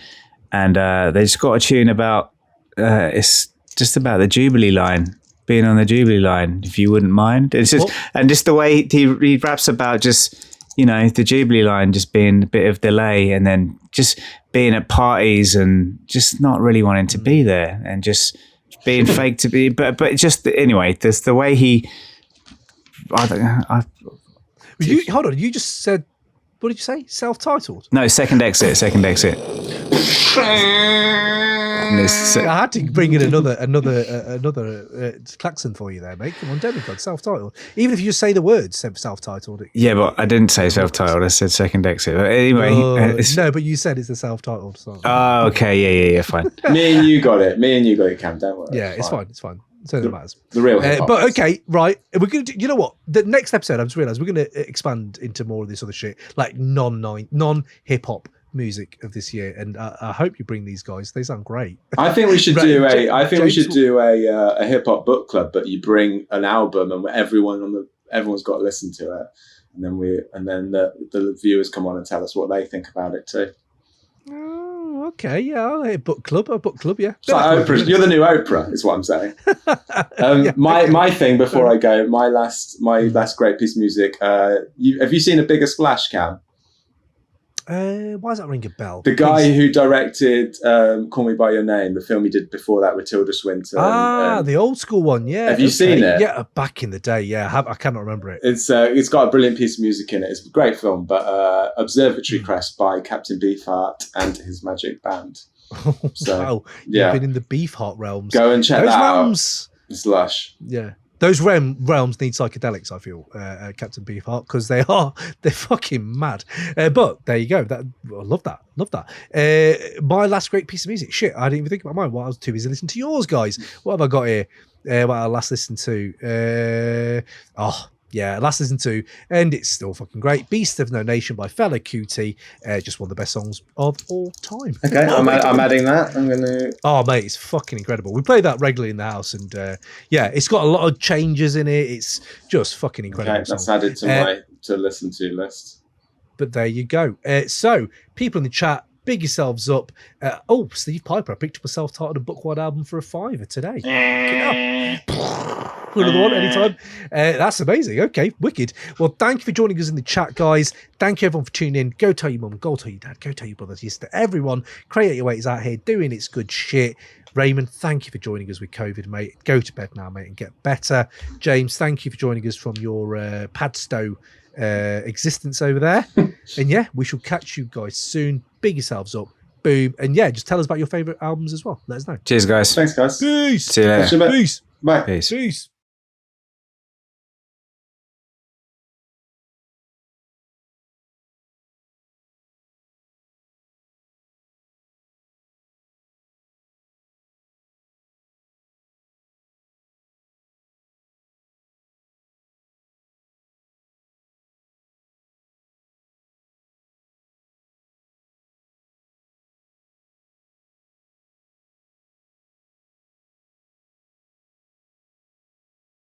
and they just got a tune about it's just about the Jubilee line, being on the Jubilee line. If you wouldn't mind, it's just and just the way he raps about just. The Jubilee line just being a bit of delay, and then just being at parties and just not really wanting to be there and just being fake to be, but just anyway, there's the way he. Hold on, you just said, what did you say? Self-titled? No, second exit. I had to bring in another klaxon for you there, mate. Come on, demigod, self-titled. Even if you just say the words self-titled. Yeah, but I didn't say self-titled. I said second exit. But anyway, no, but you said it's a self-titled song. Oh, okay, yeah, fine. Me and you got it, Cam. Don't worry. Yeah, it's fine. So it matters. The real hip-hop. But okay, right. We're gonna do, you know what? The next episode, I just realised we're gonna expand into more of this other shit, like non-hip-hop music of this year, and I hope you bring these guys. They sound great. I think we should do a hip hop book club, but you bring an album and everyone's got to listen to it, and then the viewers come on and tell us what they think about it too. Oh, okay, yeah, I'll hit a book club, yeah. It's like Oprah. You're the new Oprah, is what I'm saying. My thing before I go, my last great piece of music. Have you seen A Bigger Splash, Cam? Why does that ring a bell? The guy who directed Call Me By Your Name, the film he did before that with Tilda Swinton. The old school one, yeah. Have you seen it? Yeah, back in the day, yeah. I cannot remember it. It's got a brilliant piece of music in it. It's a great film, but Observatory Crest by Captain Beefheart and his magic band. So, wow, yeah. You've been in the Beefheart realms. Go and check those that realms, out. It's lush. Yeah. Those realms need psychedelics, I feel, Captain Beefheart, because they're fucking mad. But there you go. I love that. My last great piece of music. Shit, I didn't even think about mine. Well, I was too busy listening to yours, guys. What have I got here? What I last listened to? Last listened to, and it's still fucking great. Beast of No Nation by Fela Kuti. Just one of the best songs of all time. Okay, I'm adding that. I'm gonna. Oh mate, it's fucking incredible. We play that regularly in the house, and it's got a lot of changes in it. It's just fucking incredible. Okay, that's added to my to listen to list. But there you go. So people in the chat, big yourselves up. Steve Piper, I picked up a self-titled and book-wide album for $5 today. Another one anytime. That's amazing. Okay, wicked. Well, thank you for joining us in the chat, guys. Thank you everyone for tuning in. Go tell your mum, go tell your dad, go tell your brothers, your sister, everyone. Create Your Weight is out here doing its good shit. Raymond, thank you for joining us with COVID, mate. Go to bed now, mate, and get better. James, thank you for joining us from your Padstow existence over there. And yeah, we shall catch you guys soon. Big yourselves up. Boom. And yeah, just tell us about your favourite albums as well. Let us know. Cheers, guys. Thanks, guys. Peace. See you later. Peace. Bye. Peace. Peace.